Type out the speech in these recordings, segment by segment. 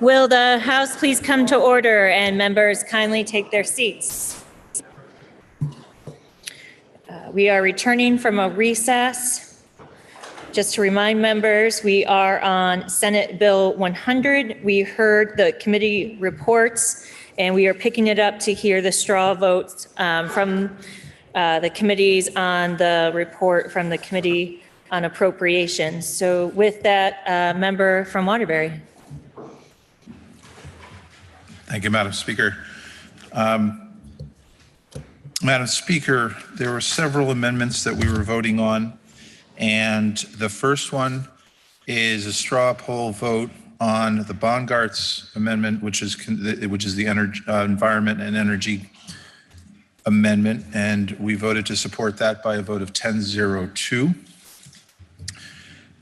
Will the House please come to order and members kindly take their seats? We are returning from a recess. Just to remind members, we are on Senate Bill 100. We heard the committee reports and we are picking it up to hear the straw votes from the committees on the report from the Committee on Appropriations. So with that, member from Waterbury. Thank you, Madam Speaker. Madam Speaker, there were several amendments that we were voting on, and the first one is a straw poll vote on the Bongartz amendment, which is the Environment and Energy Amendment, and we voted to support that by a vote of 10-0-2.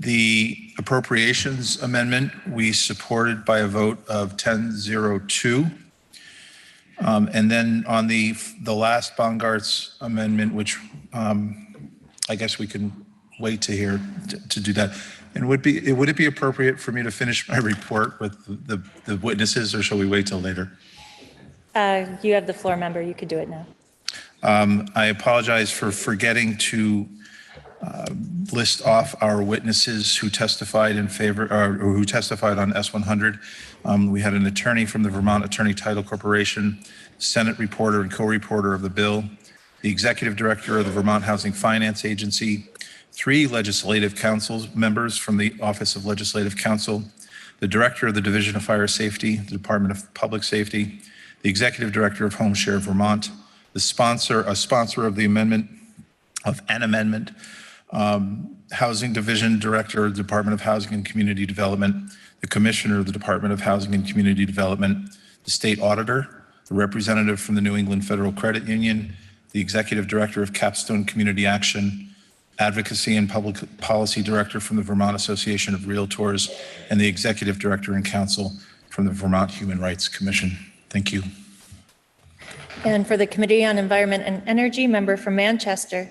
The Appropriations Amendment we supported by a vote of 10-0-2. And then on the last Bongartz Amendment, which I guess we can wait to hear to do that. And would it be appropriate for me to finish my report with the witnesses, or shall we wait till later? You have the floor, member. You could do it now. I apologize for forgetting to list off our witnesses who testified in favor, or who testified on S100. We had an attorney from the Vermont Attorney Title Corporation, Senate reporter and co-reporter of the bill, the executive director of the Vermont Housing Finance Agency, 3 legislative council members from the Office of Legislative Counsel, the director of the Division of Fire Safety, the Department of Public Safety, the executive director of Home Share Vermont, a sponsor of the amendment, Housing Division Director of the Department of Housing and Community Development, the Commissioner of the Department of Housing and Community Development, the State Auditor, the representative from the New England Federal Credit Union, the Executive Director of Capstone Community Action, Advocacy and Public Policy Director from the Vermont Association of Realtors, and the Executive Director and Counsel from the Vermont Human Rights Commission. Thank you. And for the Committee on Environment and Energy, member from Manchester.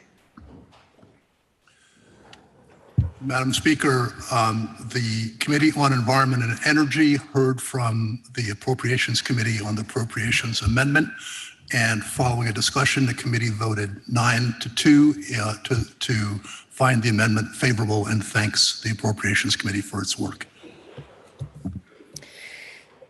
Madam Speaker, the Committee on Environment and Energy heard from the Appropriations Committee on the Appropriations Amendment, and following a discussion, the committee voted 9-2 to find the amendment favorable, and thanks the Appropriations Committee for its work.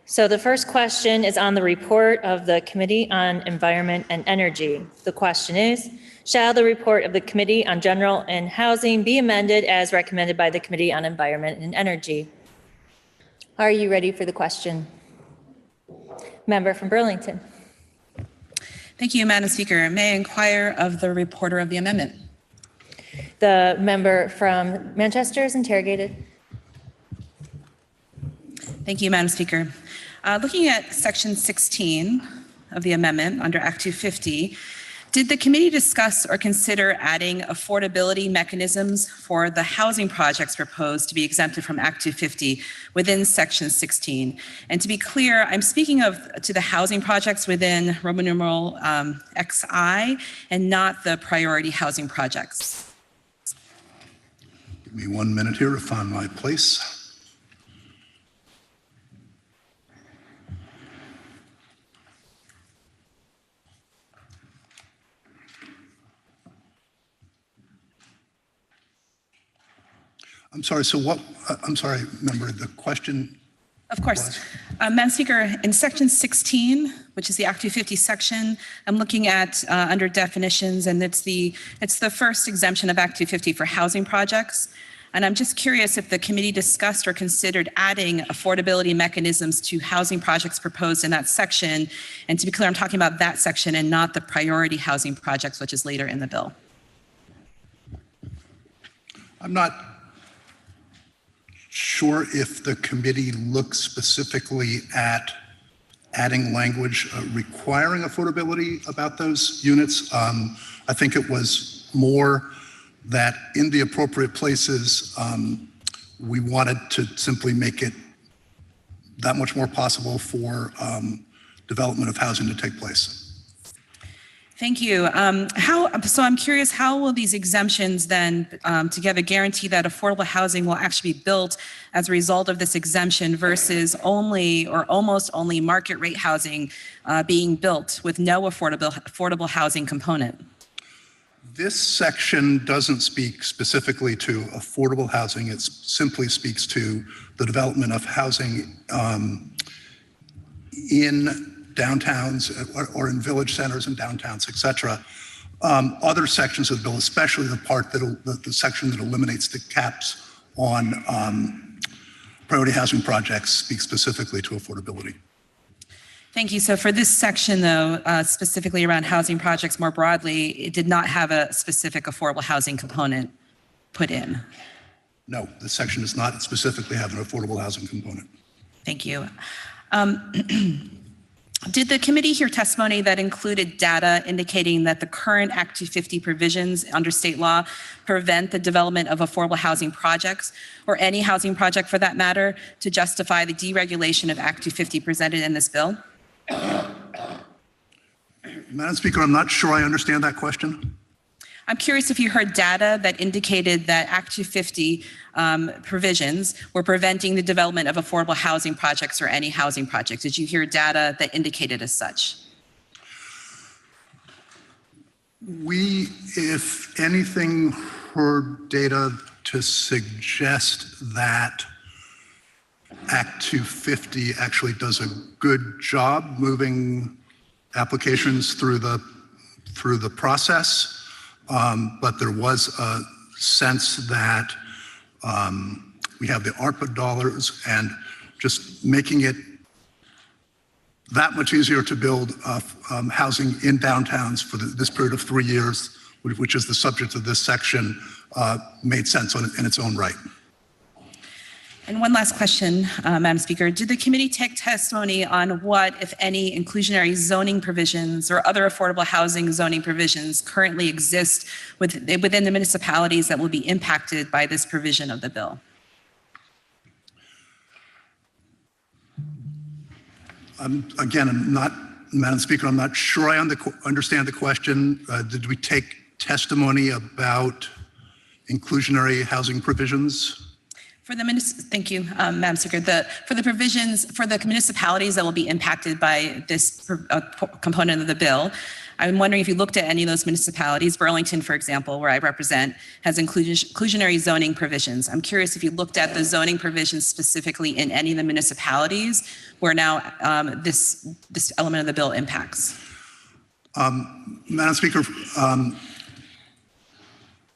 So the first question is on the report of the Committee on Environment and Energy. The question is, shall the report of the Committee on General and Housing be amended as recommended by the Committee on Environment and Energy? Are you ready for the question? Member from Burlington. Thank you, Madam Speaker. May I inquire of the reporter of the amendment? The member from Manchester is interrogated. Thank you, Madam Speaker. Looking at section 16 of the amendment under Act 250, did the committee discuss or consider adding affordability mechanisms for the housing projects proposed to be exempted from Act 250 within section 16? And to be clear, I'm speaking to the housing projects within Roman numeral XI and not the priority housing projects. Give me 1 minute here to find my place. I'm sorry, so what, I'm sorry, member, the question? Of course. Madam Speaker, in section 16, which is the Act 250 section, I'm looking at under definitions, and it's the first exemption of Act 250 for housing projects. And I'm just curious if the committee discussed or considered adding affordability mechanisms to housing projects proposed in that section. And to be clear, I'm talking about that section and not the priority housing projects, which is later in the bill. I'm not sure if the committee looked specifically at adding language requiring affordability about those units. I think it was more that in the appropriate places, we wanted to simply make it that much more possible for development of housing to take place. Thank you. So I'm curious, how will these exemptions then together guarantee that affordable housing will actually be built as a result of this exemption versus only or almost only market rate housing being built with no affordable housing component? This section doesn't speak specifically to affordable housing. It simply speaks to the development of housing in downtowns or in village centers and downtowns, et cetera. Other sections of the bill, especially the section that eliminates the caps on priority housing projects, speak specifically to affordability. Thank you. So for this section, though, specifically around housing projects more broadly, it did not have a specific affordable housing component put in. No, this section does not specifically have an affordable housing component. Thank you. Did the committee hear testimony that included data indicating that the current Act 250 provisions under state law prevent the development of affordable housing projects, or any housing project for that matter, to justify the deregulation of Act 250 presented in this bill? Madam Speaker, I'm not sure I understand that question. I'm curious if you heard data that indicated that Act 250 provisions were preventing the development of affordable housing projects or any housing projects. Did you hear data that indicated as such? We, if anything, heard data to suggest that Act 250 actually does a good job moving applications through the process. But there was a sense that we have the ARPA dollars, and just making it that much easier to build housing in downtowns for this period of 3 years, which is the subject of this section, made sense in its own right. And one last question, Madam Speaker. Did the committee take testimony on what, if any, inclusionary zoning provisions or other affordable housing zoning provisions currently exist within the municipalities that will be impacted by this provision of the bill? Again, Madam Speaker, I'm not sure I understand the question. Did we take testimony about inclusionary housing provisions? Thank you, Madam Speaker. For the provisions for the municipalities that will be impacted by this component of the bill, I'm wondering if you looked at any of those municipalities. Burlington, for example, where I represent, has inclusionary zoning provisions. I'm curious if you looked at the zoning provisions specifically in any of the municipalities where now this element of the bill impacts. Madam Speaker,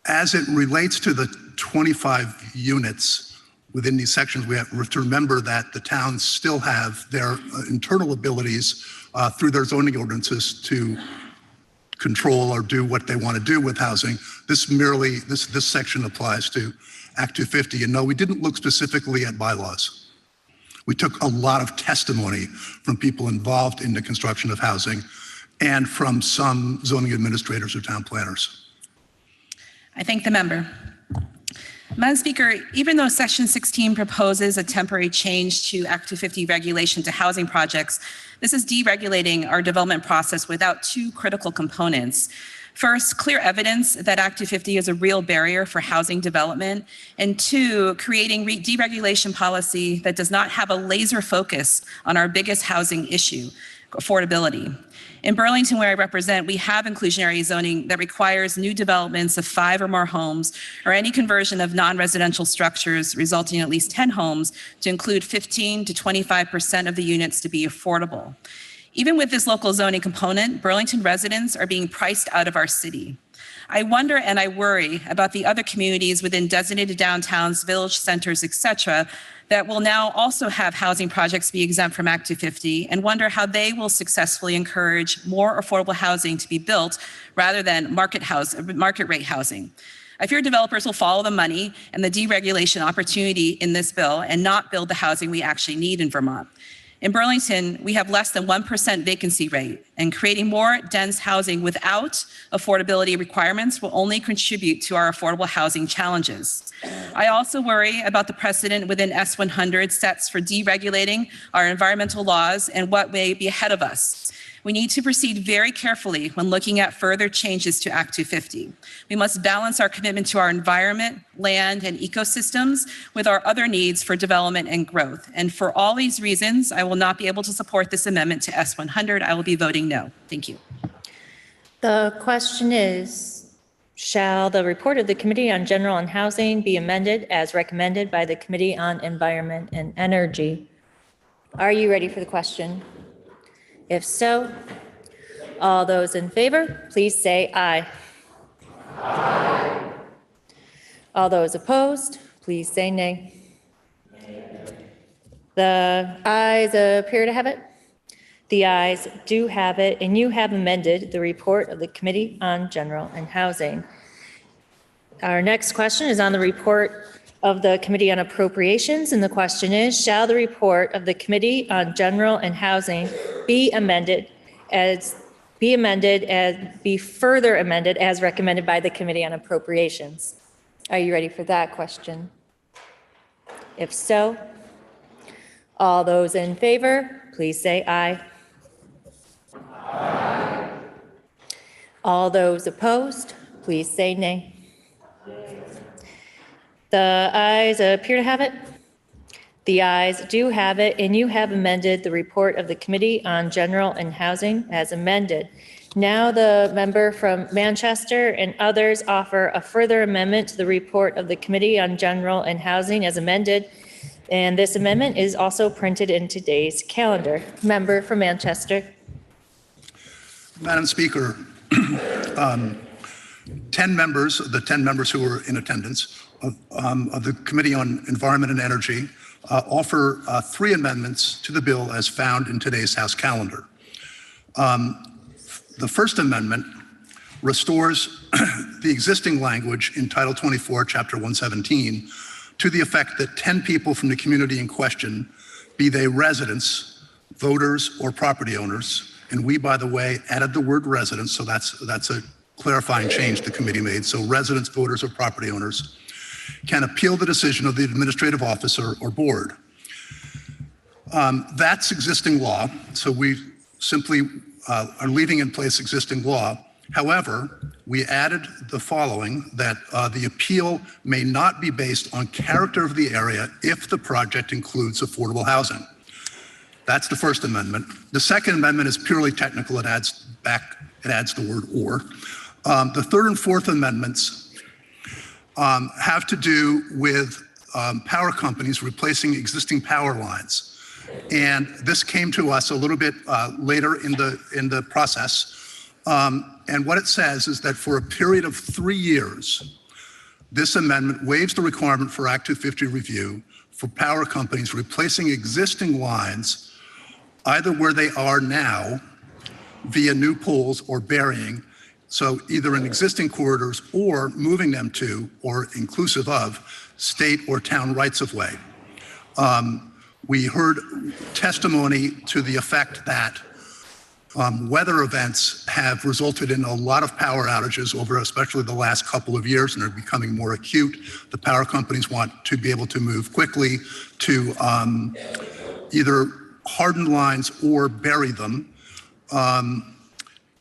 as it relates to the 25 units within these sections, we have to remember that the towns still have their internal abilities through their zoning ordinances to control or do what they want to do with housing. This section applies to Act 250. And no, we didn't look specifically at bylaws. We took a lot of testimony from people involved in the construction of housing and from some zoning administrators or town planners. I thank the member. Madam Speaker, even though Section 16 proposes a temporary change to Act 250 regulation to housing projects, this is deregulating our development process without two critical components. First, clear evidence that Act 250 is a real barrier for housing development, and two, creating deregulation policy that does not have a laser focus on our biggest housing issue, affordability. In Burlington, where I represent, we have inclusionary zoning that requires new developments of 5 or more homes or any conversion of non-residential structures resulting in at least 10 homes to include 15 to 25% of the units to be affordable. Even with this local zoning component, Burlington residents are being priced out of our city. I wonder and I worry about the other communities within designated downtowns, village centers, et cetera, that will now also have housing projects be exempt from Act 250, and wonder how they will successfully encourage more affordable housing to be built rather than market rate housing. I fear developers will follow the money and the deregulation opportunity in this bill and not build the housing we actually need in Vermont. In Burlington, we have less than 1% vacancy rate, and creating more dense housing without affordability requirements will only contribute to our affordable housing challenges. I also worry about the precedent within S100 sets for deregulating our environmental laws and what may be ahead of us We need to proceed very carefully when looking at further changes to Act 250. We must balance our commitment to our environment, land, and ecosystems with our other needs for development and growth. And for all these reasons, I will not be able to support this amendment to S100. I will be voting no. Thank you. The question is, shall the report of the Committee on General and Housing be amended as recommended by the Committee on Environment and Energy? Are you ready for the question? If so, all those in favor, please say aye. Aye. All those opposed, please say nay. The ayes appear to have it. The ayes do have it, and you have amended the report of the Committee on General and Housing. Our next question is on the report of the Committee on Appropriations, and the question is, shall the report of the Committee on General and Housing be further amended as recommended by the Committee on Appropriations? Are you ready for that question? If so, all those in favor, please say aye. Aye. All those opposed, please say nay. The ayes appear to have it. The ayes do have it, and you have amended the report of the Committee on General and Housing as amended. Now the member from Manchester and others offer a further amendment to the report of the Committee on General and Housing as amended, and this amendment is also printed in today's calendar. Member from Manchester. Madam Speaker, 10 members, the 10 members who were in attendance of the Committee on Environment and Energy offer 3 amendments to the bill as found in today's House calendar. The first amendment restores the existing language in Title 24, Chapter 117, to the effect that 10 people from the community in question, be they residents, voters, or property owners, and we, by the way, added the word residents, so that's a clarifying change the committee made. So residents, voters, or property owners can appeal the decision of the administrative officer or board. That's existing law, so we simply are leaving in place existing law. However, we added the following, that the appeal may not be based on character of the area if the project includes affordable housing. That's the first amendment. The second amendment is purely technical. It adds the word or. The third and fourth amendments have to do with power companies replacing existing power lines. And this came to us a little bit later in the process. And what it says is that for a period of 3 years, this amendment waives the requirement for Act 250 review for power companies replacing existing lines, either where they are now via new poles or burying, so either in existing corridors or moving them to, or inclusive of, state or town rights of way. We heard testimony to the effect that weather events have resulted in a lot of power outages over especially the last couple of years, and are becoming more acute. The power companies want to be able to move quickly to either harden lines or bury them.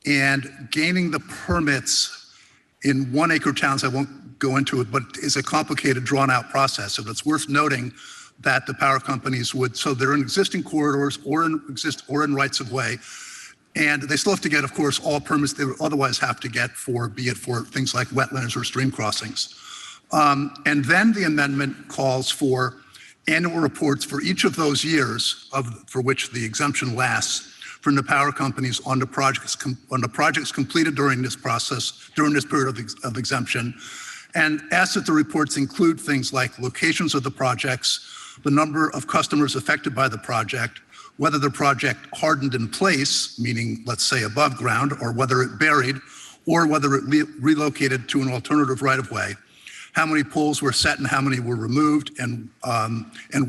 And gaining the permits in 1 acre towns, I won't go into it, but is a complicated, drawn out process. So it's worth noting that the power companies would, so they're in existing corridors or in rights of way. And they still have to get, of course, all permits they would otherwise have to get for, be it for things like wetlands or stream crossings. And then the amendment calls for annual reports for each of those years for which the exemption lasts from the power companies on the projects completed during this process, during this period of exemption, and asks that the reports include things like locations of the projects, the number of customers affected by the project, whether the project hardened in place, meaning let's say above ground, or whether it buried, or whether it relocated to an alternative right-of-way, how many poles were set and how many were removed, and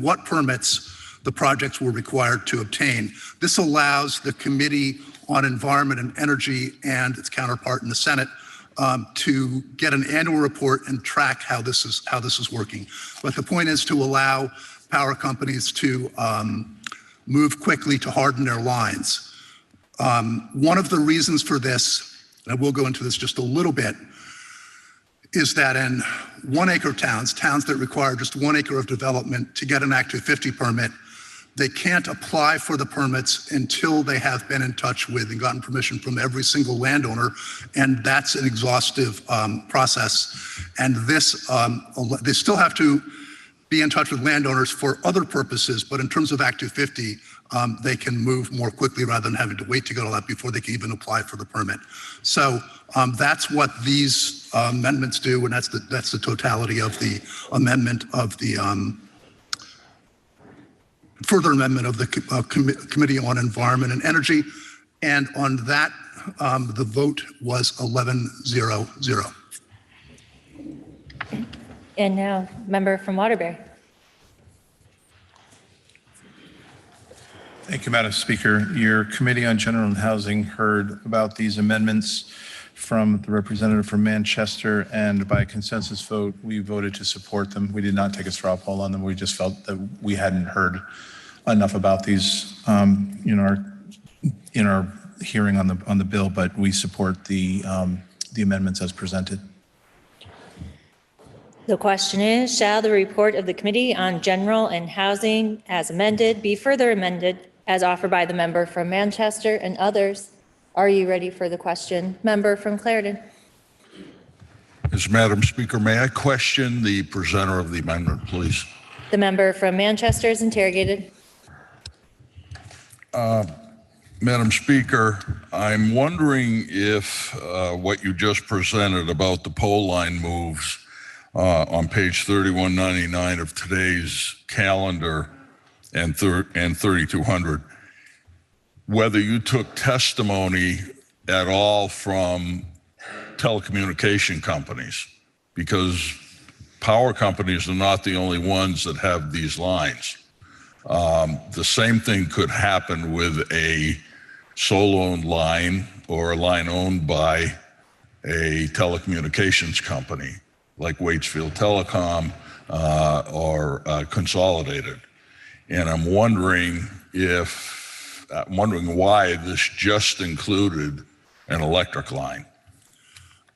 what permits the projects were required to obtain. This allows the Committee on Environment and Energy and its counterpart in the Senate to get an annual report and track how this is working. But the point is to allow power companies to move quickly to harden their lines. One of the reasons for this, and I will go into this just a little bit, is that in 1 acre towns that require just 1 acre of development to get an Act 250 permit, they can't apply for the permits until they have been in touch with and gotten permission from every single landowner, and that's an exhaustive process. And this, they still have to be in touch with landowners for other purposes, but in terms of Act 250, they can move more quickly rather than having to wait to go to that before they can even apply for the permit. So that's what these amendments do, and that's the totality of the amendment of the further amendment of the Committee on Environment and Energy. And on that, the vote was 11-0-0. And now, member from Waterbury. Thank you, Madam Speaker. Your Committee on General and Housing heard about these amendments from the representative from Manchester, and by consensus vote, we voted to support them. We did not take a straw poll on them. We just felt that we hadn't heard enough about these in our hearing on the bill, but we support the amendments as presented. The question is, shall the report of the Committee on General and Housing as amended be further amended as offered by the member from Manchester and others? Are you ready for the question? Member from Clarendon. Yes, Madam Speaker, may I question the presenter of the amendment, please? The member from Manchester is interrogated. Madam Speaker, I'm wondering if what you just presented about the poll line moves on page 3199 of today's calendar and 3200, whether you took testimony at all from telecommunication companies, because power companies are not the only ones that have these lines. The same thing could happen with a sole-owned line or a line owned by a telecommunications company like Waitsfield Telecom or Consolidated. And I'm wondering why this just included an electric line.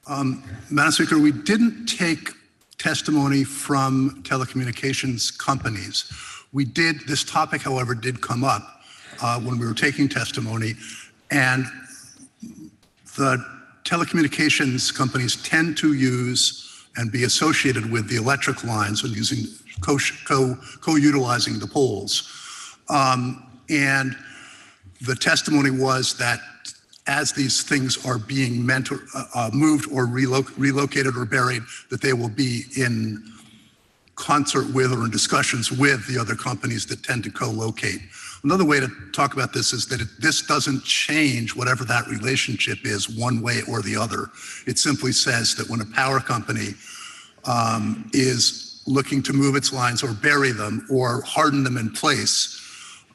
Madam Speaker, we didn't take testimony from telecommunications companies. We did, this topic, however, did come up when we were taking testimony, and the telecommunications companies tend to use and be associated with the electric lines and using co-utilizing the poles. And the testimony was that as these things are being moved or relocated or buried, that they will be in concert with or in discussions with the other companies that tend to co-locate. Another way to talk about this is that this doesn't change whatever that relationship is one way or the other. It simply says that when a power company is looking to move its lines or bury them or harden them in place,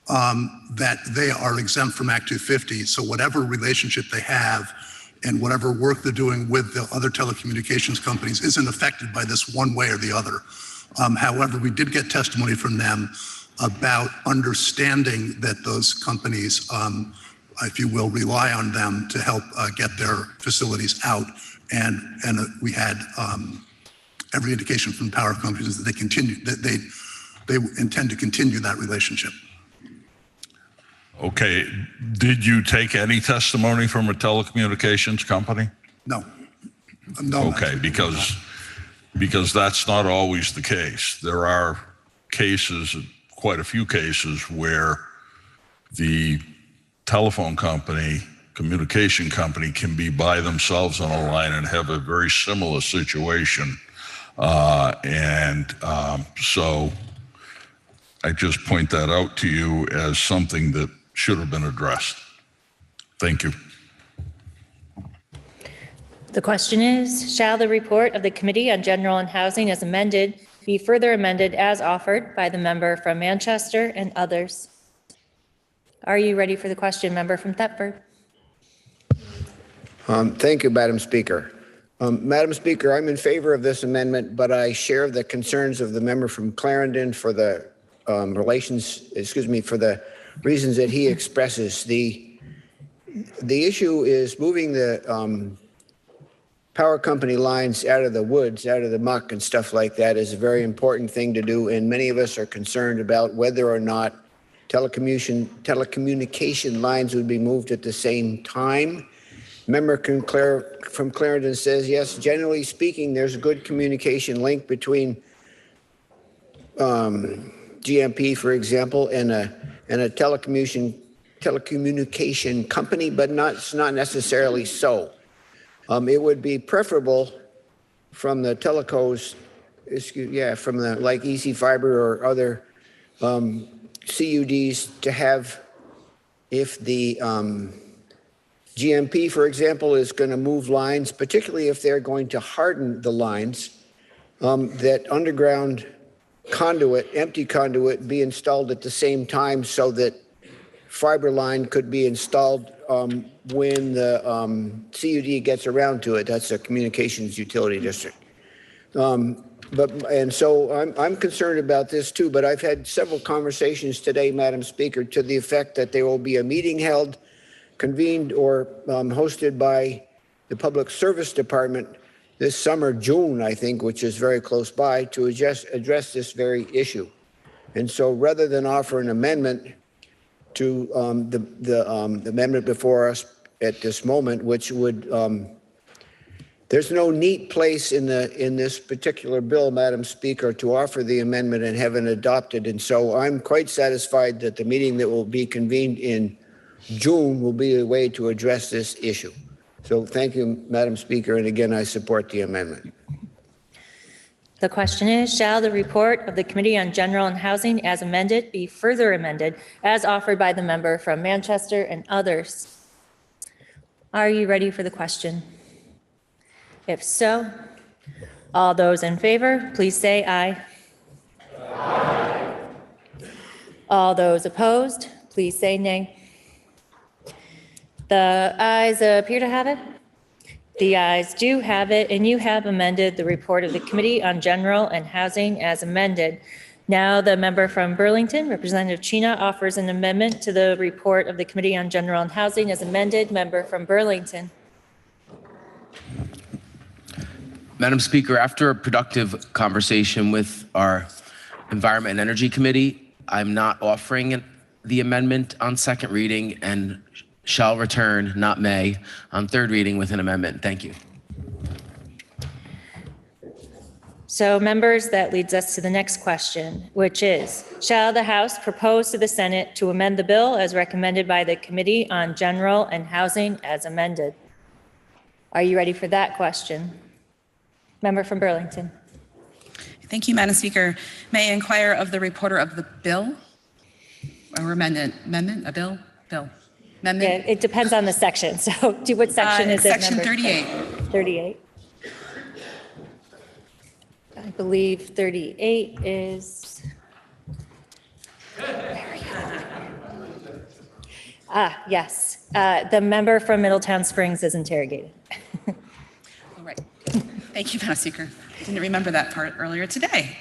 that they are exempt from Act 250. So whatever relationship they have and whatever work they're doing with the other telecommunications companies isn't affected by this one way or the other. However, we did get testimony from them about understanding that those companies, if you will, rely on them to help get their facilities out. And we had every indication from power companies that they intend to continue that relationship. Okay, did you take any testimony from a telecommunications company? No. No. Okay, because that's not always the case. There are cases, quite a few cases, where the telephone company, communication company can be by themselves on a line and have a very similar situation. So I just point that out to you as something that should have been addressed. Thank you. The question is, shall the report of the Committee on General and Housing as amended be further amended as offered by the member from Manchester and others? Are you ready for the question, member from Thetford? Thank you, Madam Speaker. Madam Speaker, I'm in favor of this amendment, but I share the concerns of the member from Clarendon for the for the reasons that he expresses. The issue is moving the power company lines out of the woods, out of the muck and stuff like that is a very important thing to do. And many of us are concerned about whether or not telecommunication lines would be moved at the same time. Member from Clarendon says, yes, generally speaking, there's a good communication link between GMP, for example, and a telecommunication company, but it's not necessarily so. It would be preferable from the telecos, from the like EC Fiber or other CUDs to have, if the GMP, for example, is going to move lines, particularly if they're going to harden the lines, that underground conduit, empty conduit, be installed at the same time so that fiber line could be installed when the CUD gets around to it. That's a communications utility district. So I'm concerned about this too, but I've had several conversations today, Madam Speaker, to the effect that there will be a meeting held, convened or hosted by the Public Service Department this summer, June, I think, which is very close by, to address this very issue. And so rather than offer an amendment to the amendment before us at this moment, which would, there's no neat place in this particular bill, Madam Speaker, to offer the amendment and have it adopted. And so I'm quite satisfied that the meeting that will be convened in June will be a way to address this issue. So thank you, Madam Speaker, and again, I support the amendment. The question is, shall the report of the Committee on General and Housing as amended be further amended as offered by the member from Manchester and others? Are you ready for the question? If so, all those in favor, please say aye. Aye. All those opposed, please say nay. The ayes appear to have it. The ayes do have it, and you have amended the report of the Committee on General and Housing as amended. Now the member from Burlington, Representative Chena, offers an amendment to the report of the Committee on General and Housing as amended. Member from Burlington. Madam Speaker, after a productive conversation with our Environment and Energy Committee, I'm not offering the amendment on second reading and shall return, not may, on third reading with an amendment. Thank you. So members, that leads us to the next question, which is, shall the House propose to the Senate to amend the bill as recommended by the Committee on General and Housing as amended? Are you ready for that question? Member from Burlington. Thank you, Madam Speaker. May I inquire of the reporter of the bill? Or amendment, a bill? Bill. Amendment? Yeah, it depends on the section. So what section is it? Section 38. 38. I believe 38 is. Yes. The member from Middletown Springs is interrogated. All right. Thank you, Madam Speaker. I didn't remember that part earlier today.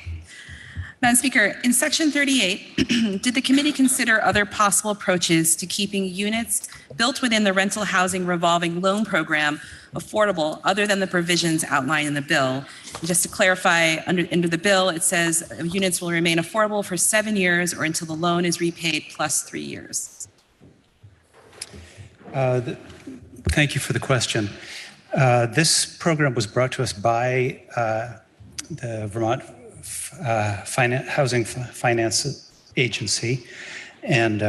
Madam Speaker, in Section 38, did the committee consider other possible approaches to keeping units built within the rental housing revolving loan program affordable other than the provisions outlined in the bill? And just to clarify, under the bill, it says units will remain affordable for 7 years or until the loan is repaid plus 3 years. Thank you for the question. This program was brought to us by the Vermont Housing Finance Agency, and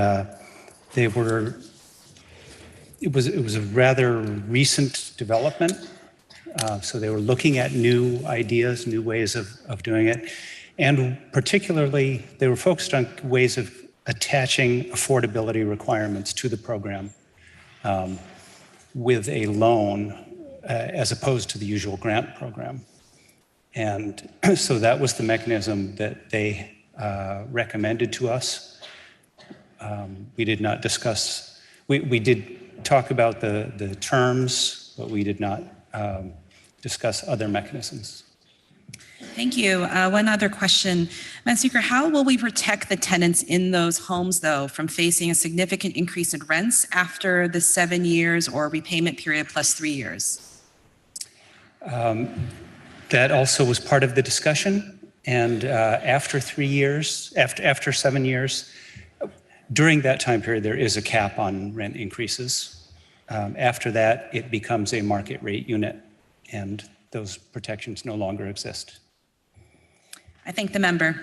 it was a rather recent development. So they were looking at new ideas, new ways of doing it, and particularly they were focused on ways of attaching affordability requirements to the program with a loan as opposed to the usual grant program. And so that was the mechanism that they recommended to us. We did not discuss, we did talk about the terms, but we did not discuss other mechanisms. Thank you. One other question. Madam Speaker, how will we protect the tenants in those homes, though, from facing a significant increase in rents after the 7 years or repayment period plus 3 years? That also was part of the discussion. And after 3 years, after 7 years, during that time period, there is a cap on rent increases. After that, it becomes a market rate unit, and those protections no longer exist. I thank the member.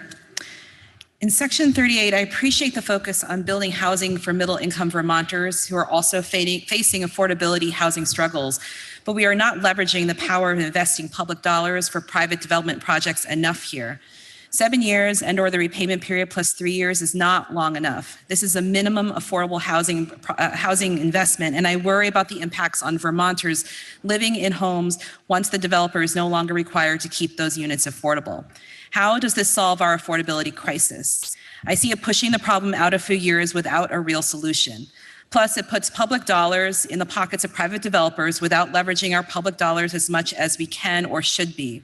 In Section 38, I appreciate the focus on building housing for middle-income Vermonters who are also facing affordability housing struggles, but we are not leveraging the power of investing public dollars for private development projects enough here. 7 years and/or the repayment period plus 3 years is not long enough. This is a minimum affordable housing investment, and I worry about the impacts on Vermonters living in homes once the developer is no longer required to keep those units affordable. How does this solve our affordability crisis? I see it pushing the problem out a few years without a real solution. Plus, it puts public dollars in the pockets of private developers without leveraging our public dollars as much as we can or should be.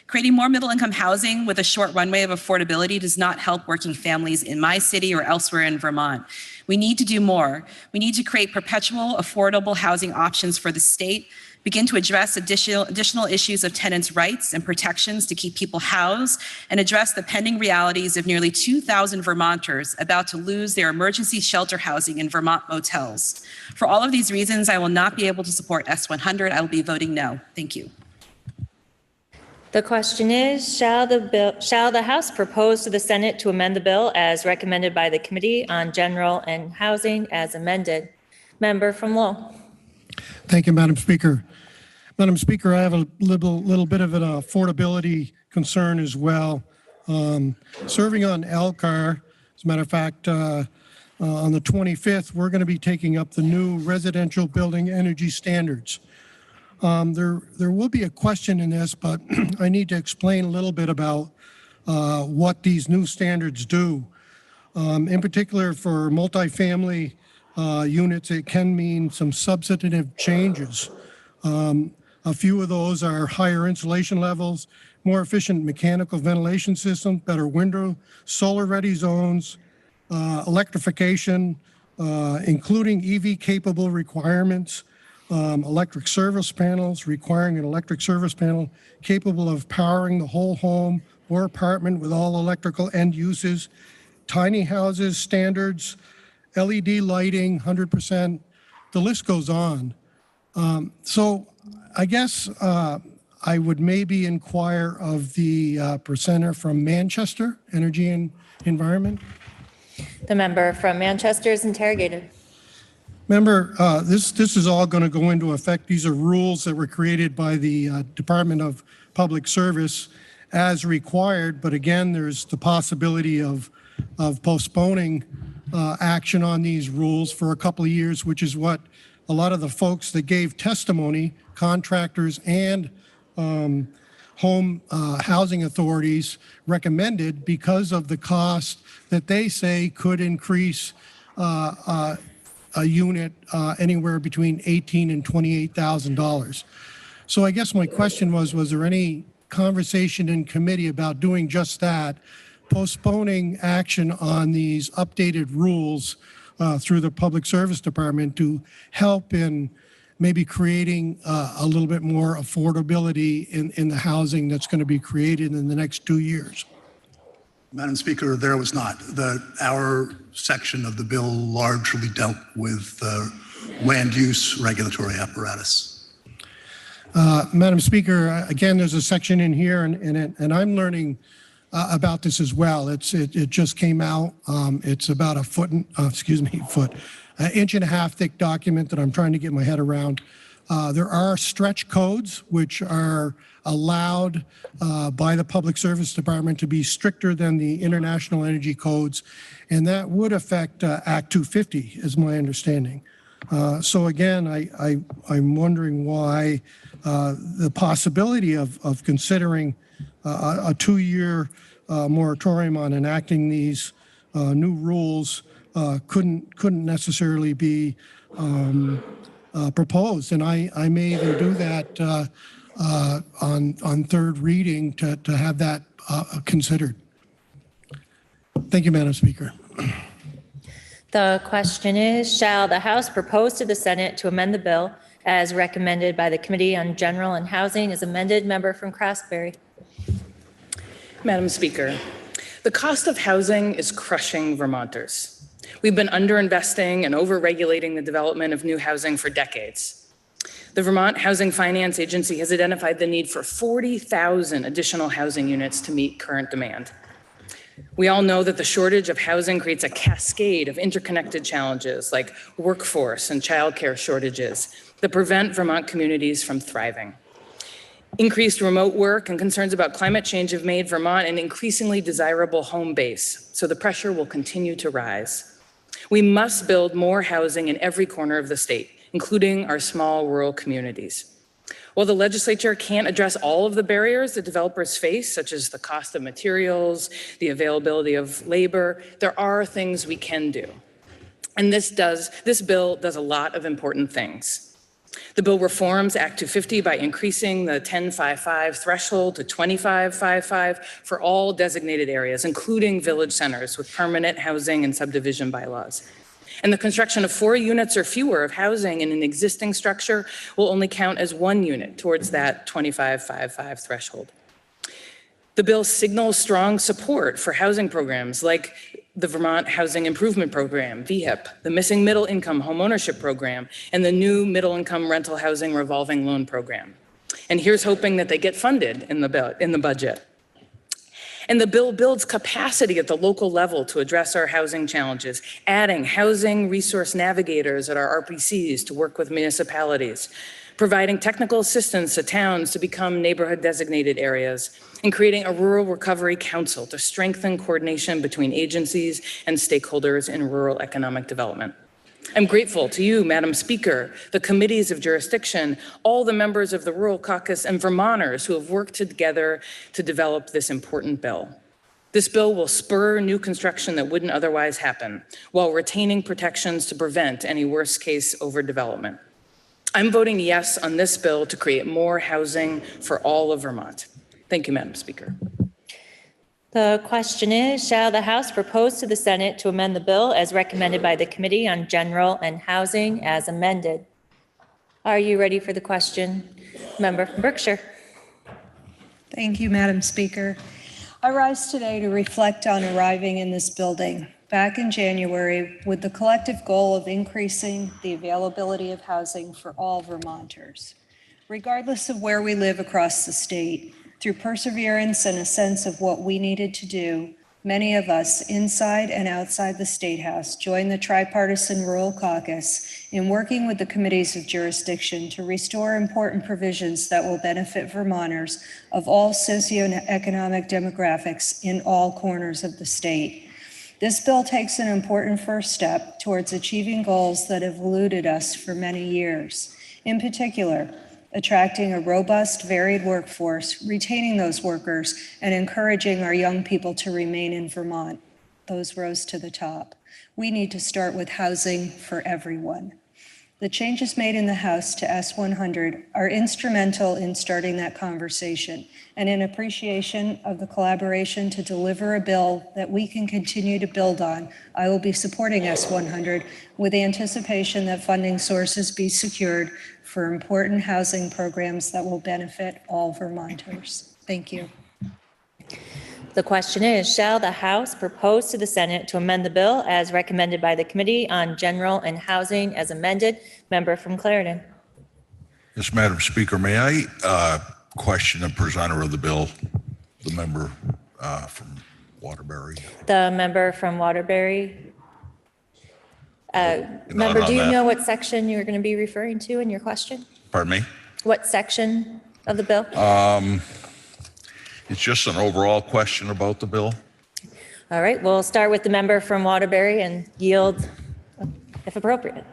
Creating more middle-income housing with a short runway of affordability does not help working families in my city or elsewhere in Vermont. We need to do more. We need to create perpetual affordable housing options for the state, begin to address additional issues of tenants' rights and protections to keep people housed, and address the pending realities of nearly 2,000 Vermonters about to lose their emergency shelter housing in Vermont motels. For all of these reasons, I will not be able to support S100. I will be voting no. Thank you. The question is, shall the House propose to the Senate to amend the bill as recommended by the Committee on General and Housing as amended? Member from Lowell. Thank you, Madam Speaker. Madam Speaker, I have a little bit of an affordability concern as well. Serving on Elkhart, as a matter of fact, on the 25th, we're going to be taking up the new residential building energy standards. There will be a question in this, but I need to explain a little bit about what these new standards do. In particular, for multifamily units, it can mean some substantive changes. A few of those are higher insulation levels, more efficient mechanical ventilation systems, better window, solar-ready zones, electrification, including EV-capable requirements, electric service panels, requiring an electric service panel capable of powering the whole home or apartment with all electrical end uses, tiny houses standards, LED lighting, 100%, the list goes on. So I guess I would maybe inquire of the presenter from Manchester, Energy and Environment. The member from Manchester is interrogated. Member, this is all going to go into effect. These are rules that were created by the Department of Public Service as required, but again, there's the possibility of postponing action on these rules for a couple of years, which is what a lot of the folks that gave testimony, contractors and home housing authorities recommended, because of the cost that they say could increase a unit anywhere between $18,000 and $28,000. So I guess my question was there any conversation in committee about doing just that, postponing action on these updated rules through the Public Service Department to help in maybe creating a little bit more affordability in the housing that's going to be created in the next 2 years? Madam Speaker, there was not. Our section of the bill largely dealt with land use regulatory apparatus. Madam Speaker, again, there's a section in here, and I'm learning about this as well. It just came out. It's about an inch and a half thick document that I'm trying to get my head around. There are stretch codes which are allowed by the Public Service Department to be stricter than the international energy codes, and that would affect Act 250, is my understanding. So again, I'm wondering why the possibility of considering a 2-year moratorium on enacting these new rules couldn't necessarily be proposed. And I may even do that on third reading to have that considered. Thank you, Madam Speaker. The question is, shall the House propose to the Senate to amend the bill as recommended by the Committee on General and Housing as amended? Member from Craftsbury. Madam Speaker, the cost of housing is crushing Vermonters. We've been underinvesting and overregulating the development of new housing for decades. The Vermont Housing Finance Agency has identified the need for 40,000 additional housing units to meet current demand. We all know that the shortage of housing creates a cascade of interconnected challenges like workforce and childcare shortages that prevent Vermont communities from thriving. Increased remote work and concerns about climate change have made Vermont an increasingly desirable home base, so the pressure will continue to rise. We must build more housing in every corner of the state, including our small rural communities. While the legislature can't address all of the barriers that developers face, such as the cost of materials, the availability of labor, there are things we can do. And this bill does a lot of important things. The bill reforms Act 250 by increasing the 1055 threshold to 2555 for all designated areas, including village centers with permanent housing and subdivision bylaws. And the construction of 4 units or fewer of housing in an existing structure will only count as 1 unit towards that 2555 threshold. The bill signals strong support for housing programs like the Vermont Housing Improvement Program, VHIP, the Missing Middle Income Homeownership Program, and the new Middle Income Rental Housing Revolving Loan Program. And here's hoping that they get funded in the budget. And the bill builds capacity at the local level to address our housing challenges, adding housing resource navigators at our RPCs to work with municipalities, providing technical assistance to towns to become neighborhood designated areas, and creating a rural recovery council to strengthen coordination between agencies and stakeholders in rural economic development. I'm grateful to you, Madam Speaker, the committees of jurisdiction, all the members of the Rural Caucus, and Vermonters who have worked together to develop this important bill. This bill will spur new construction that wouldn't otherwise happen, while retaining protections to prevent any worst-case overdevelopment. I'm voting yes on this bill to create more housing for all of Vermont. Thank you, Madam Speaker. The question is, shall the House propose to the Senate to amend the bill as recommended by the Committee on General and Housing as amended? Are you ready for the question? Member from Berkshire. Thank you, Madam Speaker. I rise today to reflect on arriving in this building back in January with the collective goal of increasing the availability of housing for all Vermonters, regardless of where we live across the state. Through perseverance and a sense of what we needed to do, many of us inside and outside the State House joined the Tripartisan Rural Caucus in working with the committees of jurisdiction to restore important provisions that will benefit Vermonters of all socioeconomic demographics in all corners of the state. This bill takes an important first step towards achieving goals that have eluded us for many years. In particular, attracting a robust, varied workforce, retaining those workers, and encouraging our young people to remain in Vermont. Those rose to the top. We need to start with housing for everyone. The changes made in the House to S100 are instrumental in starting that conversation, and in appreciation of the collaboration to deliver a bill that we can continue to build on, I will be supporting S100 with the anticipation that funding sources be secured for important housing programs that will benefit all Vermonters. Thank you. The question is, shall the House propose to the Senate to amend the bill as recommended by the Committee on General and Housing as amended? Member from Clarendon. Yes, Madam Speaker, may I question the presenter of the bill, the member from Waterbury? The member from Waterbury. Member, do you know what section you're going to be referring to in your question? Pardon me? What section of the bill? It's just an overall question about the bill. All right, we'll start with the member from Waterbury and yield if appropriate.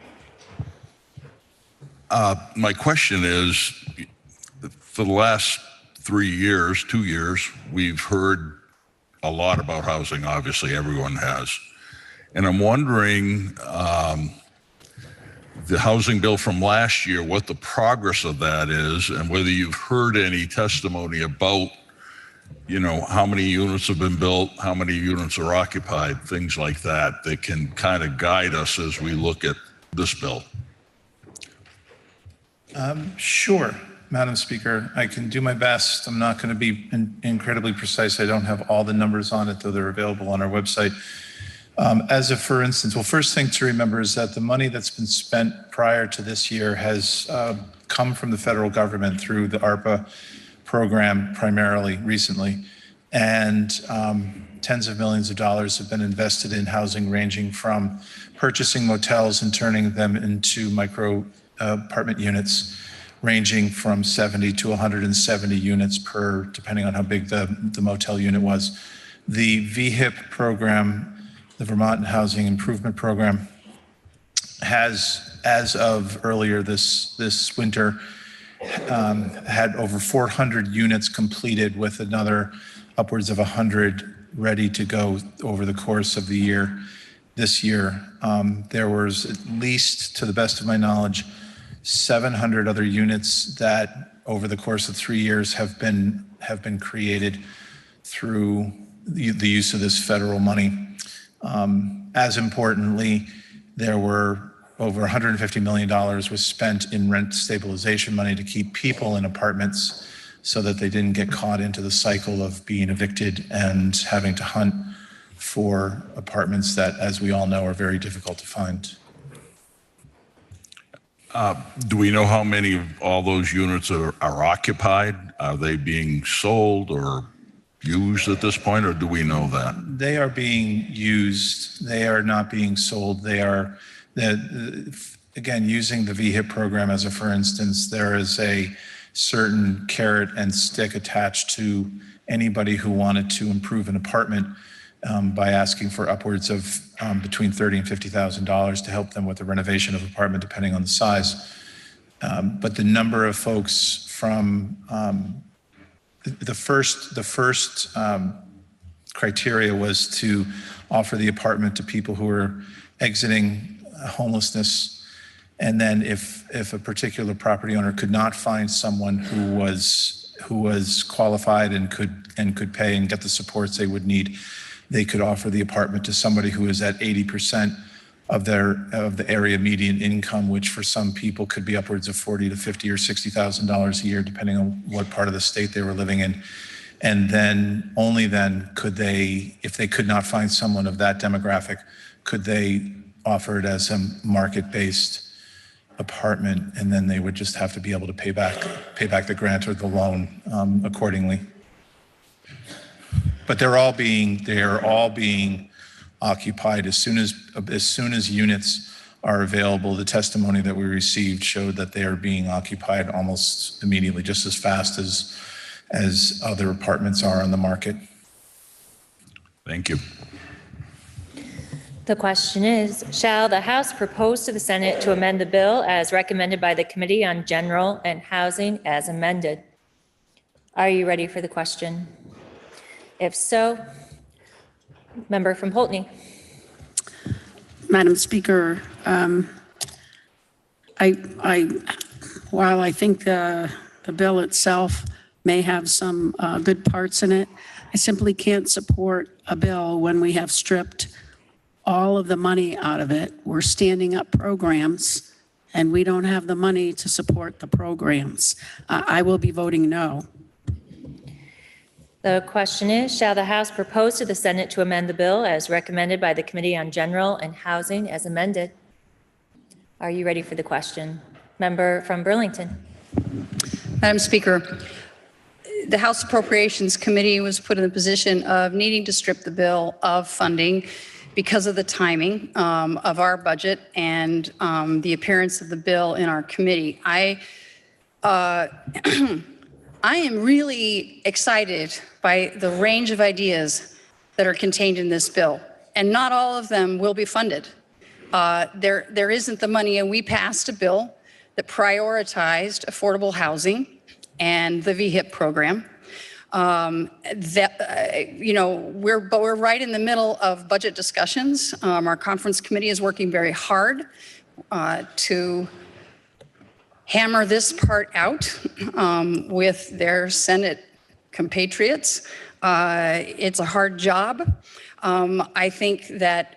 My question is, for the last 2 years, we've heard a lot about housing. Obviously, everyone has. And I'm wondering, the housing bill from last year, what the progress of that is, and whether you've heard any testimony about, you know, how many units have been built, how many units are occupied, things like that, that can kind of guide us as we look at this bill. Sure, Madam Speaker, I can do my best. I'm not going to be incredibly precise. I don't have all the numbers on it, though they're available on our website. As of, for instance, well, first thing to remember is that the money that's been spent prior to this year has come from the federal government through the ARPA program primarily recently. And tens of millions of dollars have been invested in housing, ranging from purchasing motels and turning them into micro apartment units, ranging from 70 to 170 units per, depending on how big the motel unit was. The VHIP program, the Vermont Housing Improvement Program, has, as of earlier this winter, had over 400 units completed, with another upwards of 100 ready to go over the course of the year. This year, there was, at least to the best of my knowledge, 700 other units that over the course of 3 years have been created through the use of this federal money. As importantly, there were over $150 million was spent in rent stabilization money to keep people in apartments so that they didn't get caught into the cycle of being evicted and having to hunt for apartments that, as we all know, are very difficult to find. Do we know how many of all those units are occupied? Are they being sold or used at this point, or do we know that? They are being used. They are not being sold. They are, again, using the VHIP program as a for instance, there is a certain carrot and stick attached to anybody who wanted to improve an apartment by asking for upwards of between $30,000 and $50,000 to help them with the renovation of apartment, depending on the size. But the number of folks from the first criteria was to offer the apartment to people who are exiting homelessness, and then if a particular property owner could not find someone who was qualified and could pay and get the supports they would need, they could offer the apartment to somebody who is at 80% of the area median income, which for some people could be upwards of $40,000 to $50,000 or $60,000 a year, depending on what part of the state they were living in. And then only then could they, if they could not find someone of that demographic, could they offer it as a market-based apartment, and then they would just have to be able to pay back the grant or the loan accordingly. But they're all being occupied as soon as units are available. The testimony that we received showed that they are being occupied almost immediately, just as fast as other apartments are on the market. Thank you. The question is, shall the House propose to the Senate to amend the bill as recommended by the Committee on General and Housing as amended? Are you ready for the question? If so, member from Poultney. Madam Speaker, while I think the bill itself may have some good parts in it, I simply can't support a bill when we have stripped all of the money out of it. We're standing up programs and we don't have the money to support the programs. I will be voting no. The question is, shall the House propose to the Senate to amend the bill as recommended by the Committee on General and Housing as amended? Are you ready for the question? Member from Burlington. Madam Speaker, the House Appropriations Committee was put in the position of needing to strip the bill of funding because of the timing of our budget and the appearance of the bill in our committee. I am really excited by the range of ideas that are contained in this bill, and not all of them will be funded. There isn't the money, and we passed a bill that prioritized affordable housing and the VHIP program. We're right in the middle of budget discussions. Our conference committee is working very hard to hammer this part out with their Senate compatriots. It's a hard job. I think that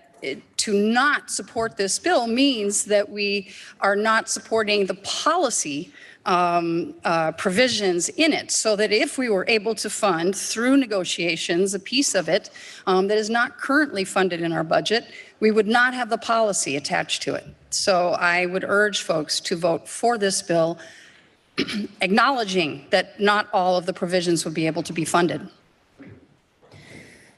to not support this bill means that we are not supporting the policy provisions in it, so that if we were able to fund through negotiations a piece of it that is not currently funded in our budget, we would not have the policy attached to it. So I would urge folks to vote for this bill, acknowledging that not all of the provisions would be able to be funded.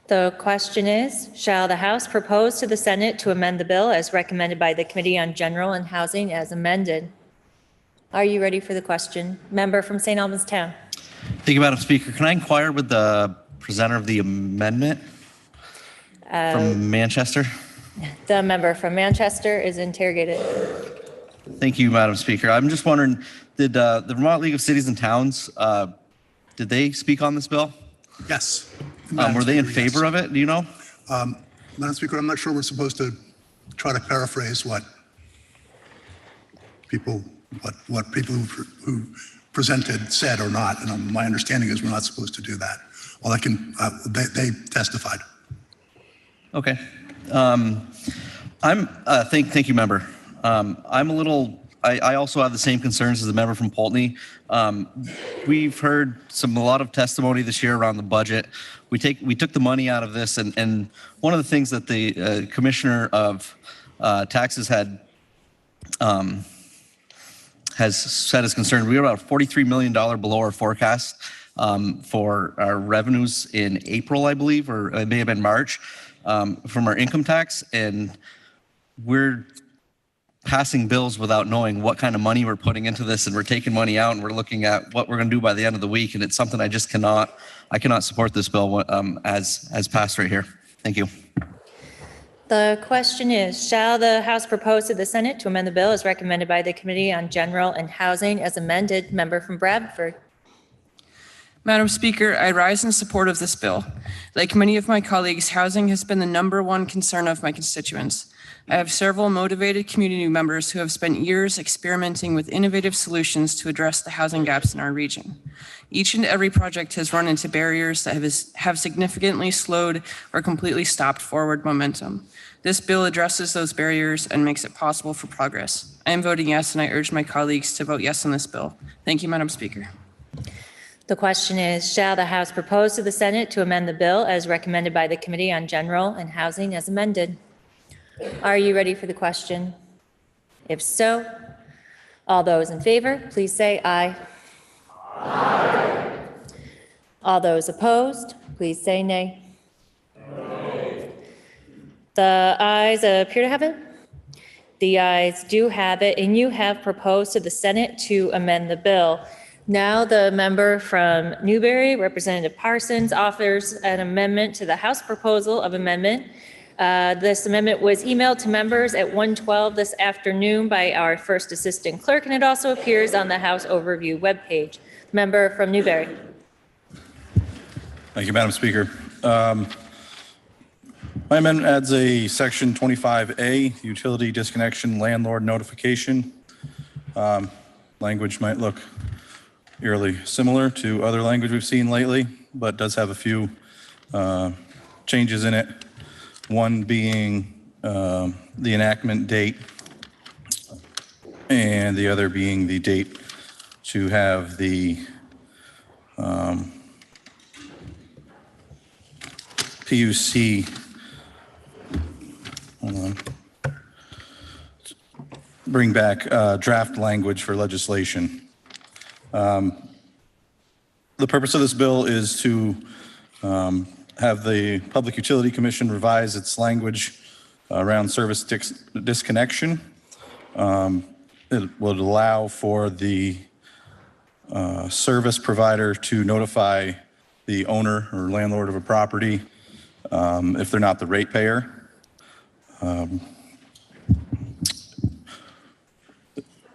The question is, shall the House propose to the Senate to amend the bill as recommended by the Committee on General and Housing as amended? Are you ready for the question? Member from St. Albans Town. Thank you, Madam Speaker. Can I inquire with the presenter of the amendment from Manchester? The member from Manchester is interrogated. Thank you, Madam Speaker. I'm just wondering, did the Vermont League of Cities and Towns, did they speak on this bill? Yes. Were they in favor of it? Do you know? Madam Speaker, I'm not sure we're supposed to try to paraphrase what people who presented said or not. And my understanding is we're not supposed to do that. Well, they testified. Okay. Thank you, member. I also have the same concerns as the member from Poultney. We've heard a lot of testimony this year around the budget. We took the money out of this, and one of the things that the Commissioner of Taxes has said is concerned. We were about $43 million below our forecast for our revenues in April, I believe, or it may have been March, from our income tax, and we're passing bills without knowing what kind of money we're putting into this, and we're taking money out, and we're looking at what we're going to do by the end of the week, and it's something I cannot support this bill as passed right here. Thank you. The question is, shall the House propose to the Senate to amend the bill as recommended by the Committee on General and Housing as amended? Member from Bradford. Madam Speaker, I rise in support of this bill. Like many of my colleagues, housing has been the #1 concern of my constituents. I have several motivated community members who have spent years experimenting with innovative solutions to address the housing gaps in our region. Each and every project has run into barriers that have significantly slowed or completely stopped forward momentum. This bill addresses those barriers and makes it possible for progress. I am voting yes, and I urge my colleagues to vote yes on this bill. Thank you, Madam Speaker. The question is, shall the House propose to the Senate to amend the bill as recommended by the Committee on General and Housing as amended? Are you ready for the question? If so, all those in favor, please say aye. Aye. All those opposed, please say nay. The ayes appear to have it. The ayes do have it, and you have proposed to the Senate to amend the bill. Now the member from Newbury, Representative Parsons, offers an amendment to the House proposal of amendment. This amendment was emailed to members at 1:12 this afternoon by our first assistant clerk, and it also appears on the House overview webpage. Member from Newbury. Thank you, Madam Speaker. My amendment adds a section 25A, utility disconnection landlord notification. Language might look eerily similar to other language we've seen lately, but does have a few changes in it. One being the enactment date, and the other being the date to have the PUC, hold on, bring back draft language for legislation. The purpose of this bill is to have the Public Utility Commission revise its language around service disconnection. It would allow for the service provider to notify the owner or landlord of a property if they're not the ratepayer.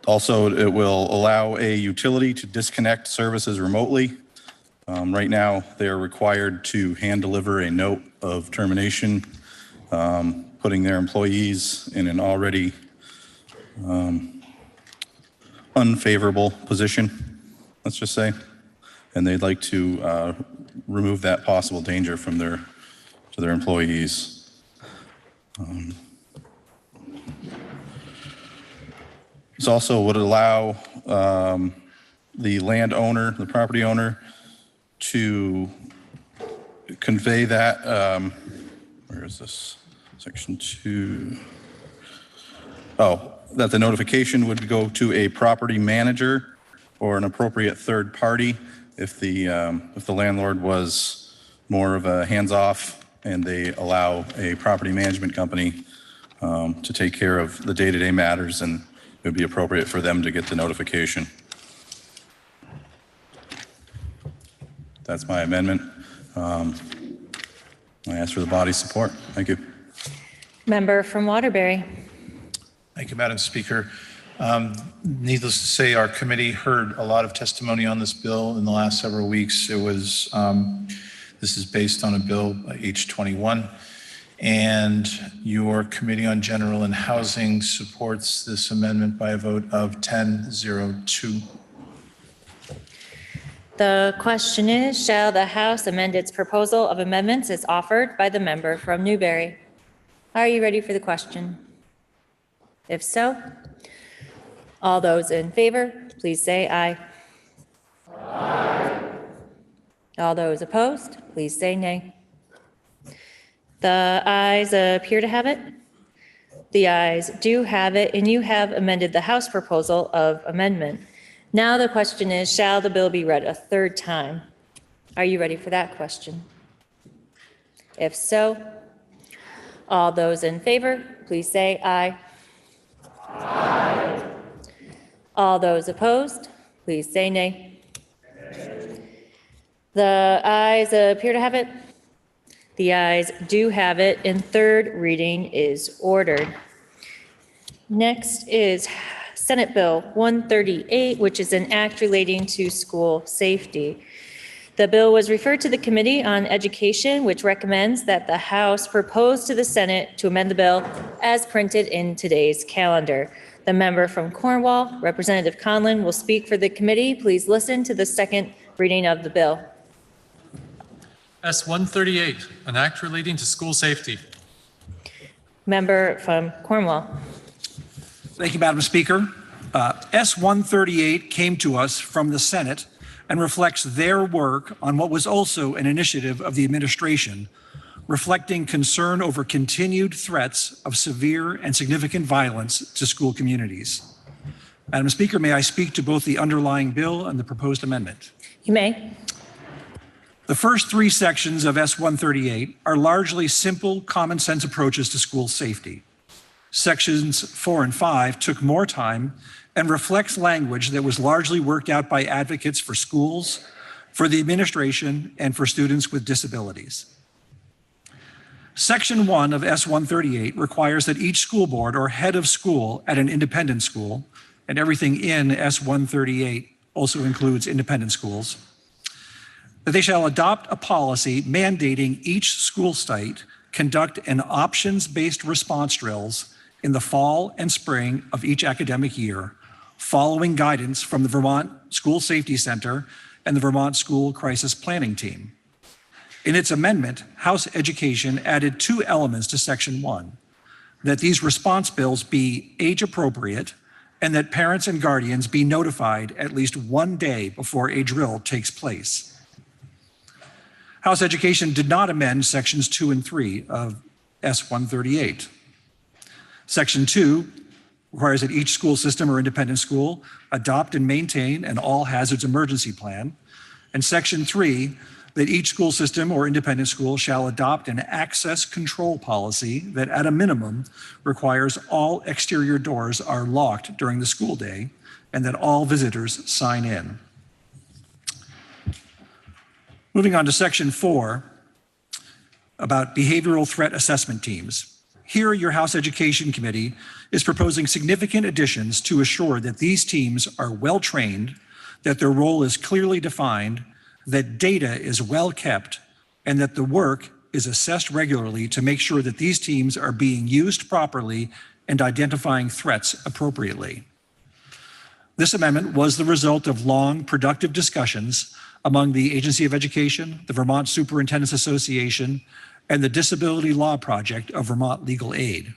Also, it will allow a utility to disconnect services remotely. Right now, they are required to hand deliver a note of termination, putting their employees in an already unfavorable position, let's just say. And they'd like to remove that possible danger from to their employees. This also would allow the landowner, the property owner, to convey that, where is this? Section 2. Oh, that the notification would go to a property manager or an appropriate third party if the landlord was more of a hands-off and they allow a property management company to take care of the day-to-day matters, and it would be appropriate for them to get the notification. That's my amendment. I ask for the body's support. Thank you. Member from Waterbury. Thank you, Madam Speaker. Needless to say, our committee heard a lot of testimony on this bill in the last several weeks. It was, this is based on a bill, H21, and your Committee on General and Housing supports this amendment by a vote of 10-0-2. The question is, shall the House amend its proposal of amendments as offered by the member from Newbury? Are you ready for the question? If so, all those in favor, please say aye. Aye. All those opposed, please say nay. The ayes appear to have it. The ayes do have it, and you have amended the House proposal of amendment. Now the question is, shall the bill be read a third time? Are you ready for that question? If so, all those in favor, please say aye. Aye. All those opposed, please say nay. The ayes appear to have it. The ayes do have it, and third reading is ordered. Next is Senate Bill 138, which is an act relating to school safety. The bill was referred to the Committee on Education, which recommends that the House propose to the Senate to amend the bill as printed in today's calendar. The member from Cornwall, Representative Conlon, will speak for the committee. Please listen to the second reading of the bill. S-138, an act relating to school safety. Member from Cornwall. Thank you, Madam Speaker. S-138 came to us from the Senate and reflects their work on what was also an initiative of the administration, reflecting concern over continued threats of severe and significant violence to school communities. Madam Speaker, may I speak to both the underlying bill and the proposed amendment? You may. The first three sections of S-138 are largely simple, common sense approaches to school safety. Sections 4 and 5 took more time and reflects language that was largely worked out by advocates for schools, for the administration, and for students with disabilities. Section 1 of S-138 requires that each school board or head of school at an independent school, and everything in S-138 also includes independent schools, that they shall adopt a policy mandating each school site conduct an options-based response drills in the fall and spring of each academic year, following guidance from the Vermont School Safety Center and the Vermont School Crisis Planning Team. In its amendment, House Education added two elements to Section 1, that these response bills be age appropriate and that parents and guardians be notified at least 1 day before a drill takes place. House Education did not amend Sections 2 and 3 of S-138. Section 2 requires that each school system or independent school adopt and maintain an all hazards emergency plan. And Section 3, that each school system or independent school shall adopt an access control policy that at a minimum requires all exterior doors are locked during the school day and that all visitors sign in. Moving on to Section 4 about behavioral threat assessment teams. Here, your House Education Committee is proposing significant additions to assure that these teams are well-trained, that their role is clearly defined, that data is well kept, and that the work is assessed regularly to make sure that these teams are being used properly and identifying threats appropriately. This amendment was the result of long, productive discussions among the Agency of Education, the Vermont Superintendents Association, and the Disability Law Project of Vermont Legal Aid.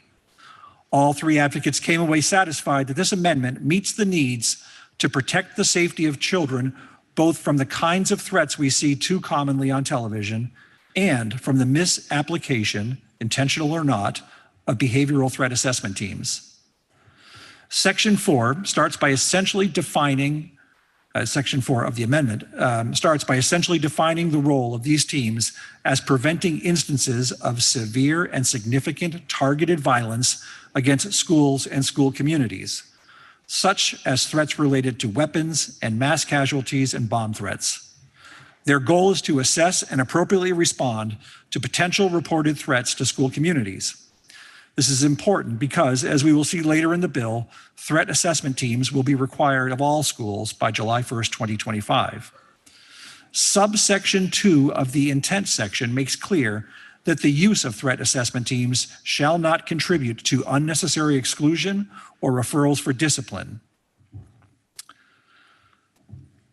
All three advocates came away satisfied that this amendment meets the needs to protect the safety of children, both from the kinds of threats we see too commonly on television and from the misapplication, intentional or not, of behavioral threat assessment teams. Section 4 starts by essentially defining, Section 4 of the amendment starts by essentially defining the role of these teams as preventing instances of severe and significant targeted violence against schools and school communities, such as threats related to weapons and mass casualties and bomb threats. Their goal is to assess and appropriately respond to potential reported threats to school communities. This is important because, as we will see later in the bill, threat assessment teams will be required of all schools by July 1st, 2025. Subsection 2 of the intent section makes clear that the use of threat assessment teams shall not contribute to unnecessary exclusion or referrals for discipline.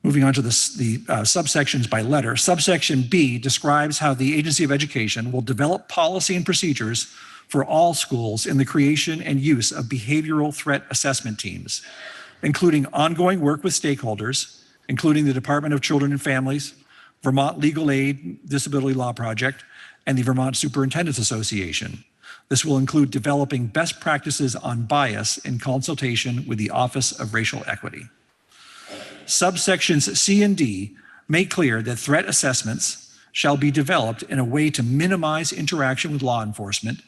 Moving on to the subsections by letter. Subsection B describes how the Agency of Education will develop policy and procedures for all schools in the creation and use of behavioral threat assessment teams, including ongoing work with stakeholders, including the Department of Children and Families, Vermont Legal Aid Disability Law Project, and the Vermont Superintendents Association. This will include developing best practices on bias in consultation with the Office of Racial Equity. Subsections C and D make clear that threat assessments shall be developed in a way to minimize interaction with law enforcement,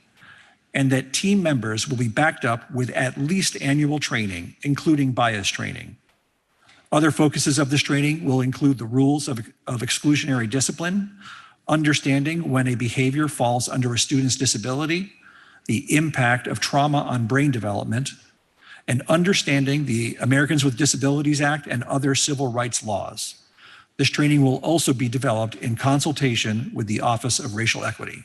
and that team members will be backed up with at least annual training, including bias training. Other focuses of this training will include the rules of exclusionary discipline, understanding when a behavior falls under a student's disability, the impact of trauma on brain development, and understanding the Americans with Disabilities Act and other civil rights laws. This training will also be developed in consultation with the Office of Racial Equity.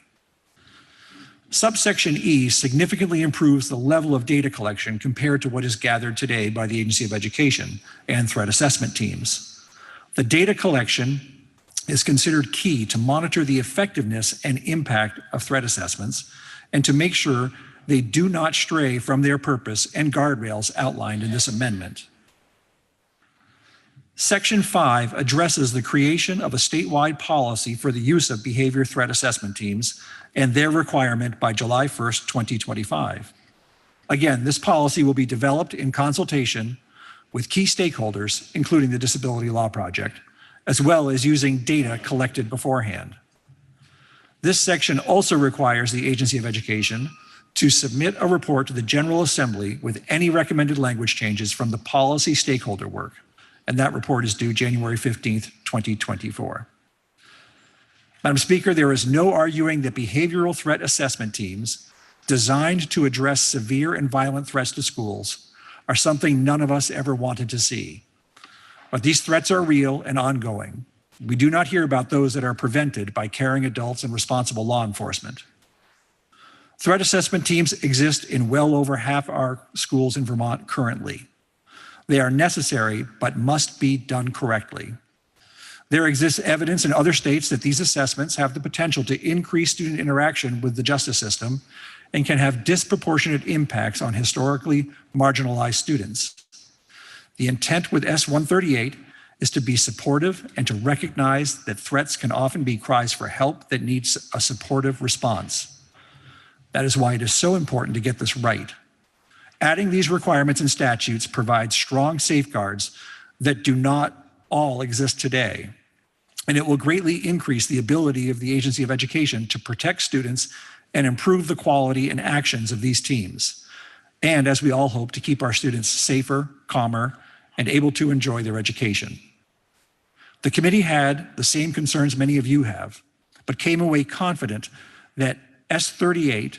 Subsection E significantly improves the level of data collection compared to what is gathered today by the Agency of Education and threat assessment teams. The data collection is considered key to monitor the effectiveness and impact of threat assessments and to make sure they do not stray from their purpose and guardrails outlined in this amendment. Section 5 addresses the creation of a statewide policy for the use of behavior threat assessment teams and their requirement by July 1st, 2025. Again, this policy will be developed in consultation with key stakeholders, including the Disability Law Project, as well as using data collected beforehand. This section also requires the Agency of Education to submit a report to the General Assembly with any recommended language changes from the policy stakeholder work, and that report is due January 15th, 2024. Madam Speaker, there is no arguing that behavioral threat assessment teams designed to address severe and violent threats to schools are something none of us ever wanted to see. But these threats are real and ongoing. We do not hear about those that are prevented by caring adults and responsible law enforcement. Threat assessment teams exist in well over half our schools in Vermont currently. They are necessary, but must be done correctly. There exists evidence in other states that these assessments have the potential to increase student interaction with the justice system and can have disproportionate impacts on historically marginalized students. The intent with S138 is to be supportive and to recognize that threats can often be cries for help that needs a supportive response. That is why it is so important to get this right. Adding these requirements and statutes provides strong safeguards that do not all exist today. And it will greatly increase the ability of the Agency of Education to protect students and improve the quality and actions of these teams. And as we all hope, to keep our students safer, calmer, and able to enjoy their education. The committee had the same concerns many of you have, but came away confident that S38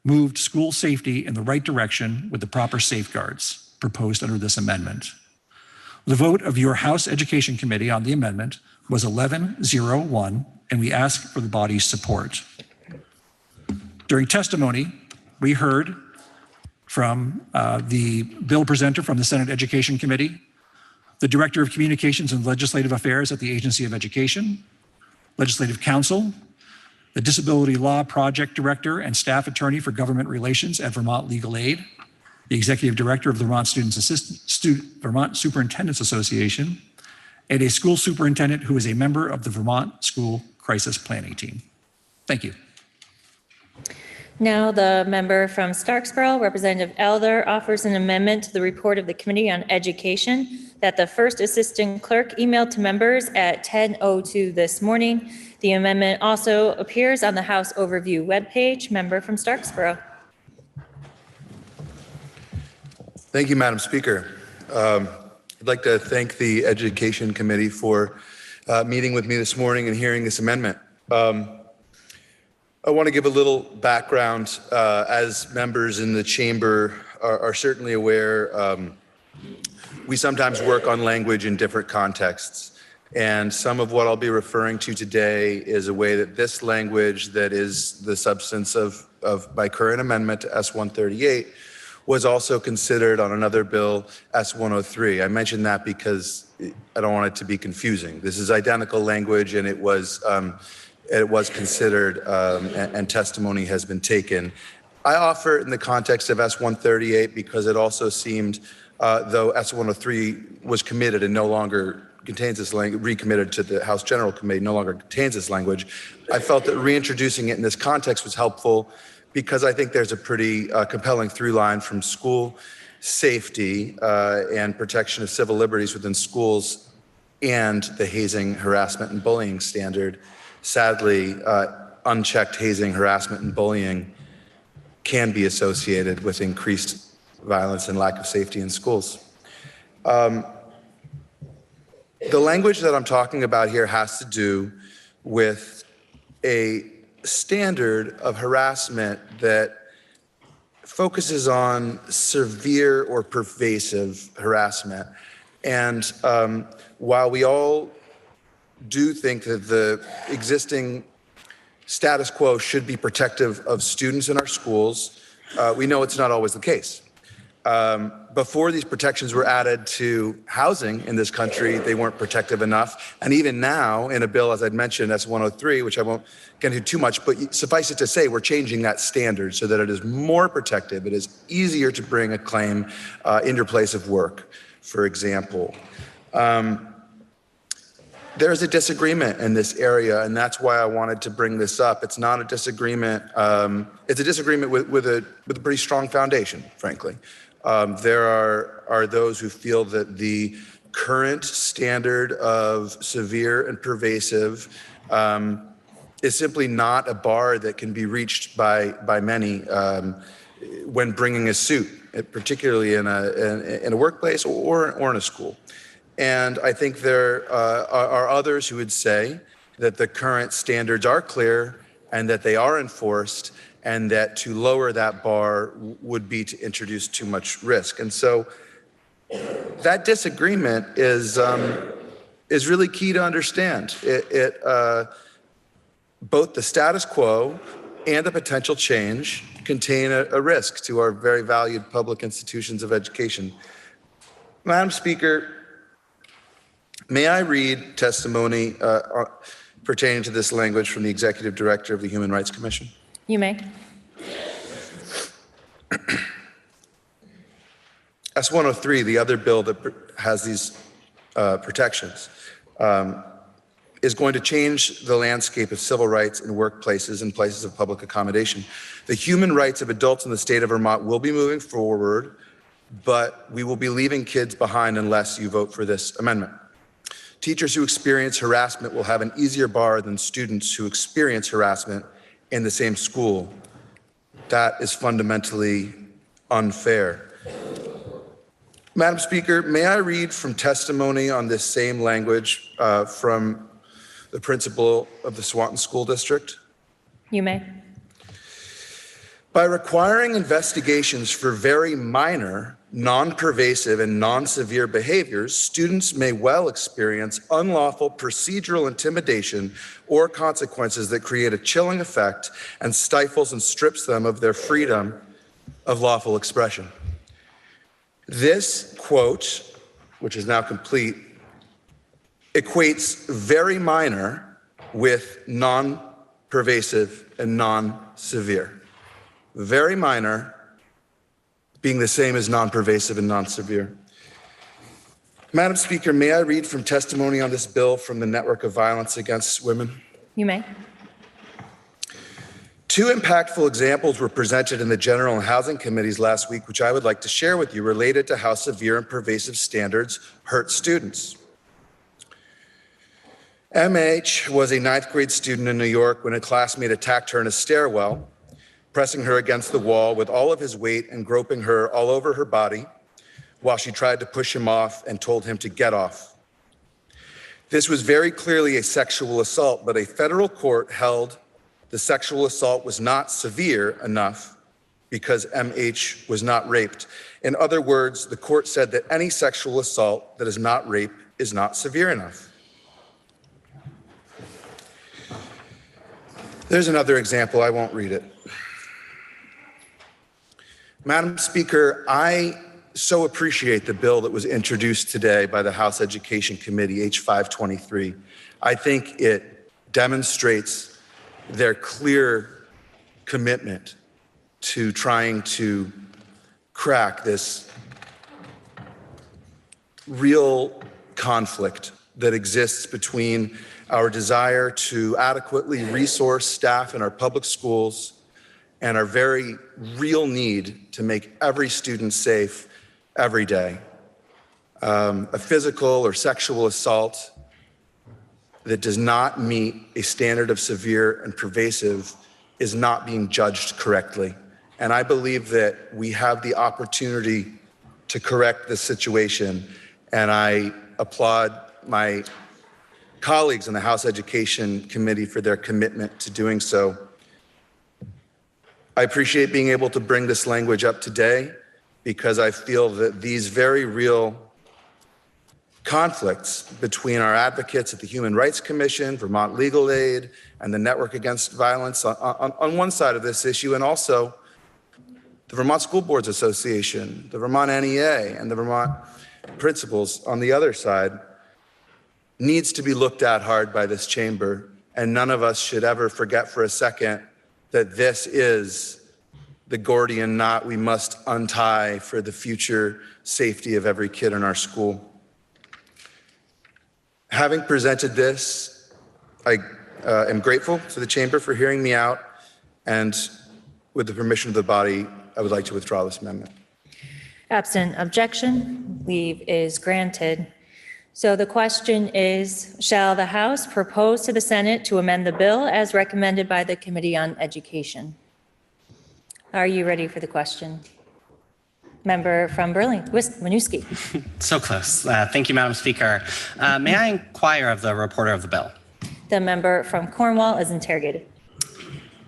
moved school safety in the right direction with the proper safeguards proposed under this amendment. The vote of your House Education Committee on the amendment, was 1101, and we ask for the body's support. During testimony, we heard from the bill presenter from the Senate Education Committee, the Director of Communications and Legislative Affairs at the Agency of Education, Legislative Counsel, the Disability Law Project Director and Staff Attorney for Government Relations at Vermont Legal Aid, the Executive Director of the Vermont Vermont Superintendents Association, and a school superintendent who is a member of the Vermont School Crisis Planning Team. Thank you. Now the member from Starksboro, Representative Elder, offers an amendment to the report of the Committee on Education that the first assistant clerk emailed to members at 10:02 this morning. The amendment also appears on the House Overview webpage. Member from Starksboro. Thank you, Madam Speaker. I'd like to thank the Education Committee for meeting with me this morning and hearing this amendment. I want to give a little background. As members in the chamber are certainly aware, we sometimes work on language in different contexts. And some of what I'll be referring to today is a way that this language that is the substance of my current amendment to S138 was also considered on another bill, S103. I mention that because I don't want it to be confusing. This is identical language, and it was considered and testimony has been taken. I offer it in the context of S138 because it also seemed, though S103 was committed and no longer contains this language, recommitted to the House General Committee, no longer contains this language. I felt that reintroducing it in this context was helpful because I think there's a pretty compelling through line from school safety and protection of civil liberties within schools and the hazing, harassment, and bullying standard. Sadly, unchecked hazing, harassment, and bullying can be associated with increased violence and lack of safety in schools. The language that I'm talking about here has to do with a standard of harassment that focuses on severe or pervasive harassment. And while we all do think that the existing status quo should be protective of students in our schools, we know it's not always the case. Before these protections were added to housing in this country, they weren't protective enough. And even now, in a bill, as I'd mentioned, S103, which I won't get into too much, but suffice it to say, we're changing that standard so that it is more protective. It is easier to bring a claim in your place of work, for example. There's a disagreement in this area, and that's why I wanted to bring this up. It's not a disagreement. It's a disagreement with a pretty strong foundation, frankly. There are those who feel that the current standard of severe and pervasive is simply not a bar that can be reached by many when bringing a suit, particularly in a workplace or in a school. And I think there are others who would say that the current standards are clear and that they are enforced, and that to lower that bar would be to introduce too much risk. And so that disagreement is really key to understand. Both the status quo and the potential change contain a risk to our very valued public institutions of education. Madam Speaker, may I read testimony pertaining to this language from the Executive Director of the Human Rights Commission? You may. S103, the other bill that has these protections, is going to change the landscape of civil rights in workplaces and places of public accommodation. The human rights of adults in the state of Vermont will be moving forward, but we will be leaving kids behind unless you vote for this amendment. Teachers who experience harassment will have an easier bar than students who experience harassment in the same school. That is fundamentally unfair. Madam Speaker, may I read from testimony on this same language from the principal of the Swanton School District? You may. By requiring investigations for very minor non-pervasive and non-severe behaviors, students may well experience unlawful procedural intimidation or consequences that create a chilling effect and stifles and strips them of their freedom of lawful expression. This quote, which is now complete, equates very minor with non-pervasive and non-severe. Very minor being the same as non-pervasive and non-severe. Madam Speaker, may I read from testimony on this bill from the Network of Violence Against Women? You may. Two impactful examples were presented in the General and Housing Committees last week, which I would like to share with you, related to how severe and pervasive standards hurt students. MH was a 9th grade student in New York when a classmate attacked her in a stairwell, pressing her against the wall with all of his weight and groping her all over her body while she tried to push him off and told him to get off. This was very clearly a sexual assault, but a federal court held the sexual assault was not severe enough because MH was not raped. In other words, the court said that any sexual assault that is not rape is not severe enough. There's another example, I won't read it. Madam Speaker, I so appreciate the bill that was introduced today by the House Education Committee, H523. I think it demonstrates their clear commitment to trying to crack this real conflict that exists between our desire to adequately resource staff in our public schools and our very real need to make every student safe every day. A physical or sexual assault that does not meet a standard of severe and pervasive is not being judged correctly. And I believe that we have the opportunity to correct this situation, and I applaud my colleagues in the House Education Committee for their commitment to doing so. I appreciate being able to bring this language up today because I feel that these very real conflicts between our advocates at the Human Rights Commission, Vermont Legal Aid, and the Network Against Violence on one side of this issue, and also the Vermont School Boards Association, the Vermont NEA, and the Vermont principals on the other side, needs to be looked at hard by this chamber. And none of us should ever forget for a second that this is the Gordian knot we must untie for the future safety of every kid in our school. Having presented this, I am grateful to the chamber for hearing me out, and with the permission of the body, I would like to withdraw this amendment. Absent objection, leave is granted. So the question is, shall the House propose to the Senate to amend the bill as recommended by the Committee on Education? Are you ready for the question? Member from Berlin, Winooski. So close. Thank you, Madam Speaker. May I inquire of the reporter of the bill? The member from Cornwall is interrogated.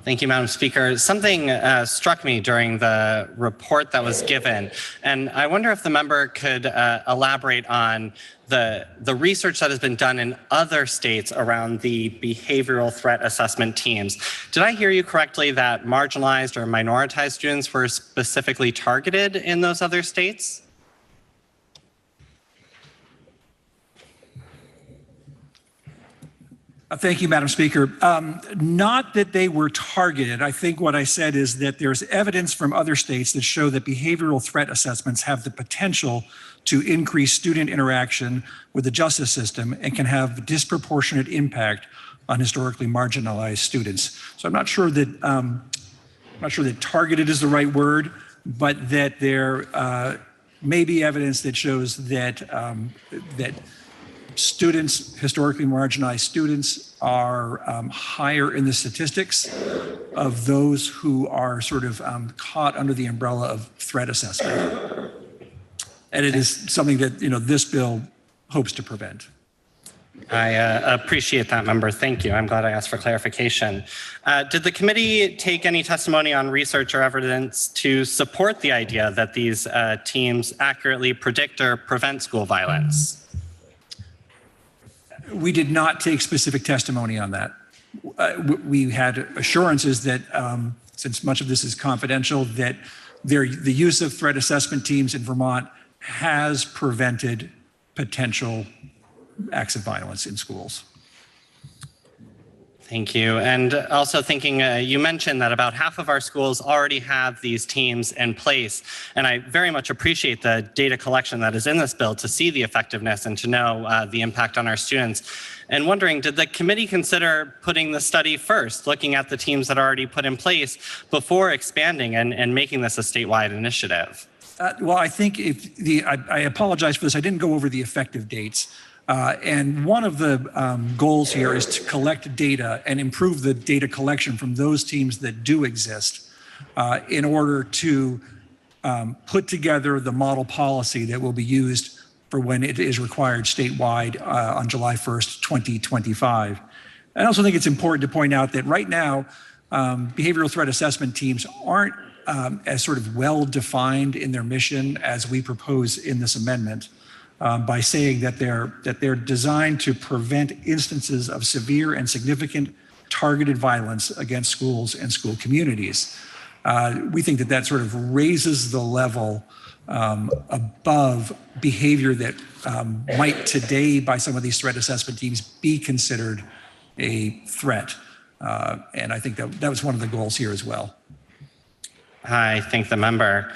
Thank you, Madam Speaker. Something struck me during the report that was given, and I wonder if the member could elaborate on the research that has been done in other states around the behavioral threat assessment teams. Did I hear you correctly that marginalized or minoritized students were specifically targeted in those other states? Thank you, Madam Speaker. Not that they were targeted. I think what I said is that there's evidence from other states that show that behavioral threat assessments have the potential to increase student interaction with the justice system and can have disproportionate impact on historically marginalized students. So I'm not sure that targeted is the right word, but that there may be evidence that shows that that students, historically marginalized students, are higher in the statistics of those who are sort of caught under the umbrella of threat assessment. And it is something that, this bill hopes to prevent. I appreciate that, member. Thank you. I'm glad I asked for clarification. Did the committee take any testimony on research or evidence to support the idea that these teams accurately predict or prevent school violence? We did not take specific testimony on that. We had assurances that, since much of this is confidential, that the use of threat assessment teams in Vermont has prevented potential acts of violence in schools. Thank you. And also thinking, you mentioned that about half of our schools already have these teams in place. And I very much appreciate the data collection that is in this bill to see the effectiveness and to know the impact on our students. And wondering, did the committee consider putting the study first, looking at the teams that are already put in place before expanding and making this a statewide initiative? Well, I think I apologize for this. I didn't go over the effective dates. And one of the goals here is to collect data and improve the data collection from those teams that do exist in order to put together the model policy that will be used for when it is required statewide on July 1st, 2025. I also think it's important to point out that right now, behavioral threat assessment teams aren't as sort of well defined in their mission as we propose in this amendment. By saying that they're designed to prevent instances of severe and significant targeted violence against schools and school communities. We think that sort of raises the level above behavior that might today by some of these threat assessment teams be considered a threat. And I think that was one of the goals here as well. I thank the member.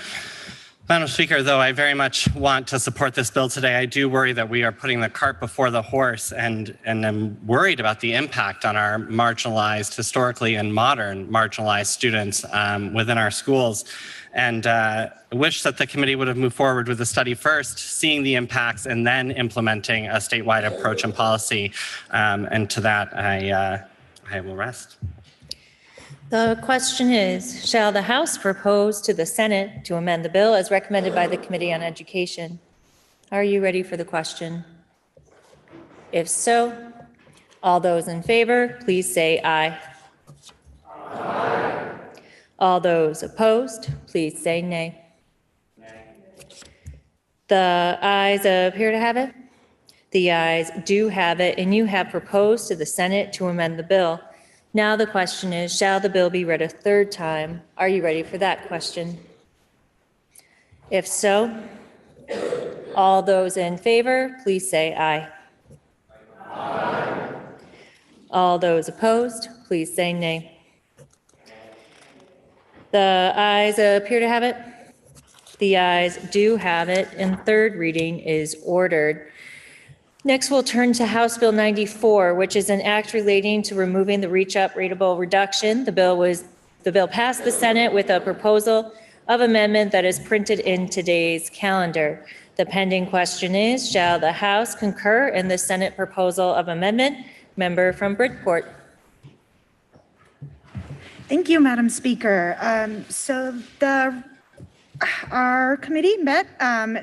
Madam Speaker, though I very much want to support this bill today, I do worry that we are putting the cart before the horse, and I'm worried about the impact on our marginalized, historically and modern marginalized students within our schools. And wish that the committee would have moved forward with the study first, seeing the impacts, and then implementing a statewide approach and policy. And to that, I will rest. The question is, shall the House propose to the Senate to amend the bill as recommended by the Committee on Education? Are you ready for the question? If so, all those in favor, please say aye. Aye. All those opposed, please say nay. The ayes appear to have it. The ayes do have it, and you have proposed to the Senate to amend the bill. Now the question is, shall the bill be read a third time? Are you ready for that question? If so, all those in favor, please say aye. Aye. All those opposed, please say nay. The ayes appear to have it. The ayes do have it, and third reading is ordered. Next, we'll turn to House Bill 94, which is an act relating to removing the reach-up rateable reduction. The bill passed the Senate with a proposal of amendment that is printed in today's calendar. The pending question is, shall the House concur in the Senate proposal of amendment? Member from Bridgeport. Thank you, Madam Speaker. Our committee met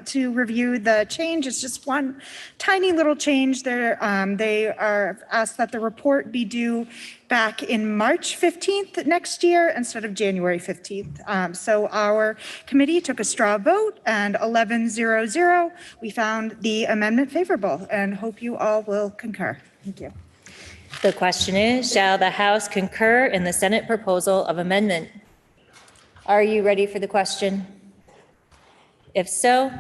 to review the change. It's just one tiny little change there. They are asked that the report be due back in March 15th next year instead of January 15th. So our committee took a straw vote, and 11-0-0, we found the amendment favorable, and hope you all will concur. Thank you. The question is, shall the House concur in the Senate proposal of amendment? Are you ready for the question? If so,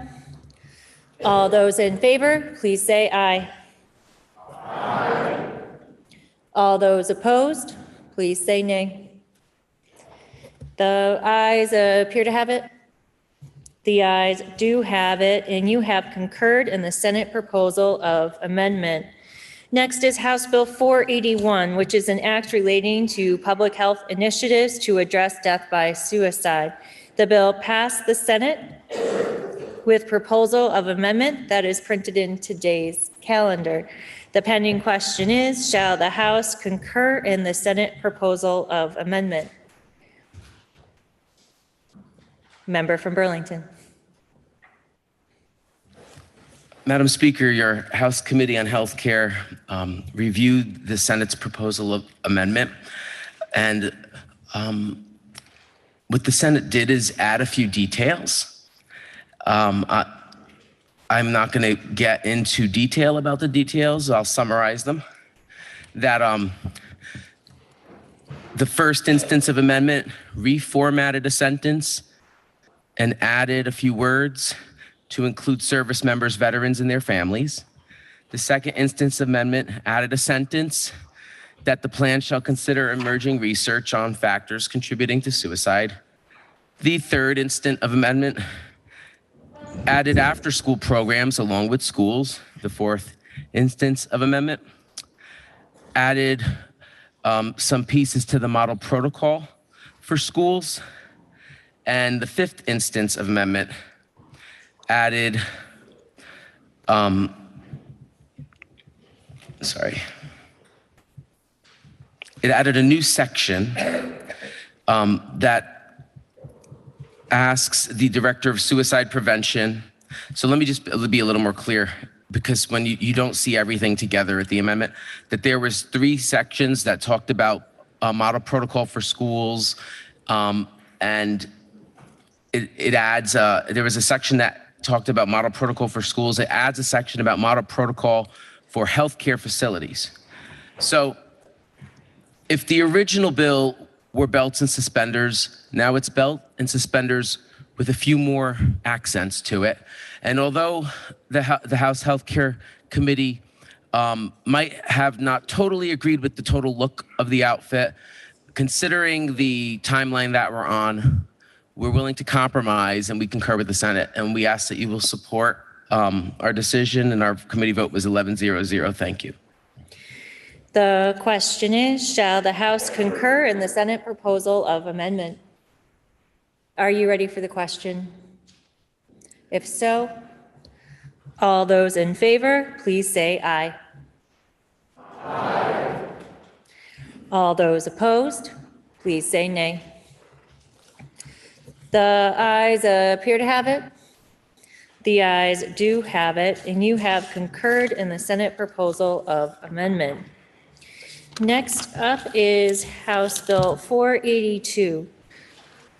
all those in favor, please say aye. Aye. All those opposed, please say nay. The ayes appear to have it. The ayes do have it, and you have concurred in the Senate proposal of amendment. Next is House Bill 481, which is an act relating to public health initiatives to address death by suicide. The bill passed the Senate with proposal of amendment that is printed in today's calendar. The pending question is, shall the House concur in the Senate proposal of amendment? Member from Burlington. Madam Speaker, your House Committee on Healthcare reviewed the Senate's proposal of amendment. And what the Senate did is add a few details. I'm not going to get into detail about the details. I'll summarize them. That the first instance of amendment reformatted a sentence and added a few words to include service members, veterans, and their families. The second instance amendment added a sentence that the plan shall consider emerging research on factors contributing to suicide. The third instant of amendment added after-school programs along with schools. The fourth instance of amendment added some pieces to the model protocol for schools. And the fifth instance of amendment added, it added a new section that asks the Director of Suicide Prevention. So let me just be a little more clear, because when you don't see everything together at the amendment, that there was 3 sections that talked about a model protocol for schools, and it adds, there was a section that talked about model protocol for schools. It adds a section about model protocol for healthcare facilities. So if the original bill were belts and suspenders, now it's belt and suspenders with a few more accents to it. And although the House Healthcare Committee might have not totally agreed with the total look of the outfit, considering the timeline that we're on, we're willing to compromise, and we concur with the Senate. And we ask that you will support our decision, and our committee vote was 11-0-0. Thank you. The question is, shall the House concur in the Senate proposal of amendment? Are you ready for the question? If so, all those in favor, please say aye. Aye. All those opposed, please say nay. The ayes appear to have it. The ayes do have it, and you have concurred in the Senate proposal of amendment. Next up is House Bill 482,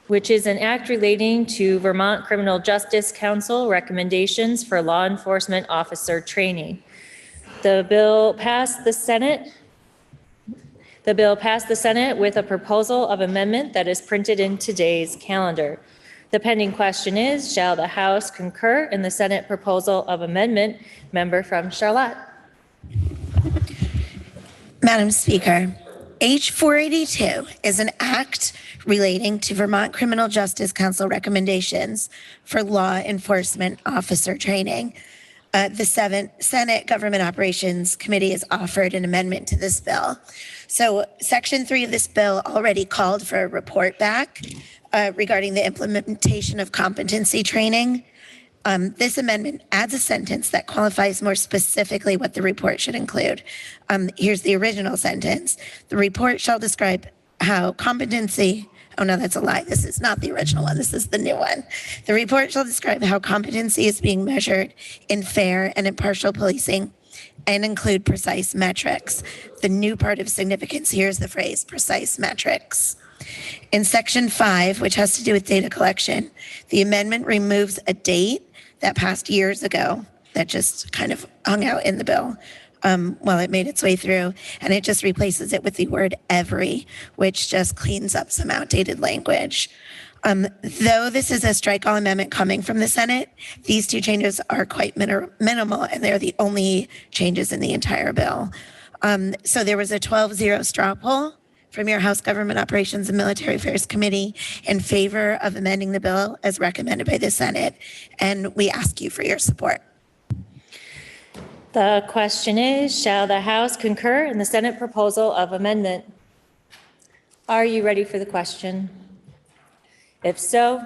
which is an act relating to Vermont Criminal Justice Council recommendations for law enforcement officer training. The bill passed the Senate. The bill passed the Senate with a proposal of amendment that is printed in today's calendar. The pending question is, shall the House concur in the Senate proposal of amendment? Member from Charlotte. Madam Speaker, H 482 is an act relating to Vermont Criminal Justice Council recommendations for law enforcement officer training. The Senate Government Operations Committee has offered an amendment to this bill. So Section 3 of this bill already called for a report back regarding the implementation of competency training. This amendment adds a sentence that qualifies more specifically what the report should include. Here's the original sentence. The report shall describe how competency, oh no, that's a lie. This is not the original one. This is the new one. The report shall describe how competency is being measured in fair and impartial policing and include precise metrics. The new part of significance here is the phrase precise metrics. In Section 5, which has to do with data collection, the amendment removes a date that passed years ago that just kind of hung out in the bill while it made its way through, and it just replaces it with the word every, which just cleans up some outdated language. Though this is a strike-all amendment coming from the Senate, these 2 changes are quite minimal, and they're the only changes in the entire bill. So there was a 12-0 straw poll from your House Government Operations and Military Affairs Committee in favor of amending the bill as recommended by the Senate, and we ask you for your support. The question is, shall the House concur in the Senate proposal of amendment? Are you ready for the question? If so,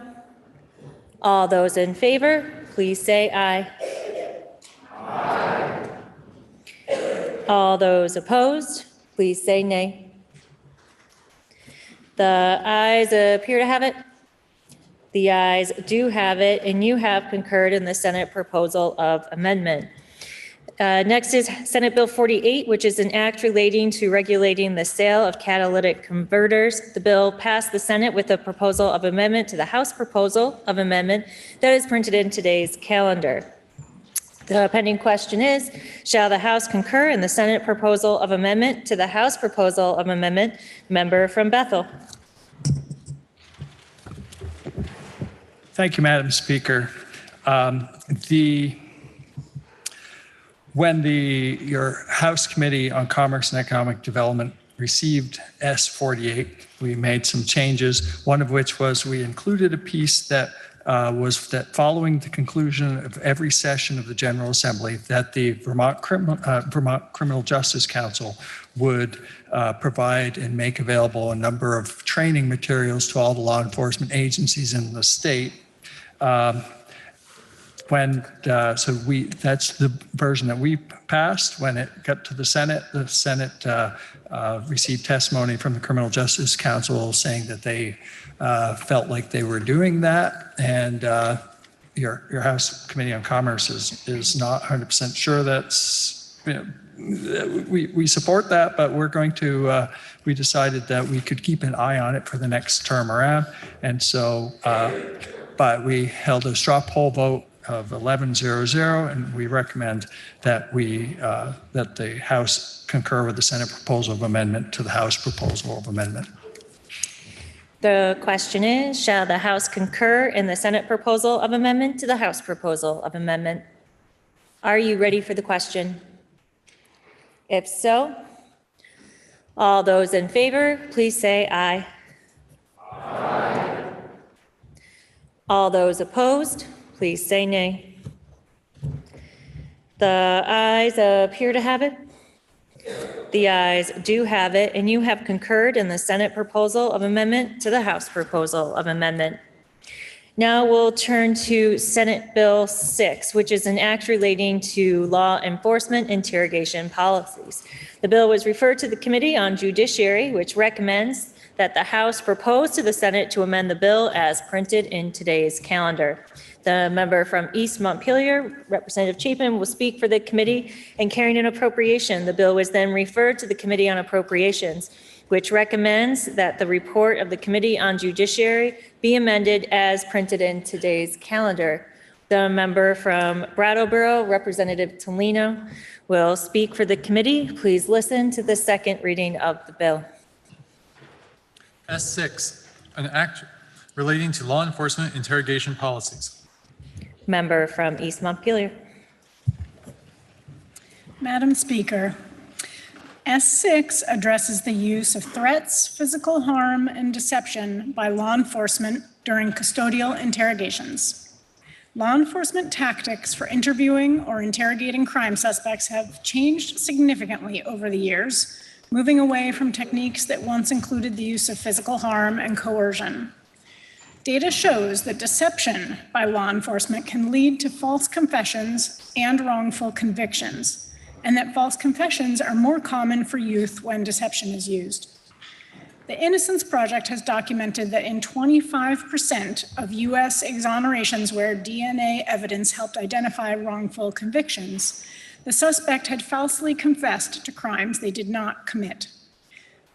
all those in favor, please say aye. Aye. All those opposed, please say nay. The ayes appear to have it. The ayes do have it, and you have concurred in the Senate proposal of amendment. Next is Senate Bill 48, which is an act relating to regulating the sale of catalytic converters. The bill passed the Senate with a proposal of amendment to the House proposal of amendment that is printed in today's calendar. The pending question is, shall the House concur in the Senate proposal of amendment to the House proposal of amendment? Member from Bethel. Thank you, Madam Speaker. When your House Committee on Commerce and Economic Development received S48, we made some changes, one of which was we included a piece that was that following the conclusion of every session of the General Assembly, that the Vermont Criminal Justice Council would provide and make available a number of training materials to all the law enforcement agencies in the state. That's the version that we passed. When it got to the Senate received testimony from the Criminal Justice Council saying that they felt like they were doing that, and your House Committee on Commerce is not 100% sure that's, we support that, but we're going to, we decided that we could keep an eye on it for the next term around, and so, but we held a straw poll vote of 11-0-0, and we recommend that that the House concur with the Senate proposal of amendment to the House proposal of amendment. The question is, shall the House concur in the Senate proposal of amendment to the House proposal of amendment? Are you ready for the question? If so, all those in favor, please say aye. Aye. All those opposed, please say nay. The ayes appear to have it. The ayes do have it, and you have concurred in the Senate proposal of amendment to the House proposal of amendment. Now we'll turn to Senate Bill 6, which is an act relating to law enforcement interrogation policies. The bill was referred to the Committee on Judiciary, which recommends that the House propose to the Senate to amend the bill as printed in today's calendar. The member from East Montpelier, Representative Chapin, will speak for the committee, and carrying an appropriation. The bill was then referred to the Committee on Appropriations, which recommends that the report of the Committee on Judiciary be amended as printed in today's calendar. The member from Brattleboro, Representative Tolino, will speak for the committee. Please listen to the second reading of the bill. S6, an act relating to law enforcement interrogation policies. Member from East Montpelier. Madam Speaker, S6 addresses the use of threats, physical harm, and deception by law enforcement during custodial interrogations. Law enforcement tactics for interviewing or interrogating crime suspects have changed significantly over the years, moving away from techniques that once included the use of physical harm and coercion. Data shows that deception by law enforcement can lead to false confessions and wrongful convictions, and that false confessions are more common for youth when deception is used. The Innocence Project has documented that in 25% of US exonerations where DNA evidence helped identify wrongful convictions, the suspect had falsely confessed to crimes they did not commit.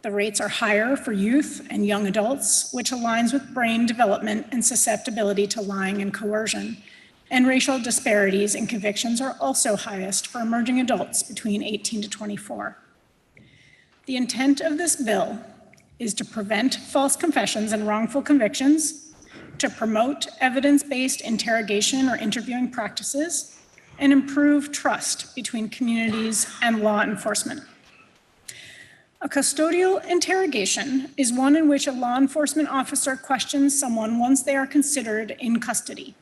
The rates are higher for youth and young adults, which aligns with brain development and susceptibility to lying and coercion. And racial disparities in convictions are also highest for emerging adults between 18 to 24. The intent of this bill is to prevent false confessions and wrongful convictions, to promote evidence-based interrogation or interviewing practices, and improve trust between communities and law enforcement. A custodial interrogation is one in which a law enforcement officer questions someone once they are considered in custody.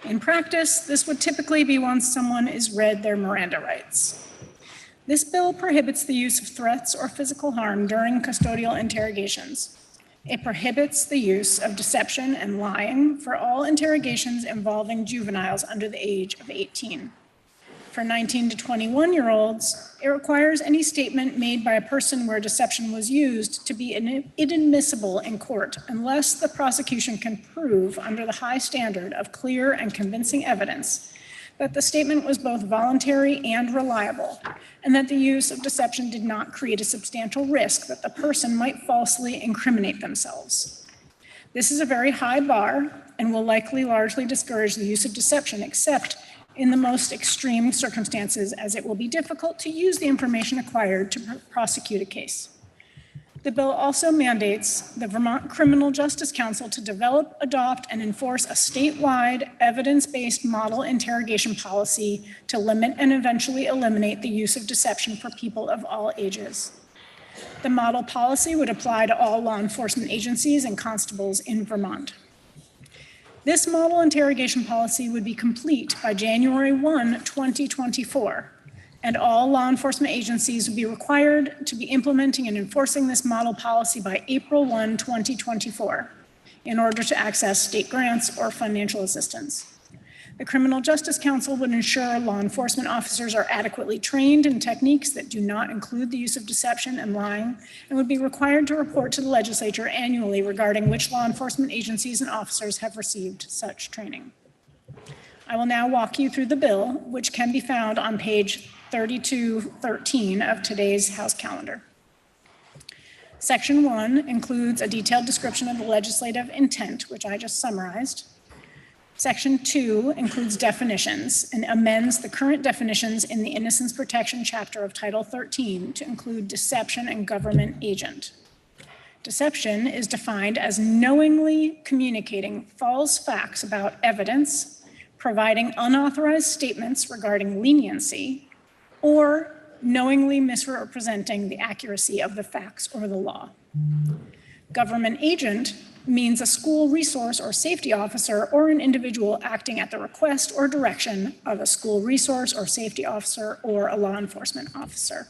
In practice, this would typically be once someone is read their Miranda rights. This bill prohibits the use of threats or physical harm during custodial interrogations. It prohibits the use of deception and lying for all interrogations involving juveniles under the age of 18. for 19 to 21-year-olds, it requires any statement made by a person where deception was used to be inadmissible in court unless the prosecution can prove under the high standard of clear and convincing evidence that the statement was both voluntary and reliable, and that the use of deception did not create a substantial risk that the person might falsely incriminate themselves. This is a very high bar and will likely largely discourage the use of deception, except in the most extreme circumstances, as it will be difficult to use the information acquired to prosecute a case. The bill also mandates the Vermont Criminal Justice Council to develop, adopt, and enforce a statewide evidence-based model interrogation policy to limit and eventually eliminate the use of deception for people of all ages. The model policy would apply to all law enforcement agencies and constables in Vermont. This model interrogation policy would be complete by January 1, 2024, and all law enforcement agencies would be required to be implementing and enforcing this model policy by April 1, 2024, in order to access state grants or financial assistance. The Criminal Justice Council would ensure law enforcement officers are adequately trained in techniques that do not include the use of deception and lying, and would be required to report to the legislature annually regarding which law enforcement agencies and officers have received such training. I will now walk you through the bill, which can be found on page 3213 of today's House calendar. Section 1 includes a detailed description of the legislative intent, which I just summarized. Section 2 includes definitions and amends the current definitions in the Innocence Protection chapter of Title 13 to include deception and government agent. Deception is defined as knowingly communicating false facts about evidence, providing unauthorized statements regarding leniency, or knowingly misrepresenting the accuracy of the facts or the law. Government agent means a school resource or safety officer or an individual acting at the request or direction of a school resource or safety officer or a law enforcement officer.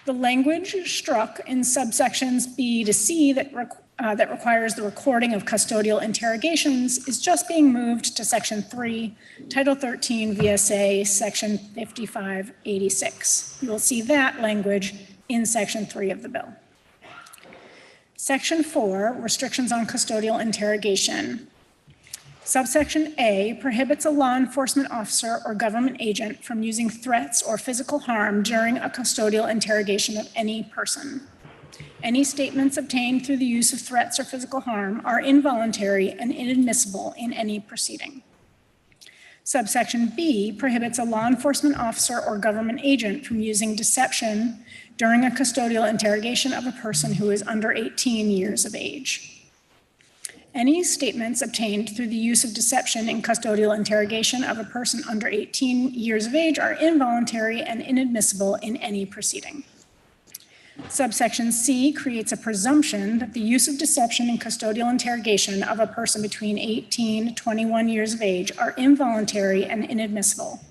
The language struck in subsections B to C that requires the recording of custodial interrogations is just being moved to Section 3, Title 13 VSA, Section 5586. You will see that language in Section 3 of the bill. Section 4, restrictions on custodial interrogation. Subsection A prohibits a law enforcement officer or government agent from using threats or physical harm during a custodial interrogation of any person. Any statements obtained through the use of threats or physical harm are involuntary and inadmissible in any proceeding. Subsection B prohibits a law enforcement officer or government agent from using deception during a custodial interrogation of a person who is under 18 years of age. Any statements obtained through the use of deception in custodial interrogation of a person under 18 years of age are involuntary and inadmissible in any proceeding. Subsection C creates a presumption that the use of deception in custodial interrogation of a person between 18 to 21 years of age are involuntary and inadmissible.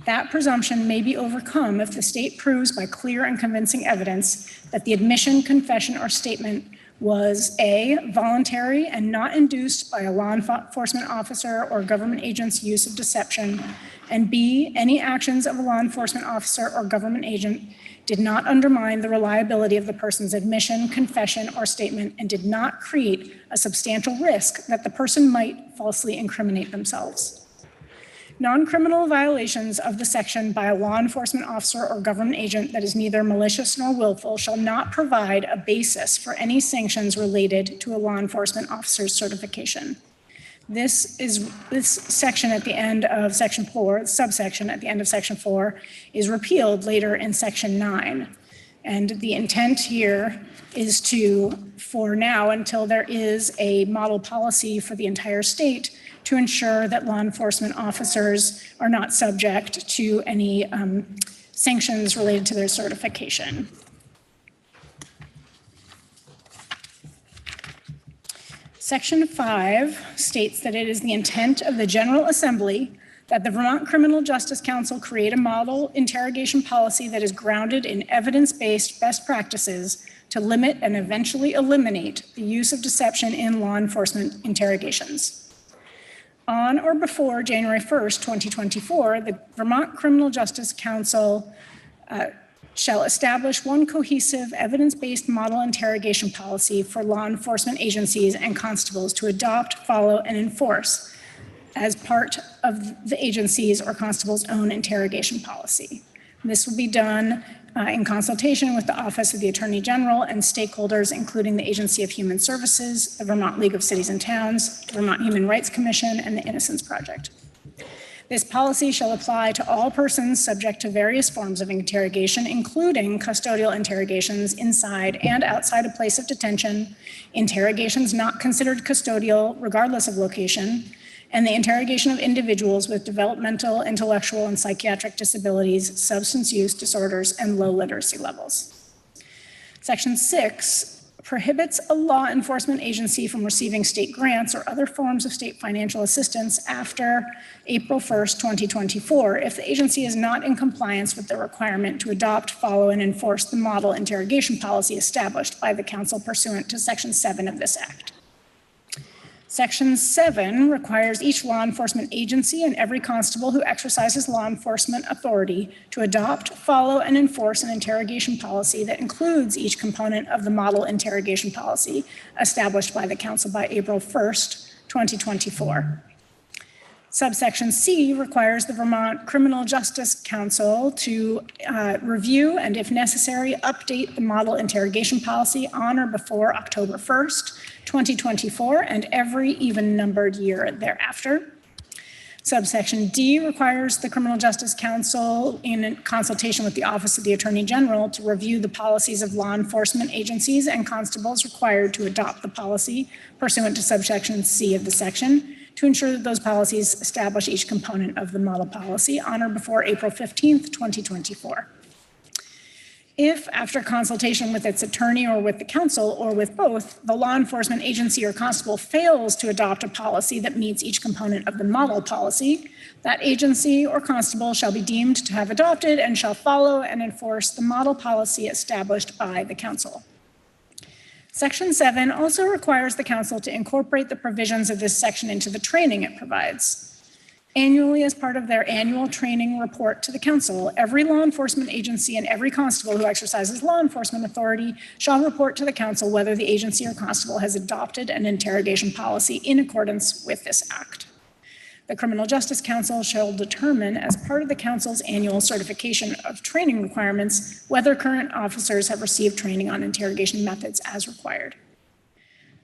That presumption may be overcome if the state proves by clear and convincing evidence that the admission, confession, or statement was A, voluntary and not induced by a law enforcement officer or government agent's use of deception, and B, any actions of a law enforcement officer or government agent did not undermine the reliability of the person's admission, confession, or statement, and did not create a substantial risk that the person might falsely incriminate themselves. Non-criminal violations of the section by a law enforcement officer or government agent that is neither malicious nor willful shall not provide a basis for any sanctions related to a law enforcement officer's certification. This section at the end of Section 4, subsection at the end of Section 4, is repealed later in Section 9. And the intent here is to, for now, until there is a model policy for the entire state, to ensure that law enforcement officers are not subject to any sanctions related to their certification. Section 5 states that it is the intent of the General Assembly that the Vermont Criminal Justice Council create a model interrogation policy that is grounded in evidence-based best practices to limit and eventually eliminate the use of deception in law enforcement interrogations. On or before January 1st, 2024, the Vermont Criminal Justice Council shall establish one cohesive, evidence-based model interrogation policy for law enforcement agencies and constables to adopt, follow, and enforce as part of the agency's or constable's own interrogation policy. This will be done in consultation with the Office of the Attorney General and stakeholders, including the Agency of Human Services, the Vermont League of Cities and Towns, the Vermont Human Rights Commission, and the Innocence Project. This policy shall apply to all persons subject to various forms of interrogation, including custodial interrogations inside and outside a place of detention, interrogations not considered custodial regardless of location, and the interrogation of individuals with developmental, intellectual, and psychiatric disabilities, substance use disorders, and low literacy levels. Section 6 prohibits a law enforcement agency from receiving state grants or other forms of state financial assistance after April 1st, 2024, if the agency is not in compliance with the requirement to adopt, follow, and enforce the model interrogation policy established by the council pursuant to Section 7 of this act. Section 7 requires each law enforcement agency and every constable who exercises law enforcement authority to adopt, follow, and enforce an interrogation policy that includes each component of the model interrogation policy established by the council by April 1st, 2024. Subsection C requires the Vermont Criminal Justice Council to review and, if necessary, update the model interrogation policy on or before October 1st, 2024, and every even-numbered year thereafter. Subsection D requires the Criminal Justice Council, in consultation with the Office of the Attorney General, to review the policies of law enforcement agencies and constables required to adopt the policy pursuant to subsection C of the section, to ensure that those policies establish each component of the model policy on or before April 15th, 2024. If, after consultation with its attorney or with the council or with both, the law enforcement agency or constable fails to adopt a policy that meets each component of the model policy, that agency or constable shall be deemed to have adopted and shall follow and enforce the model policy established by the council. Section 7 also requires the council to incorporate the provisions of this section into the training it provides. Annually, as part of their annual training report to the council, every law enforcement agency and every constable who exercises law enforcement authority shall report to the council whether the agency or constable has adopted an interrogation policy in accordance with this act. The Criminal Justice Council shall determine, as part of the council's annual certification of training requirements, whether current officers have received training on interrogation methods as required.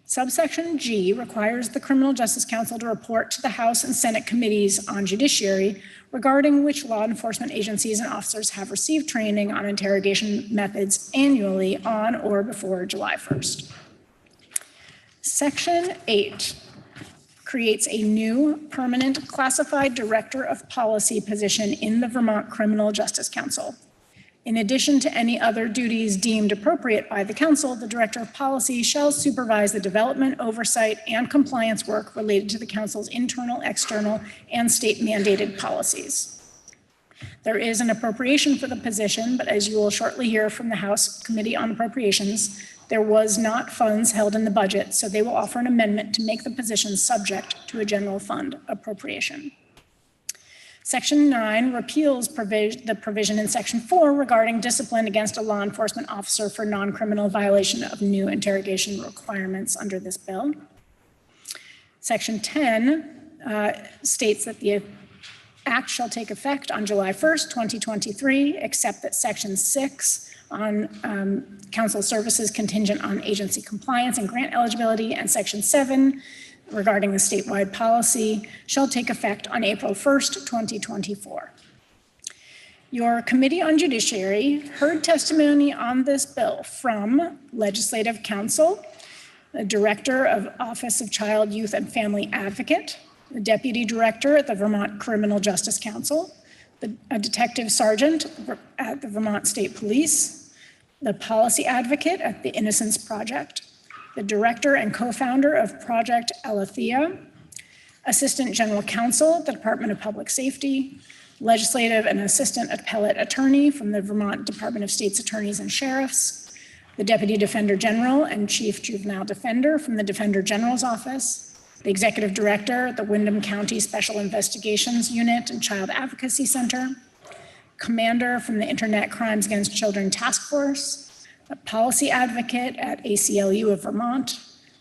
Subsection G requires the Criminal Justice Council to report to the House and Senate committees on judiciary regarding which law enforcement agencies and officers have received training on interrogation methods annually on or before July 1st. Section 8 creates a new permanent classified director of policy position in the Vermont Criminal Justice Council. In addition to any other duties deemed appropriate by the council, the director of policy shall supervise the development, oversight, and compliance work related to the council's internal, external, and state mandated policies. There is an appropriation for the position, but as you will shortly hear from the House Committee on Appropriations, there was not funds held in the budget, so they will offer an amendment to make the position subject to a general fund appropriation. Section 9 repeals the provision in Section 4 regarding discipline against a law enforcement officer for non-criminal violation of new interrogation requirements under this bill. Section 10 states that the act shall take effect on July 1st, 2023, except that Section 6 on council services contingent on agency compliance and grant eligibility, and Section 7 regarding the statewide policy shall take effect on April 1st, 2024. Your Committee on Judiciary heard testimony on this bill from Legislative Counsel, the Director of Office of Child, Youth, and Family Advocate, the Deputy Director at the Vermont Criminal Justice Council, a Detective Sergeant at the Vermont State Police, the Policy Advocate at the Innocence Project, the Director and Co-founder of Project Aletheia, Assistant General Counsel at the Department of Public Safety, Legislative and Assistant Appellate Attorney from the Vermont Department of State's Attorneys and Sheriffs, the Deputy Defender General and Chief Juvenile Defender from the Defender General's Office, the Executive Director at the Windham County Special Investigations Unit and Child Advocacy Center, Commander from the Internet Crimes Against Children Task Force, a Policy Advocate at ACLU of Vermont,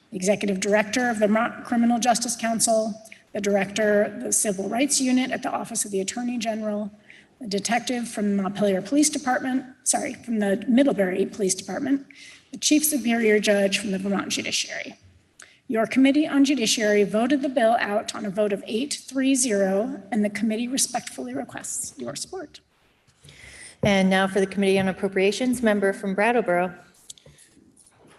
the Executive Director of the Vermont Criminal Justice Council, the Director of the Civil Rights Unit at the Office of the Attorney General, a detective from the Montpelier Police Department, from the Middlebury Police Department, the Chief Superior Judge from the Vermont Judiciary. Your Committee on Judiciary voted the bill out on a vote of 8-3-0, and the committee respectfully requests your support. And now for the Committee on Appropriations, member from Brattleboro.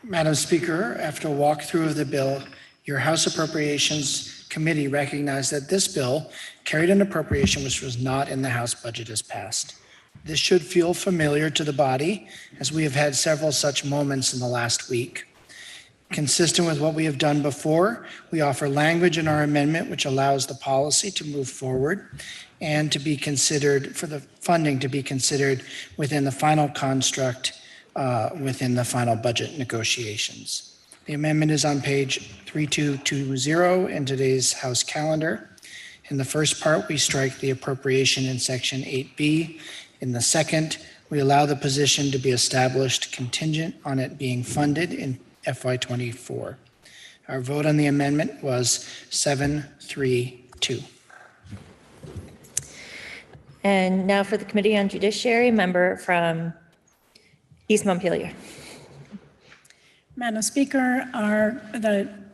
Madam Speaker, after a walkthrough of the bill, your House Appropriations Committee recognized that this bill carried an appropriation which was not in the House budget as passed. This should feel familiar to the body, as we have had several such moments in the last week. Consistent with what we have done before, we offer language in our amendment which allows the policy to move forward and to be considered, for the funding to be considered within the final construct, within the final budget negotiations. The amendment is on page 3220 in today's House calendar. In the first part, we strike the appropriation in section 8B. In the second, we allow the position to be established contingent on it being funded in FY24. Our vote on the amendment was 7-3-2. And now for the Committee on Judiciary, member from East Montpelier. Madam Speaker,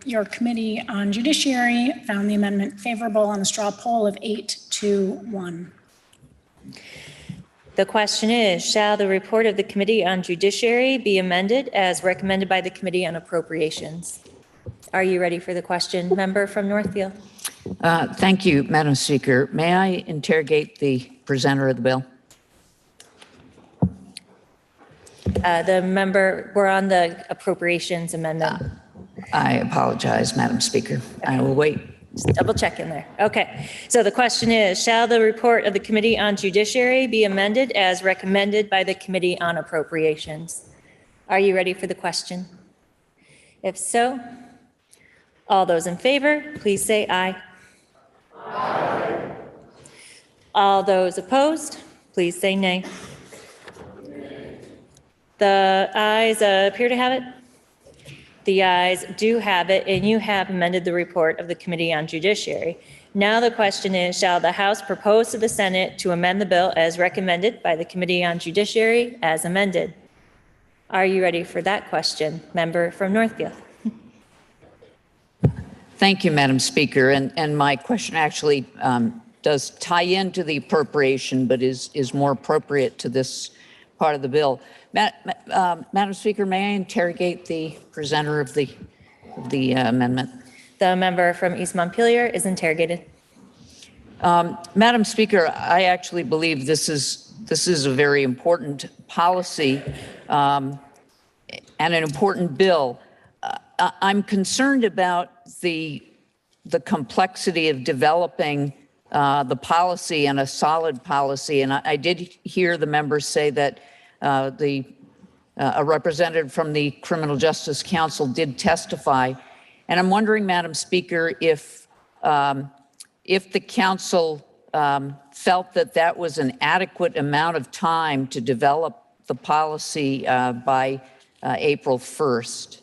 your Committee on Judiciary found the amendment favorable on a straw poll of 8-1. The question is, shall the report of the Committee on Judiciary be amended as recommended by the Committee on Appropriations? Are you ready for the question? Member from Northfield. Thank you, Madam Speaker. May I interrogate the presenter of the bill? The member, we're on the Appropriations Amendment. I apologize, Madam Speaker. I will wait. Just double check in there. Okay. So the question is, shall the report of the Committee on Judiciary be amended as recommended by the Committee on Appropriations? Are you ready for the question? If so, all those in favor, please say aye. Aye. All those opposed, please say nay. The ayes appear to have it. The ayes do have it, and you have amended the report of the Committee on Judiciary. Now the question is, shall the House propose to the Senate to amend the bill as recommended by the Committee on Judiciary as amended? Are you ready for that question, member from Northfield? Thank you, Madam Speaker. And my question actually does tie into the appropriation, but is more appropriate to this part of the bill. Madam Speaker, may I interrogate the presenter of the amendment? The member from East Montpelier is interrogated. Madam Speaker, I actually believe this is a very important policy and an important bill. I'm concerned about the complexity of developing the policy and a solid policy. And I did hear the members say that a representative from the Criminal Justice Council did testify. And I'm wondering, Madam Speaker, if the council felt that that was an adequate amount of time to develop the policy by April 1st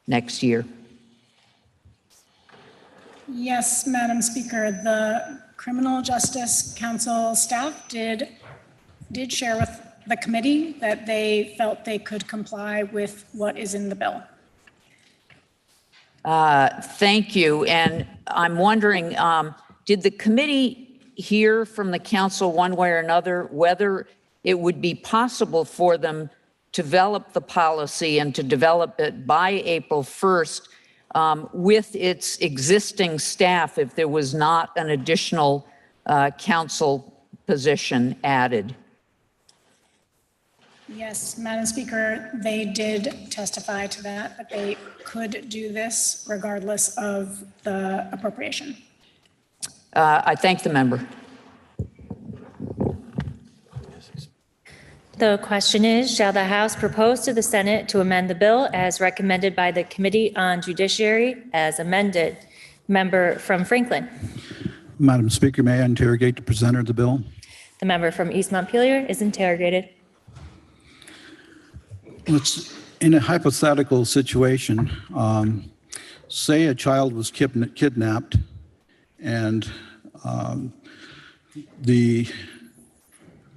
next year. Yes, Madam Speaker, the Criminal Justice Council staff did share with the committee that they felt they could comply with what is in the bill. Thank you. And I'm wondering, did the committee hear from the council one way or another whether it would be possible for them to develop the policy and to develop it by April 1st with its existing staff if there was not an additional council position added? Yes, Madam Speaker, they did testify to that they could do this regardless of the appropriation. I thank the member. The question is, shall the House propose to the Senate to amend the bill as recommended by the Committee on Judiciary as amended? Member from Franklin. Madam Speaker, may I interrogate the presenter of the bill? The member from East Montpelier is interrogated. Let's, in a hypothetical situation, say a child was kidnapped and the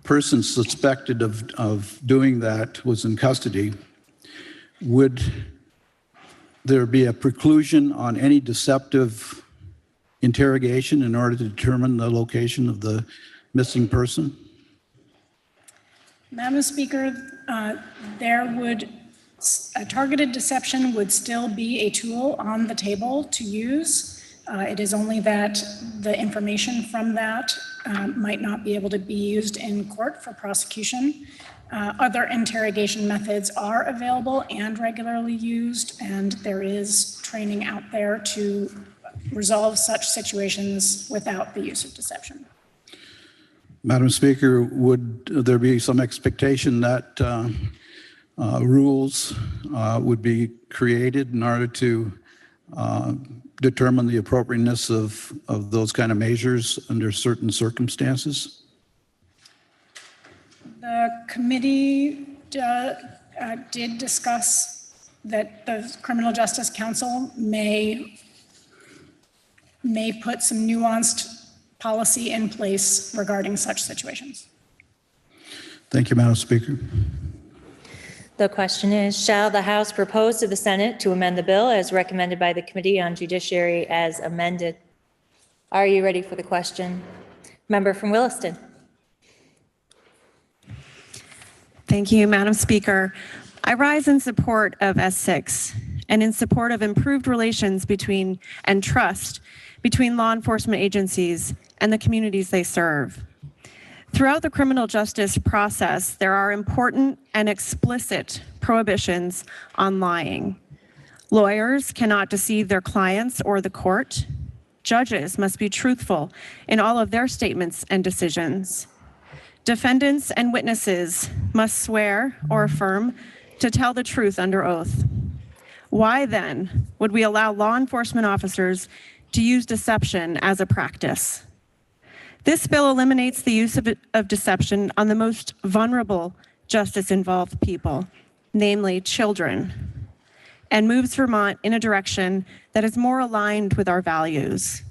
person suspected of doing that was in custody. Would there be a preclusion on any deceptive interrogation in order to determine the location of the missing person? Madam Speaker, a targeted deception would still be a tool on the table to use. It is only that the information from that might not be able to be used in court for prosecution. Other interrogation methods are available and regularly used, and there is training out there to resolve such situations without the use of deception. Madam Speaker, would there be some expectation that rules would be created in order to determine the appropriateness of those kind of measures under certain circumstances? The committee did discuss that the Criminal Justice Council may put some nuanced policy in place regarding such situations. Thank you, Madam Speaker. The question is, shall the House propose to the Senate to amend the bill as recommended by the Committee on Judiciary as amended? Are you ready for the question? Member from Williston. Thank you, Madam Speaker. I rise in support of S6 and in support of improved relations between and trust between law enforcement agencies and the communities they serve. Throughout the criminal justice process, there are important and explicit prohibitions on lying. Lawyers cannot deceive their clients or the court. Judges must be truthful in all of their statements and decisions. Defendants and witnesses must swear or affirm to tell the truth under oath. Why then would we allow law enforcement officers to use deception as a practice? This bill eliminates the use of deception on the most vulnerable justice-involved people, namely children, and moves Vermont in a direction that is more aligned with our values.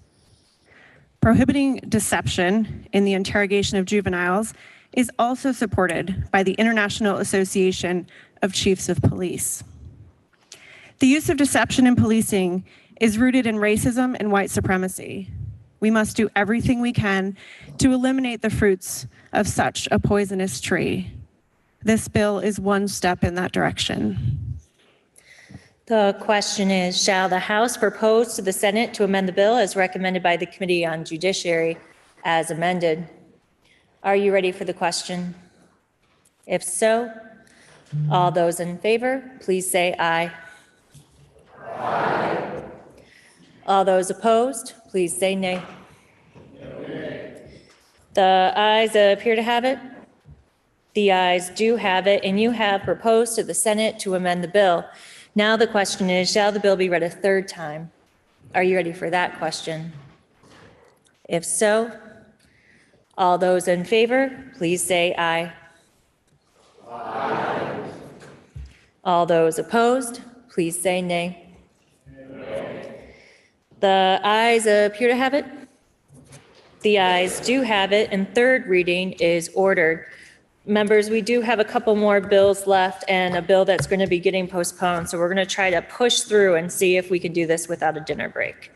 Prohibiting deception in the interrogation of juveniles is also supported by the International Association of Chiefs of Police. The use of deception in policing is rooted in racism and white supremacy. We must do everything we can to eliminate the fruits of such a poisonous tree. This bill is one step in that direction. The question is, shall the House propose to the Senate to amend the bill as recommended by the Committee on Judiciary as amended? Are you ready for the question? If so, all those in favor, please say aye. Aye. All those opposed, please say nay. The ayes appear to have it. The ayes do have it, and you have proposed to the Senate to amend the bill. Now the question is, shall the bill be read a third time? Are you ready for that question? If so, all those in favor, please say aye. Aye. All those opposed, please say nay. The ayes appear to have it. The ayes do have it, and third reading is ordered. Members, we do have a couple more bills left and a bill that's going to be getting postponed, so we're going to try to push through and see if we can do this without a dinner break.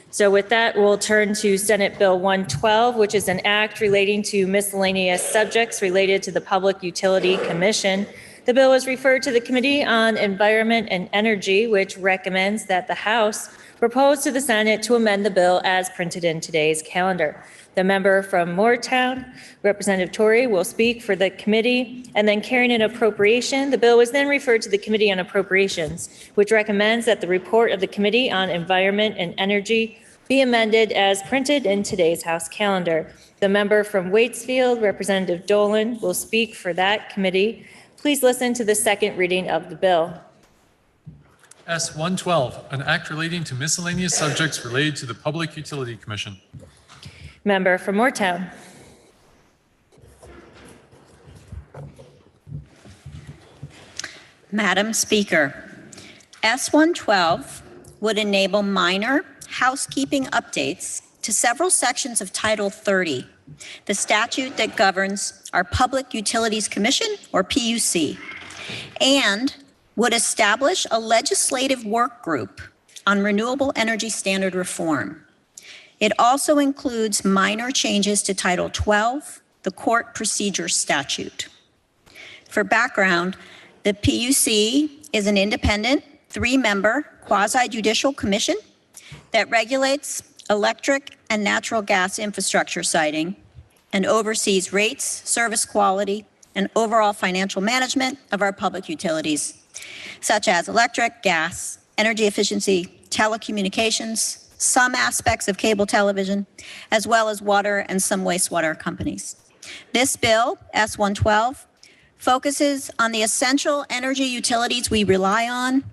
So with that, we'll turn to Senate Bill 112, which is an act relating to miscellaneous subjects related to the Public Utility Commission. The bill is referred to the Committee on Environment and Energy, which recommends that the House propose to the Senate to amend the bill as printed in today's calendar. The member from Moortown, Representative Torrey, will speak for the committee, and then carrying an appropriation. The bill was then referred to the Committee on Appropriations, which recommends that the report of the Committee on Environment and Energy be amended as printed in today's House calendar. The member from Waitsfield, Representative Dolan, will speak for that committee. Please listen to the second reading of the bill. S112, an act relating to miscellaneous subjects related to the Public Utility Commission. Member for Moortown. Madam Speaker, S112 would enable minor housekeeping updates to several sections of Title 30, the statute that governs our Public Utilities Commission, or PUC, and would establish a legislative work group on renewable energy standard reform. It also includes minor changes to Title 12, the Court Procedure Statute. For background, the PUC is an independent, three-member quasi-judicial commission that regulates electric and natural gas infrastructure siting and oversees rates, service quality, and overall financial management of our public utilities, such as electric, gas, energy efficiency, telecommunications, some aspects of cable television, as well as water and some wastewater companies. This bill, S112, focuses on the essential energy utilities we rely on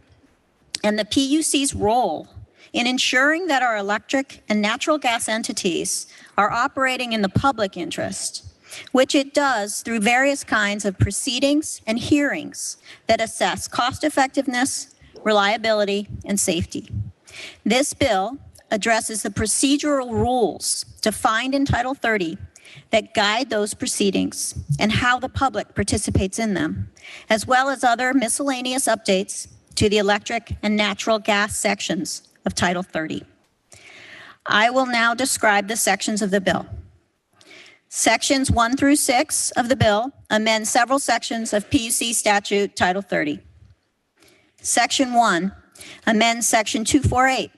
and the PUC's role in ensuring that our electric and natural gas entities are operating in the public interest, which it does through various kinds of proceedings and hearings that assess cost effectiveness, reliability, and safety. This bill addresses the procedural rules defined in Title 30 that guide those proceedings and how the public participates in them, as well as other miscellaneous updates to the electric and natural gas sections of Title 30. I will now describe the sections of the bill. Sections 1 through 6 of the bill amend several sections of PUC statute Title 30. Section 1 amends Section 248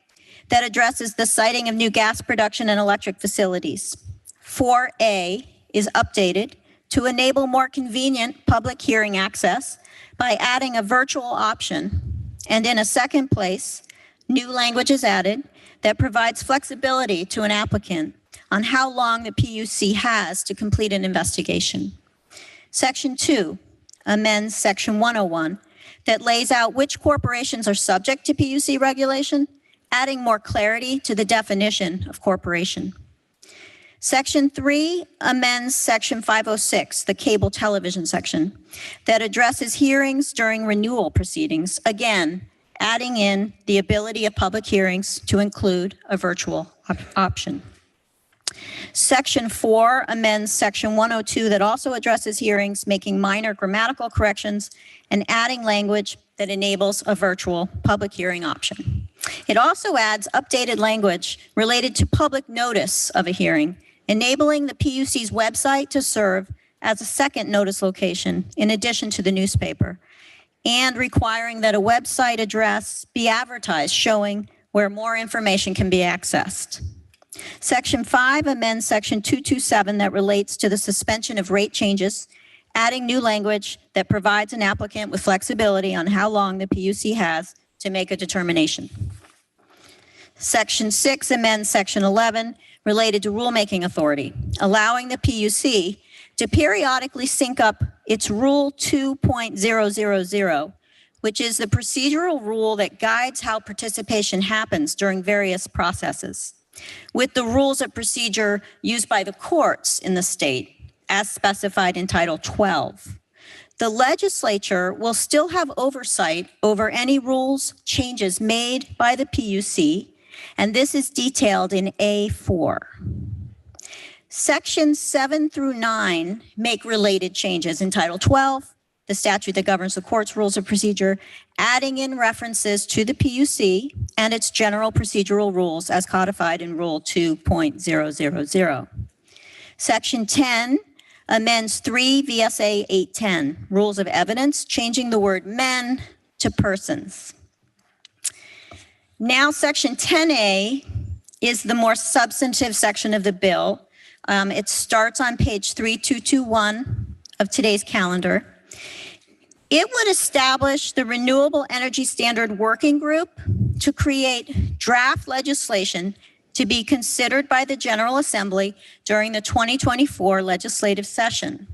that addresses the siting of new gas production and electric facilities. 4A is updated to enable more convenient public hearing access by adding a virtual option. And in a second place, new language is added that provides flexibility to an applicant on how long the PUC has to complete an investigation. Section 2 amends Section 101 that lays out which corporations are subject to PUC regulation, adding more clarity to the definition of corporation. Section 3 amends Section 506, the cable television section, that addresses hearings during renewal proceedings, again, adding in the ability of public hearings to include a virtual option. Section 4 amends Section 102 that also addresses hearings, making minor grammatical corrections and adding language that enables a virtual public hearing option. It also adds updated language related to public notice of a hearing, enabling the PUC's website to serve as a second notice location in addition to the newspaper, and requiring that a website address be advertised showing where more information can be accessed. Section 5 amends Section 227 that relates to the suspension of rate changes, adding new language that provides an applicant with flexibility on how long the PUC has to make a determination. Section 6 amends Section 11 related to rulemaking authority, allowing the PUC to periodically sync up its Rule 2.000, which is the procedural rule that guides how participation happens during various processes, with the rules of procedure used by the courts in the state, as specified in Title 12. The legislature will still have oversight over any rules changes made by the PUC, and this is detailed in A4. Sections 7 through 9 make related changes in Title 12, the statute that governs the court's rules of procedure, adding in references to the PUC and its general procedural rules as codified in Rule 2.000. Section 10 amends 3 VSA 810, rules of evidence, changing the word men to persons. Now, Section 10A is the more substantive section of the bill. It starts on page 3221 of today's calendar. It would establish the Renewable Energy Standard Working Group to create draft legislation to be considered by the General Assembly during the 2024 legislative session.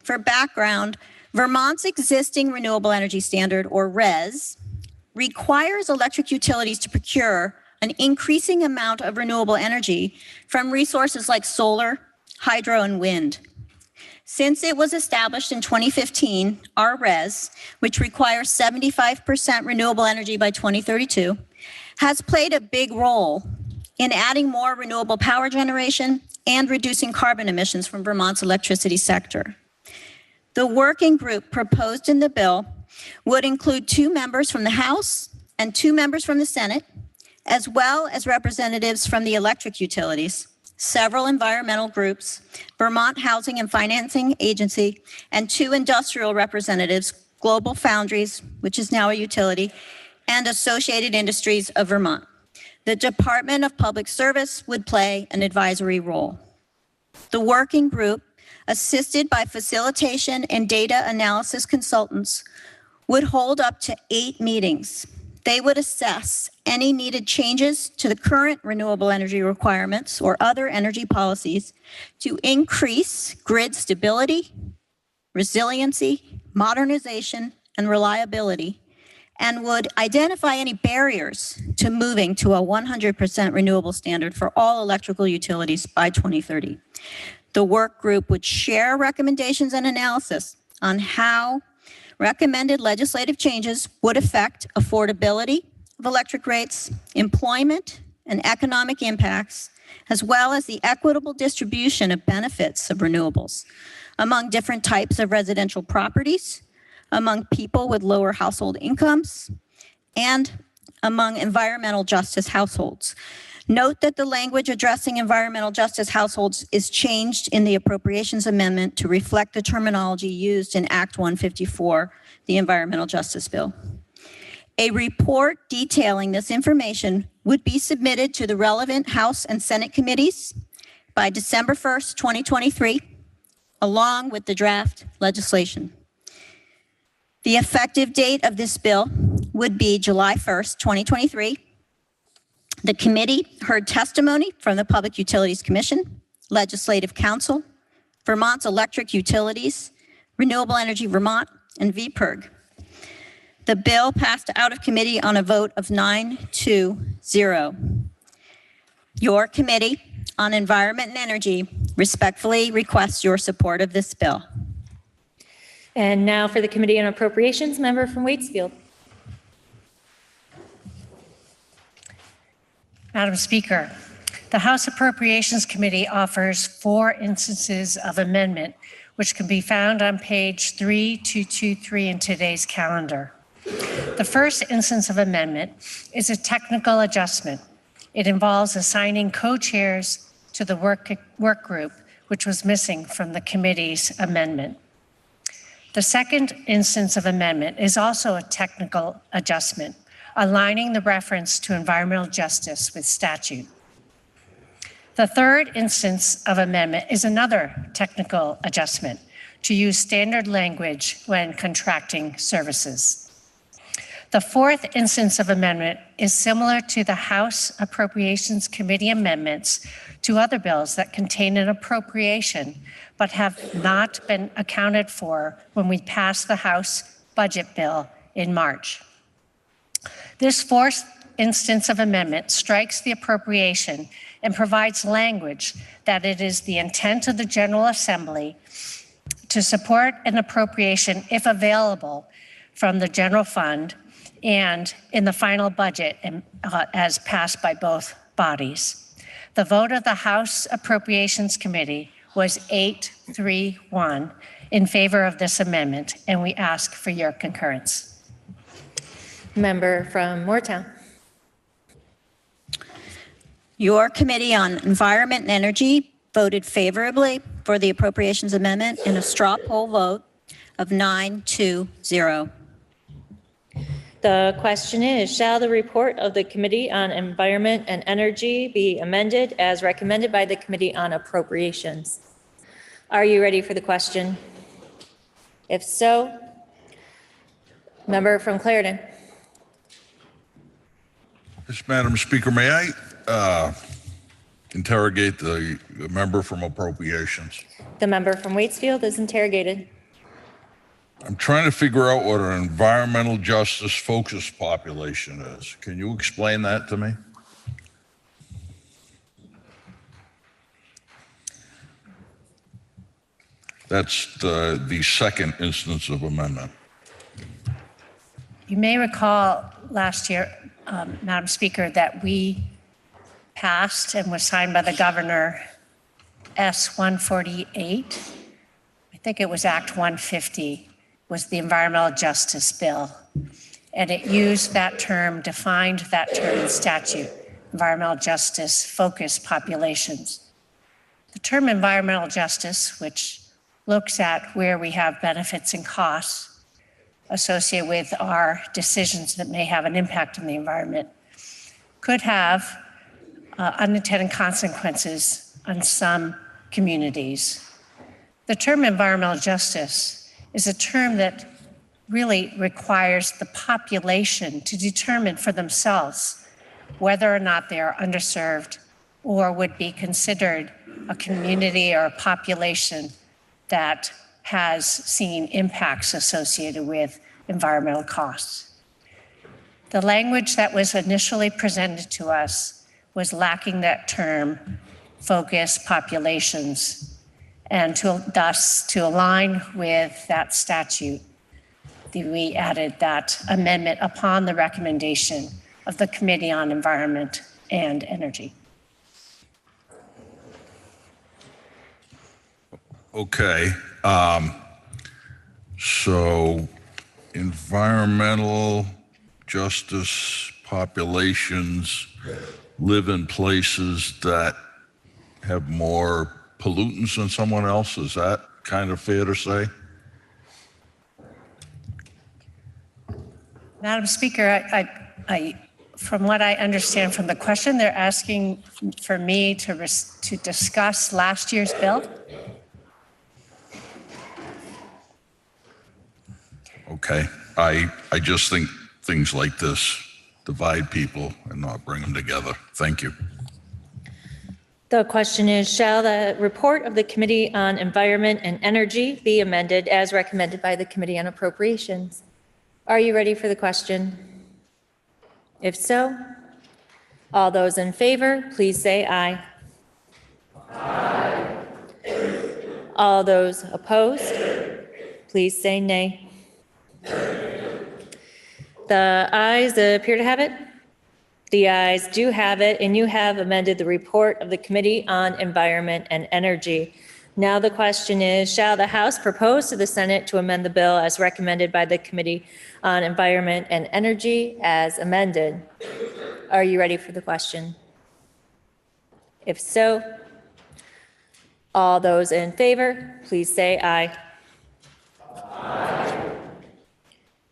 For background, Vermont's existing Renewable Energy Standard, or RES, requires electric utilities to procure an increasing amount of renewable energy from resources like solar, hydro, and wind. Since it was established in 2015, our RES, which requires 75% renewable energy by 2032, has played a big role in adding more renewable power generation and reducing carbon emissions from Vermont's electricity sector. The working group proposed in the bill would include 2 members from the House and 2 members from the Senate, as well as representatives from the electric utilities, several environmental groups, Vermont Housing and Financing Agency, and 2 industrial representatives, Global Foundries, which is now a utility, and Associated Industries of Vermont. The Department of Public Service would play an advisory role. The working group, assisted by facilitation and data analysis consultants, would hold up to 8 meetings. They would assess any needed changes to the current renewable energy requirements or other energy policies to increase grid stability, resiliency, modernization, and reliability, and would identify any barriers to moving to a 100% renewable standard for all electrical utilities by 2030. The work group would share recommendations and analysis on how recommended legislative changes would affect affordability of electric rates, employment, and economic impacts, as well as the equitable distribution of benefits of renewables among different types of residential properties, among people with lower household incomes, and among environmental justice households. Note that the language addressing environmental justice households is changed in the Appropriations Amendment to reflect the terminology used in Act 154, the Environmental Justice Bill. A report detailing this information would be submitted to the relevant House and Senate committees by December 1st, 2023, along with the draft legislation. The effective date of this bill would be July 1st, 2023. The committee heard testimony from the Public Utilities Commission, Legislative Council, Vermont's Electric Utilities, Renewable Energy Vermont, and VPIRG. The bill passed out of committee on a vote of 9-0. Your Committee on Environment and Energy respectfully requests your support of this bill. And now for the Committee on Appropriations, member from Waitsfield. Madam Speaker, the House Appropriations Committee offers 4 instances of amendment, which can be found on page 3223 in today's calendar. The first instance of amendment is a technical adjustment. It involves assigning co-chairs to the work group, which was missing from the committee's amendment. The second instance of amendment is also a technical adjustment, aligning the reference to environmental justice with statute. The third instance of amendment is another technical adjustment to use standard language when contracting services. The fourth instance of amendment is similar to the House Appropriations Committee amendments to other bills that contain an appropriation but have not been accounted for when we passed the House budget bill in March. This fourth instance of amendment strikes the appropriation and provides language that it is the intent of the General Assembly to support an appropriation if available from the general fund and in the final budget as passed by both bodies. The vote of the House Appropriations Committee was 8-3-1 in favor of this amendment, and we ask for your concurrence. Member from Moortown. Your Committee on Environment and Energy voted favorably for the Appropriations Amendment in a straw poll vote of 9-0. The question is, shall the report of the Committee on Environment and Energy be amended as recommended by the Committee on Appropriations? Are you ready for the question? If so, member from Clarendon. Yes, Madam Speaker, may I interrogate the member from Appropriations? The member from Waitsfield is interrogated. I'm trying to figure out what an environmental justice focused population is. Can you explain that to me? That's the second instance of amendment. You may recall last year, Madam Speaker, that we passed and was signed by the governor S-148. I think it was Act 150, was the Environmental Justice Bill. And it used that term, defined that term in statute, environmental justice focused populations. The term environmental justice, which looks at where we have benefits and costs associated with our decisions that may have an impact on the environment, could have unintended consequences on some communities. The term environmental justice is a term that really requires the population to determine for themselves whether or not they are underserved or would be considered a community or a population that has seen impacts associated with environmental costs. The language that was initially presented to us was lacking that term, focus populations, and thus to align with that statute, we added that amendment upon the recommendation of the Committee on Environment and Energy. Okay. So environmental justice populations live in places that have more pollutants than someone else. Is that kind of fair to say? Madam Speaker, from what I understand from the question, they're asking for me to discuss last year's bill. Okay. I just think things like this divide people and not bring them together. Thank you. The question is, shall the report of the Committee on Environment and Energy be amended as recommended by the Committee on Appropriations? Are you ready for the question? If so, all those in favor, please say aye. Aye. All those opposed, please say nay. The ayes appear to have it. The ayes do have it, and you have amended the report of the Committee on Environment and Energy. Now the question is, shall the House propose to the Senate to amend the bill as recommended by the Committee on Environment and Energy as amended? Are you ready for the question? If so, all those in favor, please say aye. Aye.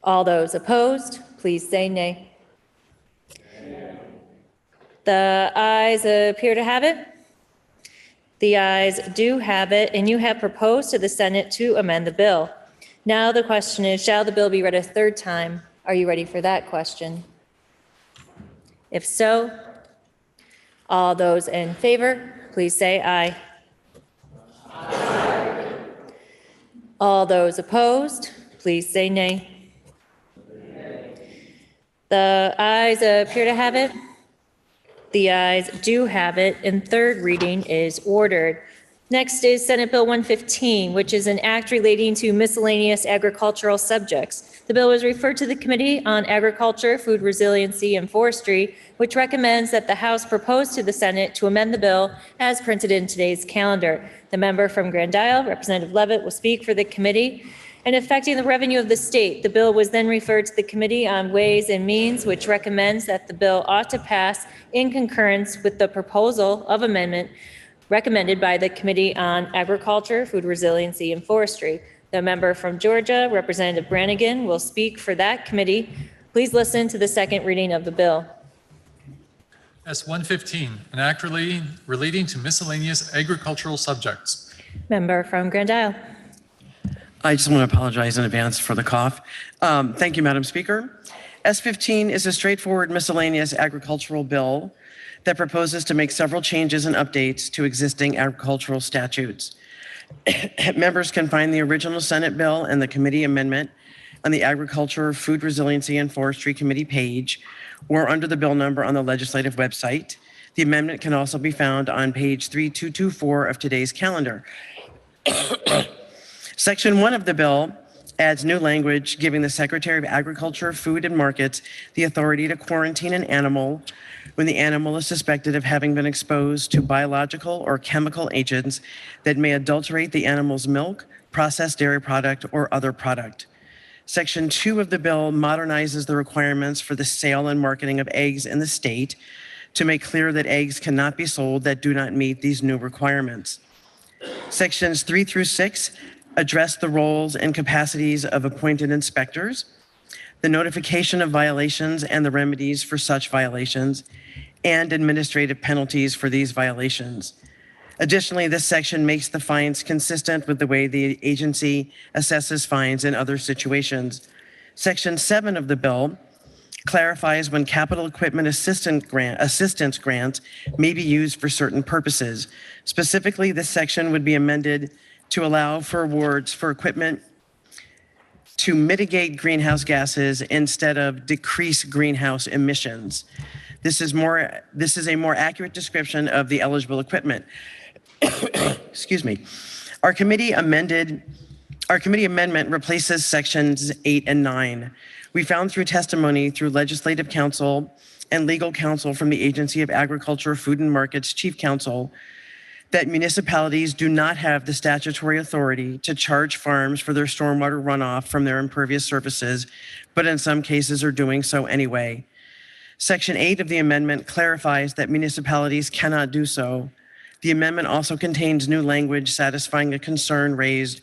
All those opposed, please say nay. The ayes appear to have it. The ayes do have it, and you have proposed to the Senate to amend the bill. Now the question is, shall the bill be read a third time? Are you ready for that question? If so, all those in favor, please say aye. Aye. All those opposed, please say nay. The ayes appear to have it. The ayes do have it, and third reading is ordered. Next is Senate Bill 115, which is an act relating to miscellaneous agricultural subjects. The bill was referred to the Committee on Agriculture, Food Resiliency, and Forestry, which recommends that the House propose to the Senate to amend the bill as printed in today's calendar. The member from Grand Isle, Representative Levitt, will speak for the committee. And affecting the revenue of the state, the bill was then referred to the Committee on Ways and Means, which recommends that the bill ought to pass in concurrence with the proposal of amendment recommended by the Committee on Agriculture, Food Resiliency, and Forestry. The member from Georgia, Representative Brannigan, will speak for that committee. Please listen to the second reading of the bill. S-115, an act relating to miscellaneous agricultural subjects. Member from Grand Isle. I just want to apologize in advance for the cough. Thank you, Madam Speaker. S-15 is a straightforward miscellaneous agricultural bill that proposes to make several changes and updates to existing agricultural statutes. Members can find the original Senate bill and the committee amendment on the Agriculture, Food Resiliency, and Forestry Committee page or under the bill number on the legislative website. The amendment can also be found on page 3224 of today's calendar. Section 1 of the bill adds new language giving the Secretary of Agriculture, Food, and Markets the authority to quarantine an animal when the animal is suspected of having been exposed to biological or chemical agents that may adulterate the animal's milk, processed dairy product, or other product. Section 2 of the bill modernizes the requirements for the sale and marketing of eggs in the state to make clear that eggs cannot be sold that do not meet these new requirements. Sections 3 through 6 address the roles and capacities of appointed inspectors, the notification of violations and the remedies for such violations, and administrative penalties for these violations. Additionally, this section makes the fines consistent with the way the agency assesses fines in other situations. Section 7 of the bill clarifies when capital equipment assistance grants may be used for certain purposes. Specifically, this section would be amended to allow for awards for equipment to mitigate greenhouse gases instead of decrease greenhouse emissions. This is a more accurate description of the eligible equipment. Excuse me. Our committee amendment replaces sections 8 and 9. We found through testimony through legislative counsel and legal counsel from the Agency of Agriculture, Food and Markets Chief Counsel that municipalities do not have the statutory authority to charge farms for their stormwater runoff from their impervious surfaces, but in some cases are doing so anyway. Section 8 of the amendment clarifies that municipalities cannot do so. The amendment also contains new language satisfying a concern raised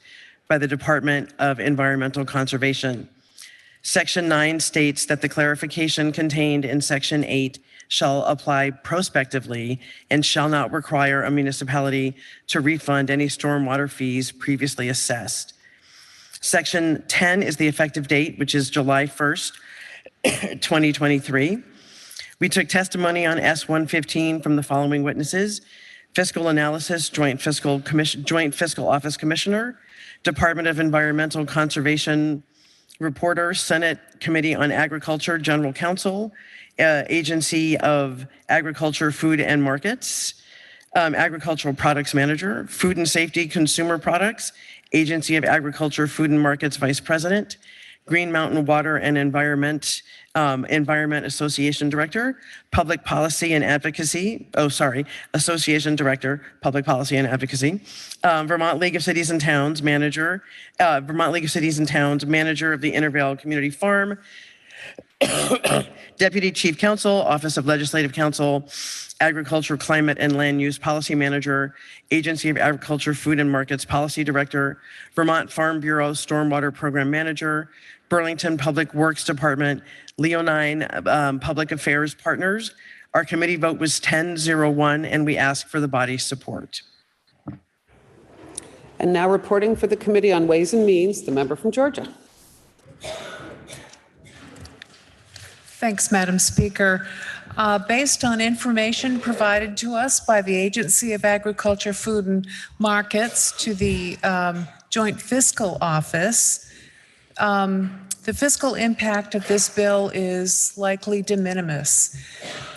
by the Department of Environmental Conservation. Section 9 states that the clarification contained in Section 8 shall apply prospectively and shall not require a municipality to refund any stormwater fees previously assessed. Section 10 is the effective date, which is July 1st, 2023. We took testimony on S-115 from the following witnesses: Fiscal Analysis, Joint Fiscal Office Commissioner, Department of Environmental Conservation Reporter, Senate Committee on Agriculture, General Counsel, Agency of Agriculture, Food and Markets, Agricultural Products Manager, Food and Safety Consumer Products, Agency of Agriculture, Food and Markets Vice President, Green Mountain Water and Environment Association Director, Public Policy and Advocacy, Association Director, Public Policy and Advocacy, Vermont League of Cities and Towns Manager, Vermont League of Cities and Towns Manager of the Intervale Community Farm, Deputy Chief Counsel, Office of Legislative Counsel, Agriculture, Climate, and Land Use Policy Manager, Agency of Agriculture, Food and Markets Policy Director, Vermont Farm Bureau Stormwater Program Manager, Burlington Public Works Department, Leonine Public Affairs Partners. Our committee vote was 10-0-1, and we ask for the body's support. And now reporting for the Committee on Ways and Means, the member from Georgia. Thanks, Madam Speaker. Based on information provided to us by the Agency of Agriculture, Food and Markets to the Joint Fiscal Office, the fiscal impact of this bill is likely de minimis.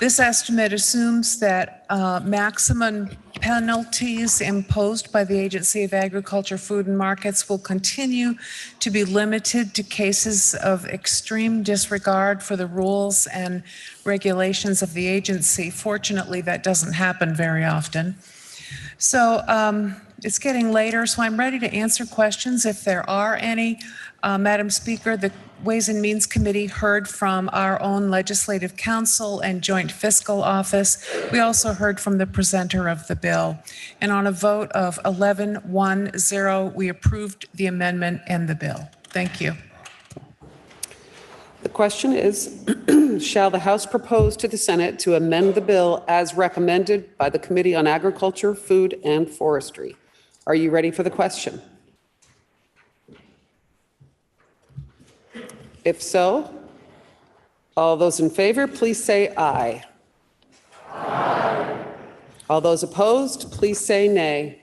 This estimate assumes that maximum penalties imposed by the Agency of Agriculture, Food and Markets will continue to be limited to cases of extreme disregard for the rules and regulations of the agency. Fortunately, that doesn't happen very often. So it's getting later, so I'm ready to answer questions if there are any. Madam Speaker, the Ways and Means Committee heard from our own Legislative Counsel and Joint Fiscal Office. We also heard from the presenter of the bill. And on a vote of 11-1-0, we approved the amendment and the bill. Thank you. The question is, shall the House propose to the Senate to amend the bill as recommended by the Committee on Agriculture, Food, and Forestry? Are you ready for the question? If so, all those in favor, please say aye. Aye. All those opposed, please say nay.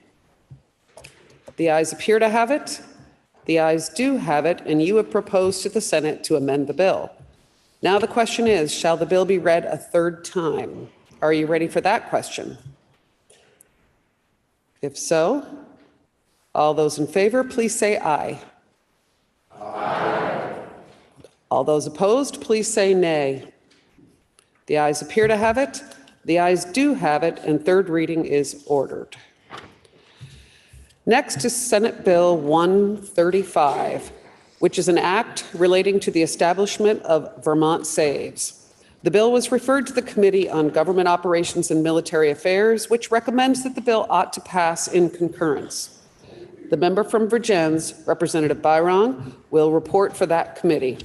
The ayes appear to have it. The ayes do have it, and you have proposed to the Senate to amend the bill. Now the question is, shall the bill be read a third time? Are you ready for that question? If so, all those in favor, please say aye. Aye. All those opposed, please say nay. The ayes appear to have it. The ayes do have it, and third reading is ordered. Next is Senate Bill 135, which is an act relating to the establishment of Vermont Saves. The bill was referred to the Committee on Government Operations and Military Affairs, which recommends that the bill ought to pass in concurrence. The member from Vergennes, Representative Byron, will report for that committee.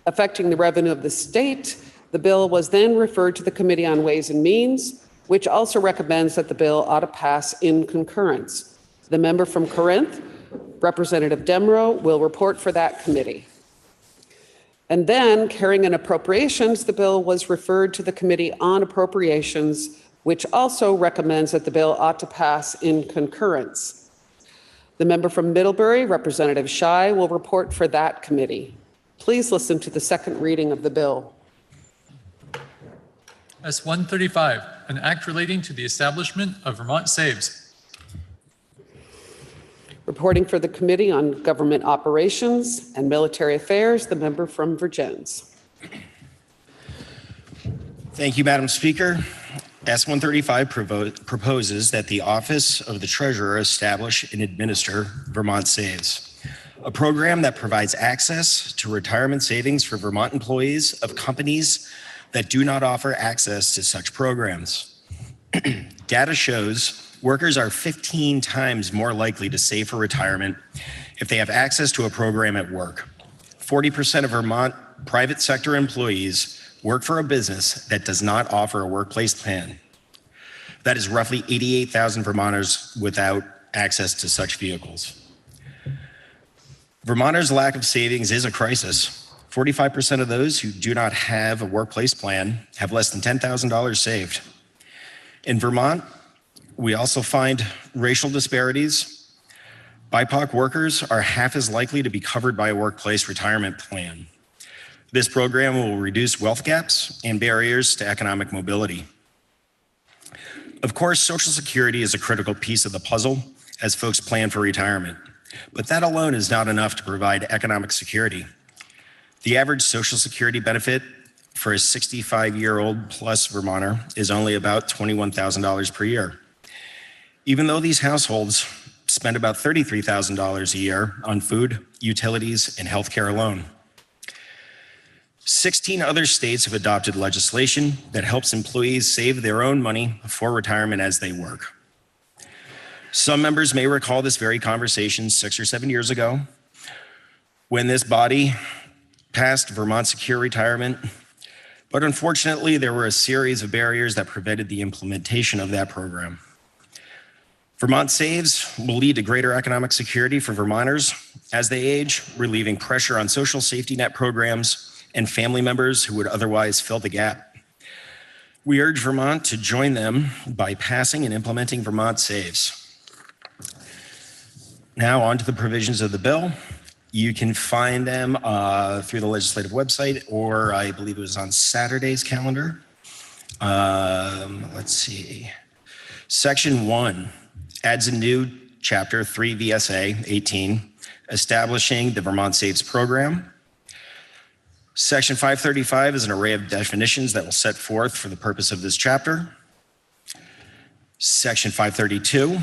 Affecting the revenue of the state, the bill was then referred to the Committee on Ways and Means, which also recommends that the bill ought to pass in concurrence. The member from Corinth, Representative Demro, will report for that committee. And then, carrying on appropriations, the bill was referred to the Committee on Appropriations, which also recommends that the bill ought to pass in concurrence. The member from Middlebury, Representative Schy, will report for that committee. Please listen to the second reading of the bill. S-135, an act relating to the establishment of Vermont Saves. Reporting for the Committee on Government Operations and Military Affairs, the member from Vergennes. Thank you, Madam Speaker. S-135 proposes that the Office of the Treasurer establish and administer Vermont Saves, a program that provides access to retirement savings for Vermont employees of companies that do not offer access to such programs. Data shows workers are 15 times more likely to save for retirement if they have access to a program at work. 40% of Vermont private sector employees work for a business that does not offer a workplace plan. That is roughly 88,000 Vermonters without access to such vehicles. Vermonters' lack of savings is a crisis. 45% of those who do not have a workplace plan have less than $10,000 saved. In Vermont, we also find racial disparities. BIPOC workers are half as likely to be covered by a workplace retirement plan. This program will reduce wealth gaps and barriers to economic mobility. Of course, Social Security is a critical piece of the puzzle as folks plan for retirement, but that alone is not enough to provide economic security. The average Social Security benefit for a 65-year-old plus Vermonter is only about $21,000 per year. Even though these households spend about $33,000 a year on food, utilities, and healthcare alone. 16 other states have adopted legislation that helps employees save their own money for retirement as they work. Some members may recall this very conversation 6 or 7 years ago when this body passed Vermont Secure Retirement, but unfortunately there were a series of barriers that prevented the implementation of that program. Vermont Saves will lead to greater economic security for Vermonters as they age, relieving pressure on social safety net programs and family members who would otherwise fill the gap. We urge Vermont to join them by passing and implementing Vermont Saves. Now on to the provisions of the bill. You can find them through the legislative website, or I believe it was on Saturday's calendar. Let's see. Section 1 adds a new chapter 3 VSA 18, establishing the Vermont Saves program. Section 535 is an array of definitions that will set forth for the purpose of this chapter. Section 532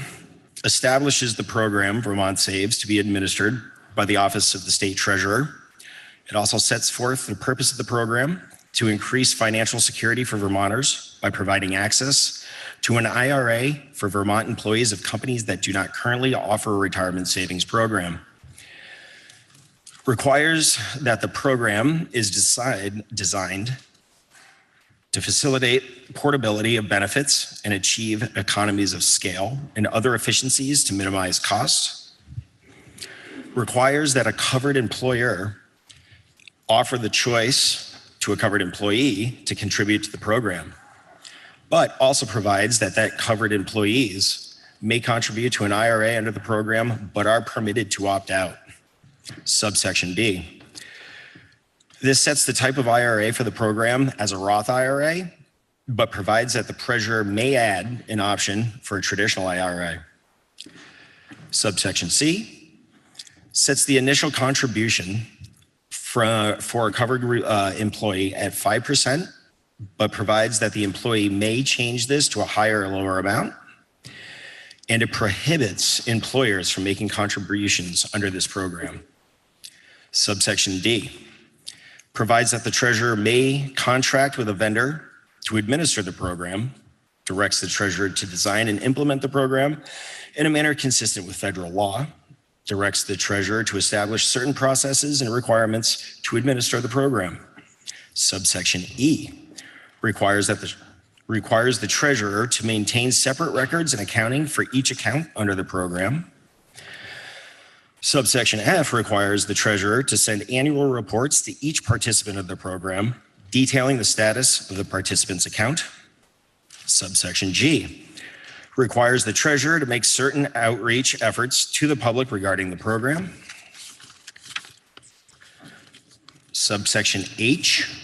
establishes the program Vermont Saves to be administered by the Office of the State Treasurer. It also sets forth the purpose of the program to increase financial security for Vermonters by providing access to an IRA for Vermont employees of companies that do not currently offer a retirement savings program. Requires that the program is designed to facilitate portability of benefits and achieve economies of scale and other efficiencies to minimize costs. Requires that a covered employer offer the choice to a covered employee to contribute to the program, but also provides that covered employees may contribute to an IRA under the program, but are permitted to opt out. Subsection D. This sets the type of IRA for the program as a Roth IRA, but provides that the treasurer may add an option for a traditional IRA. Subsection C sets the initial contribution for a covered employee at 5%, but provides that the employee may change this to a higher or lower amount. And it prohibits employers from making contributions under this program. Subsection D provides that the treasurer may contract with a vendor to administer the program, directs the treasurer to design and implement the program in a manner consistent with federal law, directs the treasurer to establish certain processes and requirements to administer the program. Subsection E requires the treasurer to maintain separate records and accounting for each account under the program. Subsection F requires the treasurer to send annual reports to each participant of the program, detailing the status of the participant's account. Subsection G requires the treasurer to make certain outreach efforts to the public regarding the program. Subsection H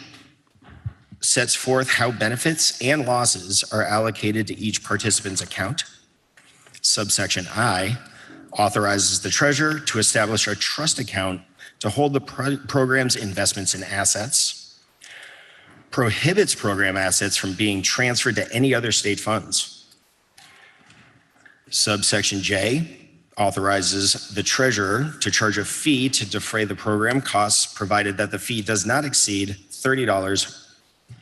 sets forth how benefits and losses are allocated to each participant's account. Subsection I authorizes the treasurer to establish a trust account to hold the program's investments and assets, prohibits program assets from being transferred to any other state funds. Subsection J authorizes the treasurer to charge a fee to defray the program costs, provided that the fee does not exceed $30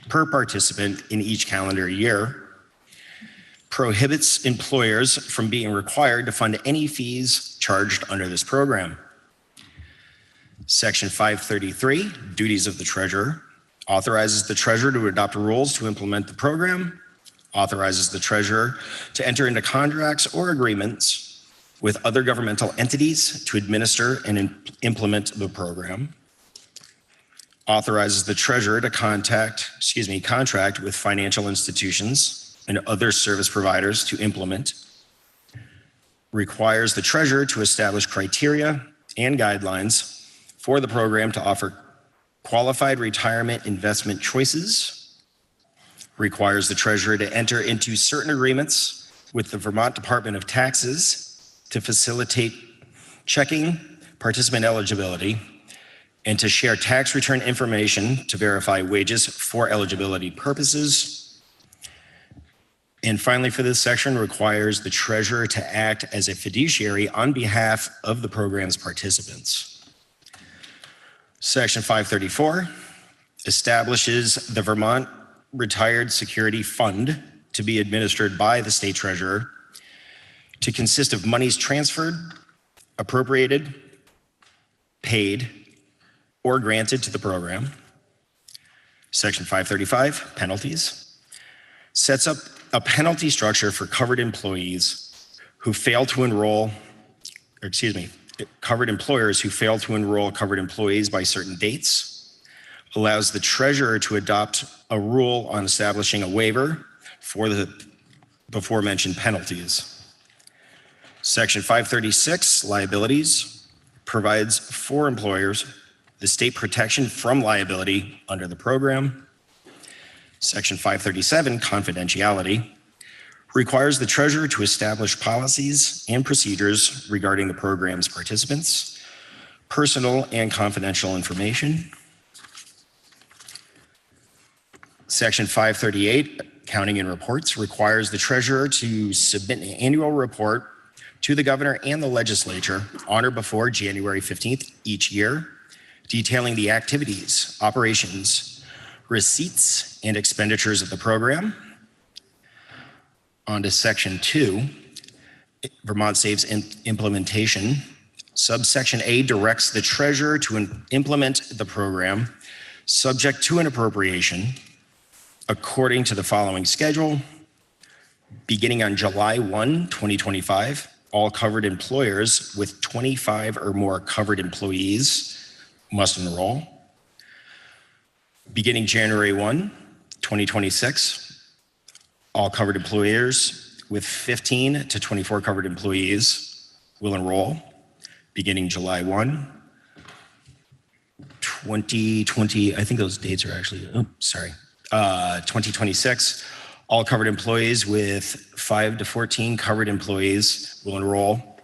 per participant in each calendar year, prohibits employers from being required to fund any fees charged under this program. Section 533, duties of the treasurer, authorizes the treasurer to adopt rules to implement the program, authorizes the treasurer to enter into contracts or agreements with other governmental entities to administer and implement the program, authorizes the treasurer to contract with financial institutions and other service providers to implement, requires the treasurer to establish criteria and guidelines for the program to offer qualified retirement investment choices, requires the treasurer to enter into certain agreements with the Vermont Department of Taxes to facilitate checking participant eligibility, and to share tax return information to verify wages for eligibility purposes. And finally, for this section, requires the treasurer to act as a fiduciary on behalf of the program's participants. Section 534 establishes the Vermont Retired Security Fund to be administered by the state treasurer to consist of monies transferred, appropriated, paid, or granted to the program. Section 535, penalties, sets up a penalty structure for covered employees who fail to enroll, covered employers who fail to enroll covered employees by certain dates, allows the treasurer to adopt a rule on establishing a waiver for the before mentioned penalties. Section 536, liabilities, provides for employers the state protection from liability under the program. Section 537, confidentiality, requires the treasurer to establish policies and procedures regarding the program's participants, personal and confidential information. Section 538, accounting and reports, requires the treasurer to submit an annual report to the governor and the legislature on or before January 15th each year, detailing the activities, operations, receipts, and expenditures of the program. On to Section 2, Vermont Saves implementation. Subsection A directs the treasurer to implement the program subject to an appropriation according to the following schedule. Beginning on July 1, 2025, all covered employers with 25 or more covered employees must enroll. Beginning January 1, 2026, all covered employers with 15 to 24 covered employees will enroll beginning July 1, 2020. I think those dates are actually, 2026. All covered employees with 5 to 14 covered employees will enroll.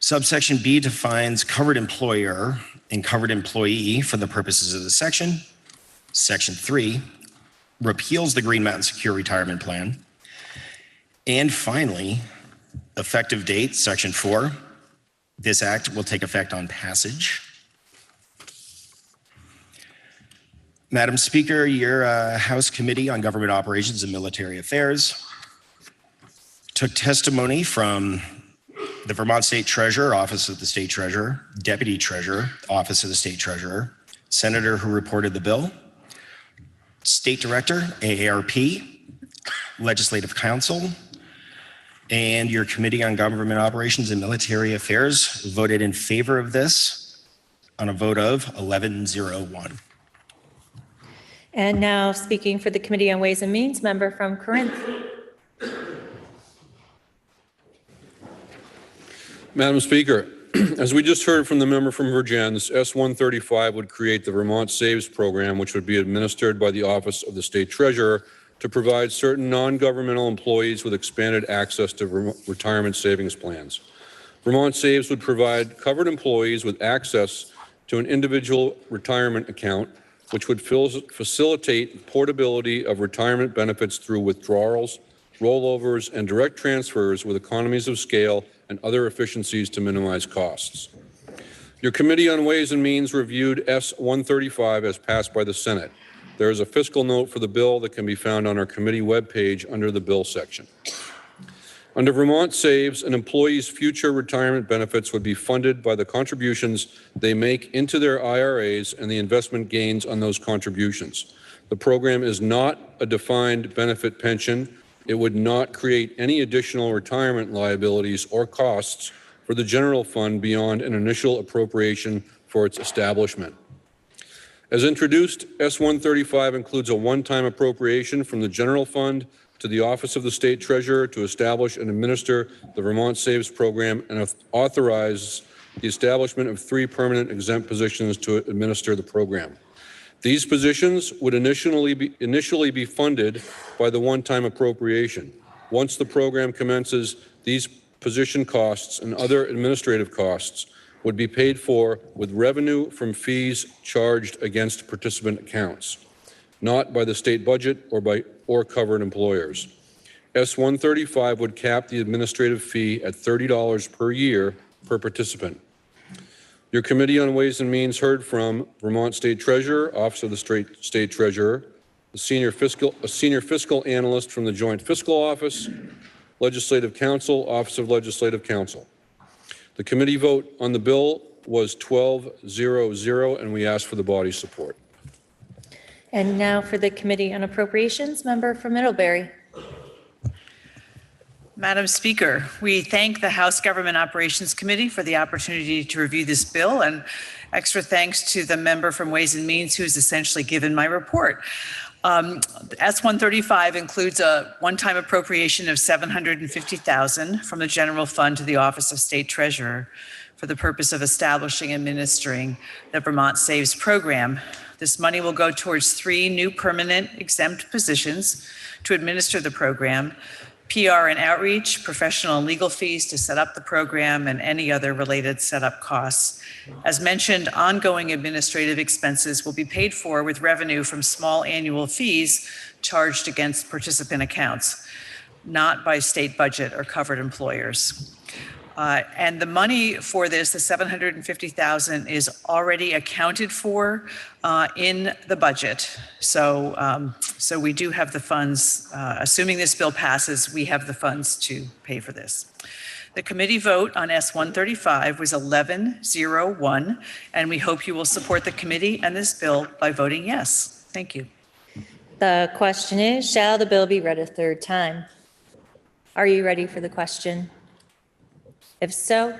Subsection B defines covered employer and covered employee for the purposes of the section. Section 3 repeals the Green Mountain Secure Retirement Plan. And finally, effective date, Section 4. This act will take effect on passage. Madam Speaker, your House Committee on Government Operations and Military Affairs took testimony from the Vermont State Treasurer, Office of the State Treasurer, Deputy Treasurer, Office of the State Treasurer, Senator who reported the bill, State Director, AARP, Legislative Council, and your Committee on Government Operations and Military Affairs voted in favor of this on a vote of 11-0-1. And now speaking for the Committee on Ways and Means, member from Corinth. Madam Speaker, as we just heard from the member from Vergennes, S-135 would create the Vermont Saves Program, which would be administered by the Office of the State Treasurer to provide certain non-governmental employees with expanded access to retirement savings plans. Vermont Saves would provide covered employees with access to an individual retirement account, which would facilitate portability of retirement benefits through withdrawals, rollovers, and direct transfers with economies of scale and other efficiencies to minimize costs. Your Committee on Ways and Means reviewed S-135 as passed by the Senate. There is a fiscal note for the bill that can be found on our committee webpage under the bill section. Under Vermont Saves, an employee's future retirement benefits would be funded by the contributions they make into their IRAs and the investment gains on those contributions. The program is not a defined benefit pension. It would not create any additional retirement liabilities or costs for the general fund beyond an initial appropriation for its establishment. As introduced, S-135 includes a one-time appropriation from the general fund to the Office of the State Treasurer to establish and administer the Vermont Saves Program and authorizes the establishment of 3 permanent exempt positions to administer the program. These positions would initially be funded by the one-time appropriation. Once the program commences, these position costs and other administrative costs would be paid for with revenue from fees charged against participant accounts, not by the state budget or covered employers. S-135 would cap the administrative fee at $30 per year per participant. Your Committee on Ways and Means heard from Vermont State Treasurer, Office of the State Treasurer, a senior fiscal analyst from the Joint Fiscal Office, Legislative Counsel, Office of Legislative Counsel. The committee vote on the bill was 12-0-0, and we ask for the body's support. And now for the Committee on Appropriations, member from Middlebury. Madam Speaker, we thank the House Government Operations Committee for the opportunity to review this bill, and extra thanks to the member from Ways and Means who's essentially given my report. S-135 includes a one-time appropriation of $750,000 from the general fund to the Office of State Treasurer for the purpose of establishing and administering the Vermont Saves program. This money will go towards 3 new permanent exempt positions to administer the program, PR and outreach, professional and legal fees to set up the program, and any other related setup costs. As mentioned, ongoing administrative expenses will be paid for with revenue from small annual fees charged against participant accounts, not by state budget or covered employers. And the money for this, the $750,000, is already accounted for in the budget. So we do have the funds, assuming this bill passes, we have the funds to pay for this. The committee vote on S-135 was 11-0-1, and we hope you will support the committee and this bill by voting yes. Thank you. The question is, shall the bill be read a third time? Are you ready for the question? If so,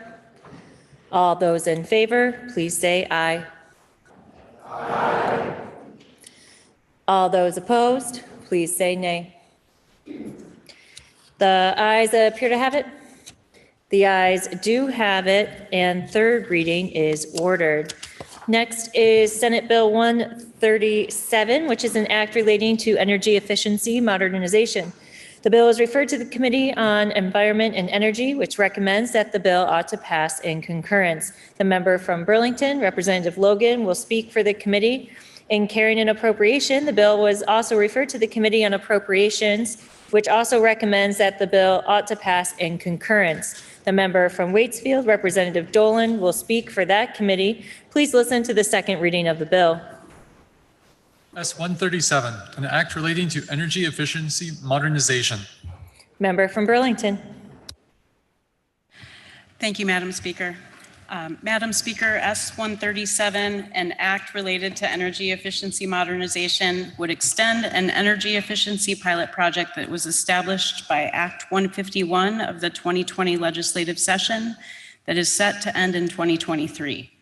all those in favor, please say aye. Aye. All those opposed, please say nay. The ayes appear to have it. The ayes do have it, and third reading is ordered. Next is Senate Bill 137, which is an act relating to energy efficiency modernization. The bill is referred to the Committee on Environment and Energy, which recommends that the bill ought to pass in concurrence. The member from Burlington, Representative Logan, will speak for the committee. In carrying an appropriation, the bill was also referred to the Committee on Appropriations, which also recommends that the bill ought to pass in concurrence. The member from Waitsfield, Representative Dolan, will speak for that committee. Please listen to the second reading of the bill. S-137, an act relating to energy efficiency modernization. Member from Burlington. Thank you, Madam Speaker. Madam Speaker, S-137, an act related to energy efficiency modernization, would extend an energy efficiency pilot project that was established by Act 151 of the 2020 legislative session that is set to end in 2023.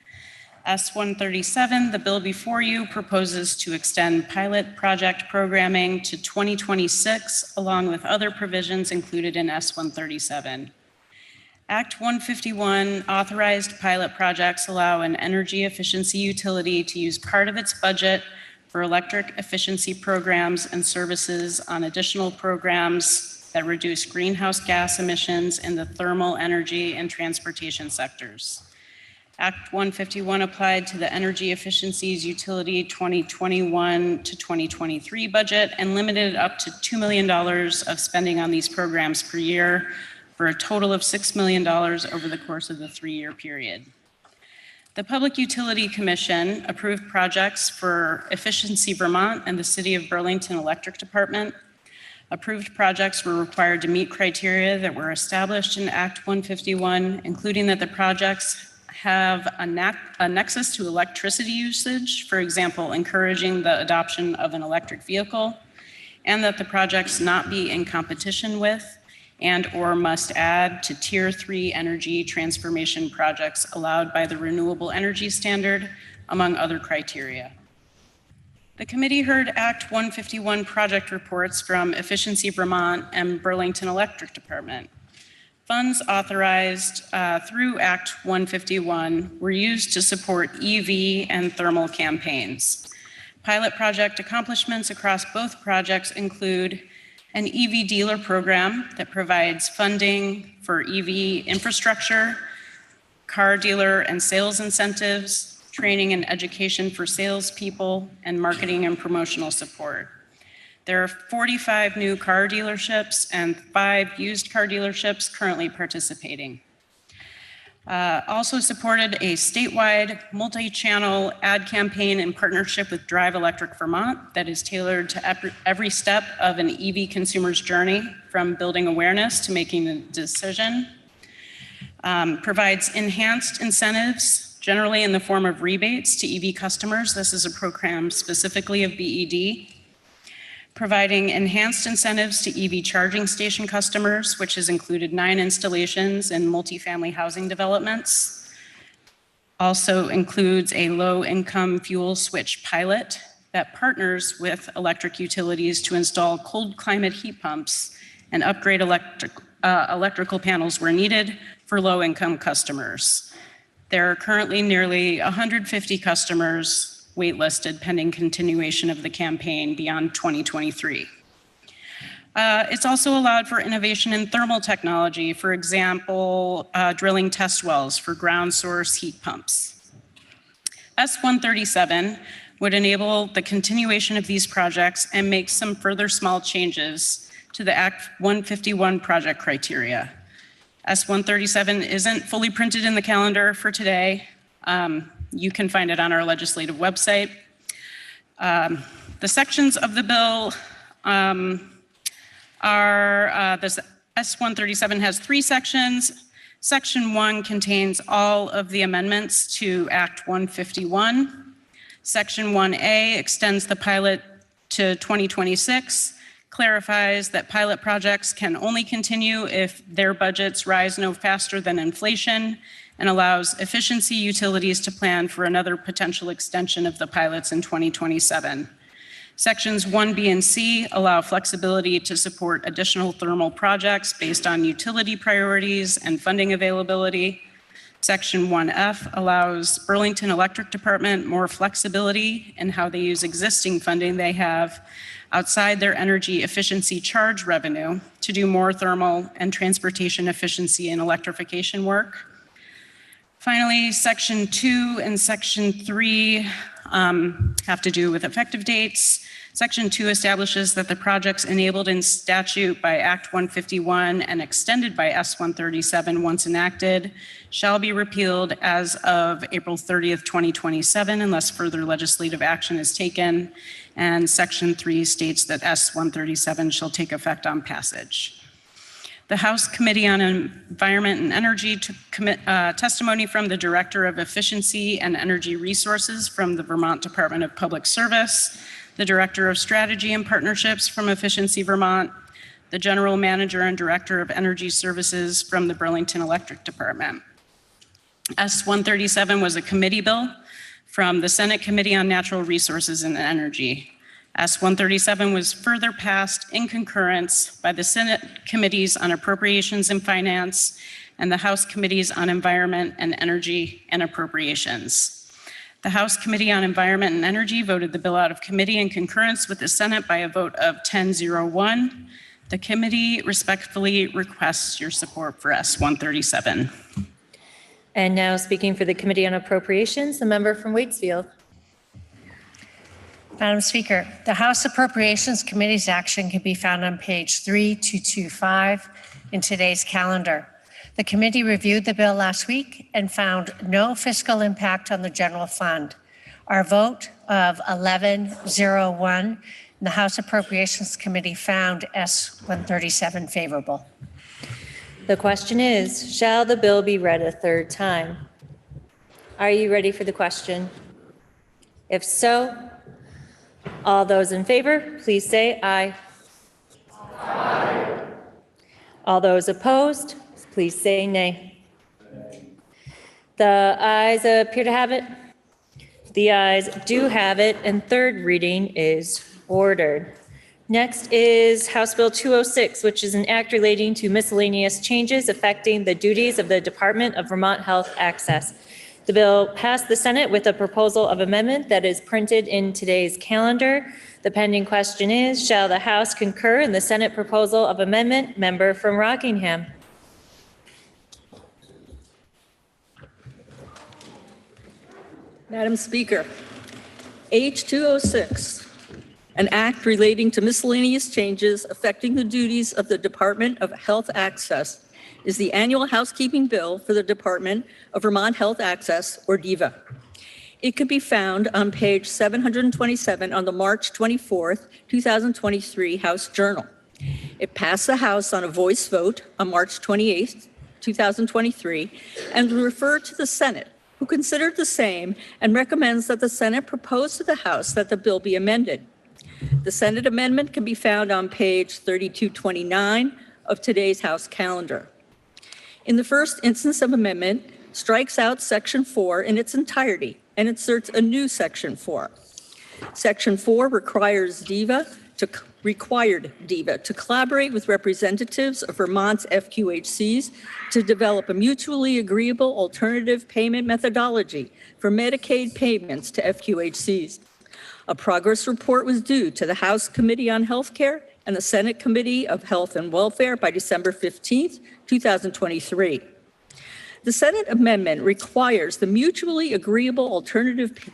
S-137, the bill before you, proposes to extend pilot project programming to 2026, along with other provisions included in S-137. Act 151 authorized pilot projects allow an energy efficiency utility to use part of its budget for electric efficiency programs and services on additional programs that reduce greenhouse gas emissions in the thermal, energy, and transportation sectors. Act 151 applied to the Energy Efficiencies Utility 2021 to 2023 budget and limited up to $2 million of spending on these programs per year, for a total of $6 million over the course of the 3-year period. The Public Utility Commission approved projects for Efficiency Vermont and the City of Burlington Electric Department. Approved projects were required to meet criteria that were established in Act 151, including that the projects have a nexus to electricity usage, for example, encouraging the adoption of an electric vehicle, and that the projects not be in competition with and/or must add to Tier 3 energy transformation projects allowed by the Renewable Energy Standard, among other criteria. The committee heard Act 151 project reports from Efficiency Vermont and Burlington Electric Department. Funds authorized through Act 151 were used to support EV and thermal campaigns. Pilot project accomplishments across both projects include an EV dealer program that provides funding for EV infrastructure, car dealer and sales incentives, training and education for salespeople, and marketing and promotional support. There are 45 new car dealerships and 5 used car dealerships currently participating. Also supported a statewide multi-channel ad campaign in partnership with Drive Electric Vermont that is tailored to every step of an EV consumer's journey, from building awareness to making the decision. Provides enhanced incentives, generally in the form of rebates to EV customers. This is a program specifically of BED. Providing enhanced incentives to EV charging station customers, which has included 9 installations in multifamily housing developments. Also includes a low-income fuel switch pilot that partners with electric utilities to install cold climate heat pumps and upgrade electrical panels where needed for low-income customers. There are currently nearly 150 customers waitlisted pending continuation of the campaign beyond 2023. It's also allowed for innovation in thermal technology, for example, drilling test wells for ground source heat pumps. S-137 would enable the continuation of these projects and make some further small changes to the Act 151 project criteria. S-137 isn't fully printed in the calendar for today. You can find it on our legislative website. The sections of the bill this S-137 has 3 sections. Section 1 contains all of the amendments to Act 151. Section 1A extends the pilot to 2026, clarifies that pilot projects can only continue if their budgets rise no faster than inflation, and allows efficiency utilities to plan for another potential extension of the pilots in 2027. Sections 1B and C allow flexibility to support additional thermal projects based on utility priorities and funding availability. Section 1F allows Burlington Electric Department more flexibility in how they use existing funding they have outside their energy efficiency charge revenue to do more thermal and transportation efficiency and electrification work. Finally, Section 2 and Section 3 have to do with effective dates. Section 2 establishes that the projects enabled in statute by Act 151 and extended by S 137 once enacted shall be repealed as of April 30th, 2027, unless further legislative action is taken. And Section 3 states that S 137 shall take effect on passage. The House Committee on Environment and Energy took testimony from the Director of Efficiency and Energy Resources from the Vermont Department of Public Service, the Director of Strategy and Partnerships from Efficiency Vermont, the General Manager and Director of Energy Services from the Burlington Electric Department. S 137 was a committee bill from the Senate Committee on Natural Resources and Energy. S 137 was further passed in concurrence by the Senate Committees on Appropriations and Finance and the House Committees on Environment and Energy and Appropriations. The House Committee on Environment and Energy voted the bill out of committee in concurrence with the Senate by a vote of 10-0-1. The committee respectfully requests your support for S 137. And now speaking for the Committee on Appropriations, the member from Waitsfield. Madam Speaker, the House Appropriations Committee's action can be found on page 3225 in today's calendar. The committee reviewed the bill last week and found no fiscal impact on the general fund. Our vote of 11-0-1 in the House Appropriations Committee found S 137 favorable. The question is, shall the bill be read a third time? Are you ready for the question? If so, all those in favor, please say aye. Aye. All those opposed, please say nay. The ayes appear to have it. The ayes do have it, and third reading is ordered. Next is House Bill 206, which is an act relating to miscellaneous changes affecting the duties of the Department of Vermont Health Access. The bill passed the Senate with a proposal of amendment that is printed in today's calendar. The pending question is, shall the House concur in the Senate proposal of amendment? Member from Rockingham. Madam Speaker, H206, an act relating to miscellaneous changes affecting the duties of the Department of Health Access, is the annual housekeeping bill for the Department of Vermont Health Access, or DVHA. It can be found on page 727 on the March 24th, 2023 House Journal. It passed the House on a voice vote on March 28th, 2023, and was referred to the Senate, who considered the same and recommends that the Senate propose to the House that the bill be amended. The Senate amendment can be found on page 3229 of today's House calendar. In the first instance of amendment, strikes out Section 4 in its entirety and inserts a new Section 4. Section 4 required DVHA to collaborate with representatives of Vermont's FQHCs to develop a mutually agreeable alternative payment methodology for Medicaid payments to FQHCs. A progress report was due to the House Committee on Health Care and the Senate Committee of Health and Welfare by December 15th, 2023. The Senate amendment requires the mutually agreeable alternative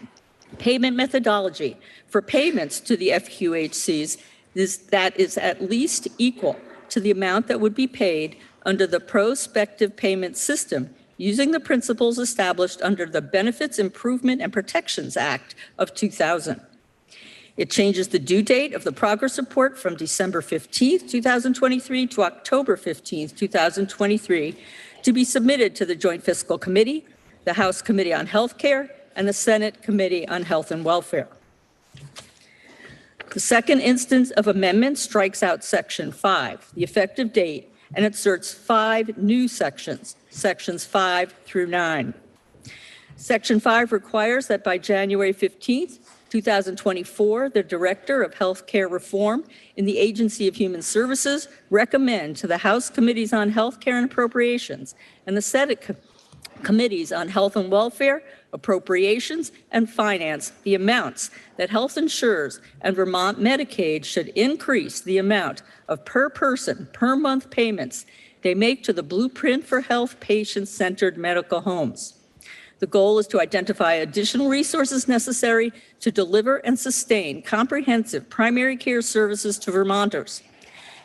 payment methodology for payments to the FQHCs that is at least equal to the amount that would be paid under the prospective payment system using the principles established under the Benefits Improvement and Protections Act of 2000. It changes the due date of the progress report from December 15th, 2023 to October 15th, 2023 to be submitted to the Joint Fiscal Committee, the House Committee on Health Care, and the Senate Committee on Health and Welfare. The second instance of amendment strikes out Section 5, the effective date, and inserts 5 new sections, Sections 5 through 9. Section 5 requires that by January 15th, 2024, the Director of Healthcare Reform in the Agency of Human Services recommend to the House Committees on Healthcare and Appropriations and the Senate Committees on Health and Welfare, Appropriations, and Finance the amounts that health insurers and Vermont Medicaid should increase the amount of per person, per month payments they make to the Blueprint for Health patient-centered medical homes. The goal is to identify additional resources necessary to deliver and sustain comprehensive primary care services to Vermonters.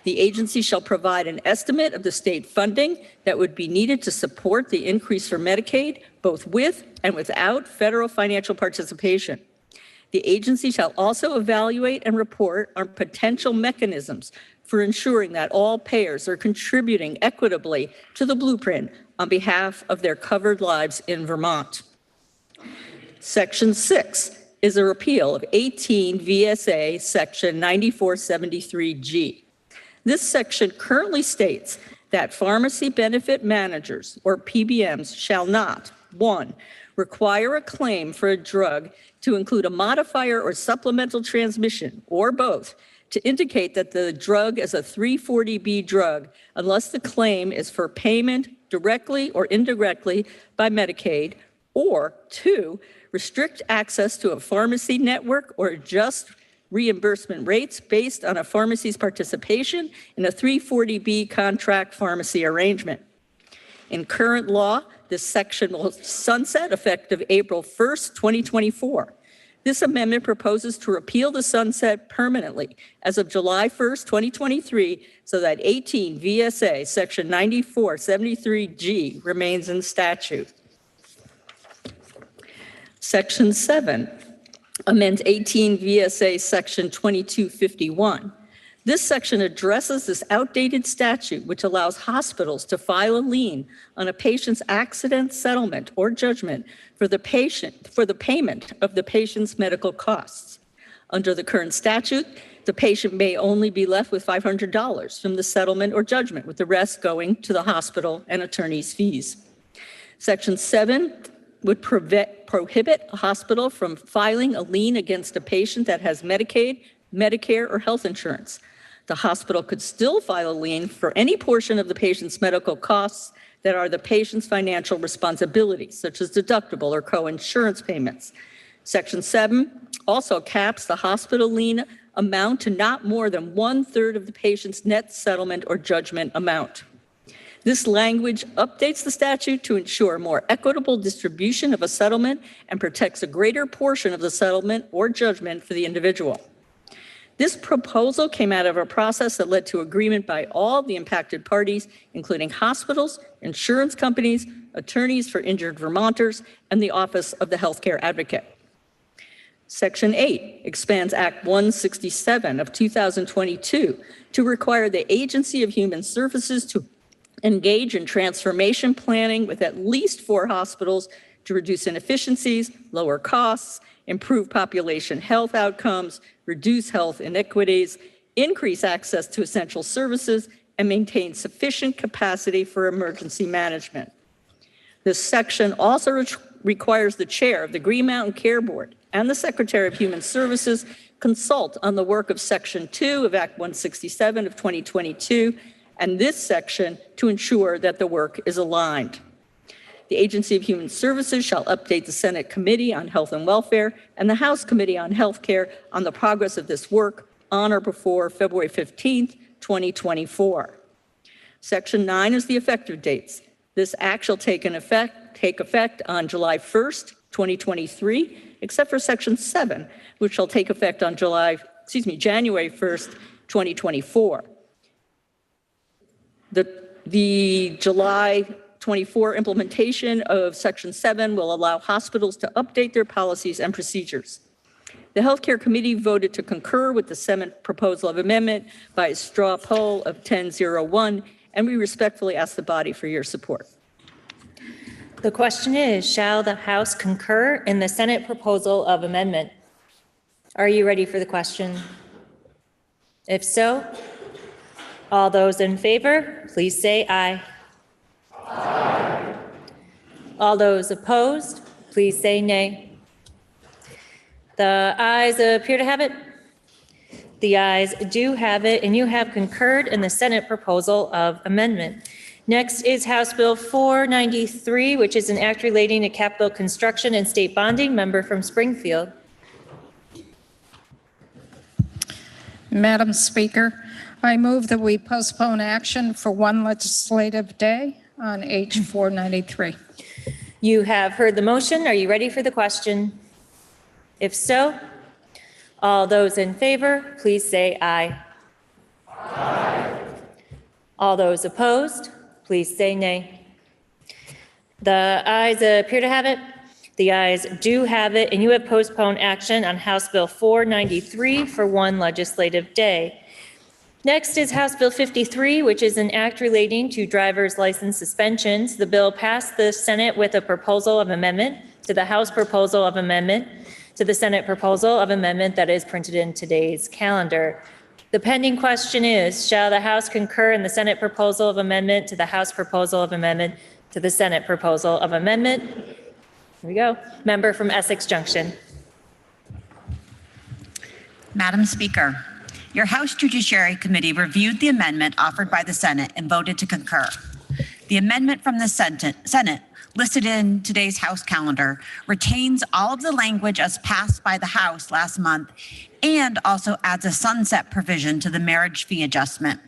The agency shall provide an estimate of the state funding that would be needed to support the increase for Medicaid, both with and without federal financial participation. The agency shall also evaluate and report on potential mechanisms for ensuring that all payers are contributing equitably to the Blueprint on behalf of their covered lives in Vermont. Section 6 is a repeal of 18 VSA Section 9473G. This section currently states that pharmacy benefit managers, or PBMs, shall not, 1, require a claim for a drug to include a modifier or supplemental transmission, or both, to indicate that the drug is a 340B drug unless the claim is for payment directly or indirectly by Medicaid, or 2, restrict access to a pharmacy network or adjust reimbursement rates based on a pharmacy's participation in a 340B contract pharmacy arrangement. In current law, this section will sunset effective April 1st, 2024. This amendment proposes to repeal the sunset permanently as of July 1st, 2023, so that 18 VSA Section 9473G remains in statute. Section 7 amends 18 VSA Section 2251. This section addresses this outdated statute, which allows hospitals to file a lien on a patient's accident settlement or judgment for the payment of the patient's medical costs. Under the current statute, the patient may only be left with $500 from the settlement or judgment, with the rest going to the hospital and attorney's fees. Section 7 would prohibit a hospital from filing a lien against a patient that has Medicaid, Medicare, or health insurance. The hospital could still file a lien for any portion of the patient's medical costs that are the patient's financial responsibility, such as deductible or co-insurance payments. Section 7 also caps the hospital lien amount to not more than 1/3 of the patient's net settlement or judgment amount. This language updates the statute to ensure more equitable distribution of a settlement and protects a greater portion of the settlement or judgment for the individual. This proposal came out of a process that led to agreement by all the impacted parties, including hospitals, insurance companies, attorneys for injured Vermonters, and the Office of the Healthcare Advocate. Section 8 expands Act 167 of 2022 to require the Agency of Human Services to engage in transformation planning with at least 4 hospitals to reduce inefficiencies, lower costs, improve population health outcomes, reduce health inequities, increase access to essential services, and maintain sufficient capacity for emergency management. This section also requires the chair of the Green Mountain Care Board and the Secretary of Human Services consult on the work of Section 2 of Act 167 of 2022 and this section to ensure that the work is aligned. The Agency of Human Services shall update the Senate Committee on Health and Welfare and the House Committee on Health Care on the progress of this work on or before February 15th, 2024. Section 9 is the effective dates. This act shall take effect on July 1st, 2023, except for Section 7, which shall take effect on January 1st, 2024. The July 24 implementation of Section 7 will allow hospitals to update their policies and procedures. The Healthcare Committee voted to concur with the Senate proposal of amendment by a straw poll of 10-0-1, and we respectfully ask the body for your support. The question is, shall the House concur in the Senate proposal of amendment? Are you ready for the question? If so, all those in favor, please say aye. Aye. All those opposed, please say nay. The ayes appear to have it. The ayes do have it, and you have concurred in the Senate proposal of amendment. Next is House Bill 493, which is an act relating to capital construction and state bonding. Member from Springfield. Madam Speaker, I move that we postpone action for one legislative day on H 493. You have heard the motion. Are you ready for the question? If so, all those in favor, please say aye. Aye. All those opposed, please say nay. The ayes appear to have it. The ayes do have it, and you have postponed action on House Bill 493 for one legislative day. Next is House Bill 53, which is an act relating to driver's license suspensions. The bill passed the Senate with a proposal of amendment to the House proposal of amendment to the Senate proposal of amendment that is printed in today's calendar. The pending question is, shall the House concur in the Senate proposal of amendment to the House proposal of amendment to the Senate proposal of amendment? Here we go. Member from Essex Junction. Madam Speaker, your House Judiciary Committee reviewed the amendment offered by the Senate and voted to concur. The amendment from the Senate, listed in today's House calendar, retains all of the language as passed by the House last month and also adds a sunset provision to the marriage fee adjustment.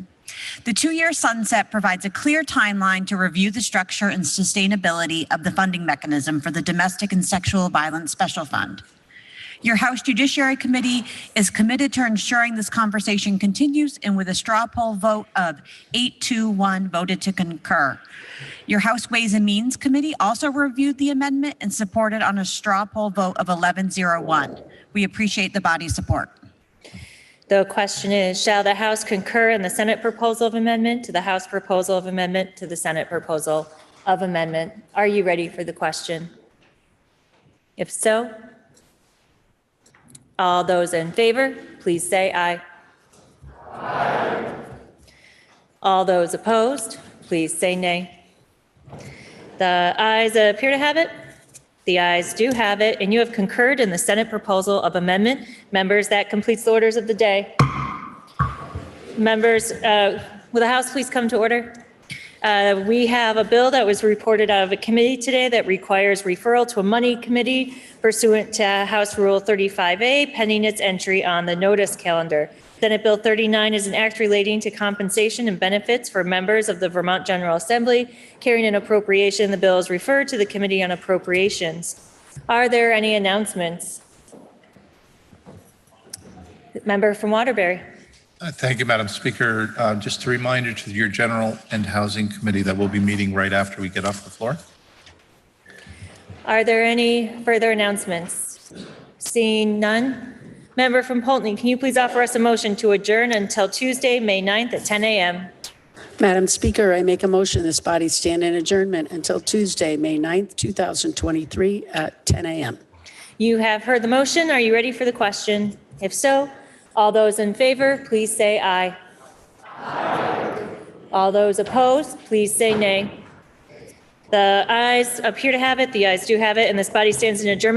The 2-year sunset provides a clear timeline to review the structure and sustainability of the funding mechanism for the Domestic and Sexual Violence Special Fund. Your House Judiciary Committee is committed to ensuring this conversation continues, and with a straw poll vote of 8-1 voted to concur. Your House Ways and Means Committee also reviewed the amendment and supported on a straw poll vote of 11-1. We appreciate the body's support. The question is, shall the House concur in the Senate proposal of amendment to the House proposal of amendment to the Senate proposal of amendment? Are you ready for the question? If so, all those in favor, please say aye. Aye. All those opposed, please say nay. The ayes appear to have it. The ayes do have it, and you have concurred in the Senate proposal of amendment. Members, that completes the orders of the day. Members, will the House please come to order? We have a bill that was reported out of a committee today that requires referral to a money committee pursuant to House Rule 35A, pending its entry on the notice calendar. Senate Bill 39 is an act relating to compensation and benefits for members of the Vermont General Assembly. Carrying an appropriation, the bill is referred to the Committee on Appropriations. Are there any announcements? Member from Waterbury. Thank you, Madam Speaker. Just a reminder to your General and Housing Committee that we'll be meeting right after we get off the floor. Are there any further announcements? Seeing none. Member from Poultney, can you please offer us a motion to adjourn until Tuesday, May 9th at 10 a.m.? Madam Speaker, I make a motion this body stand in adjournment until Tuesday, May 9th, 2023 at 10 a.m. You have heard the motion. Are you ready for the question? If so, all those in favor, please say aye. Aye. All those opposed, please say nay. The ayes appear to have it. The ayes do have it, and this body stands in adjournment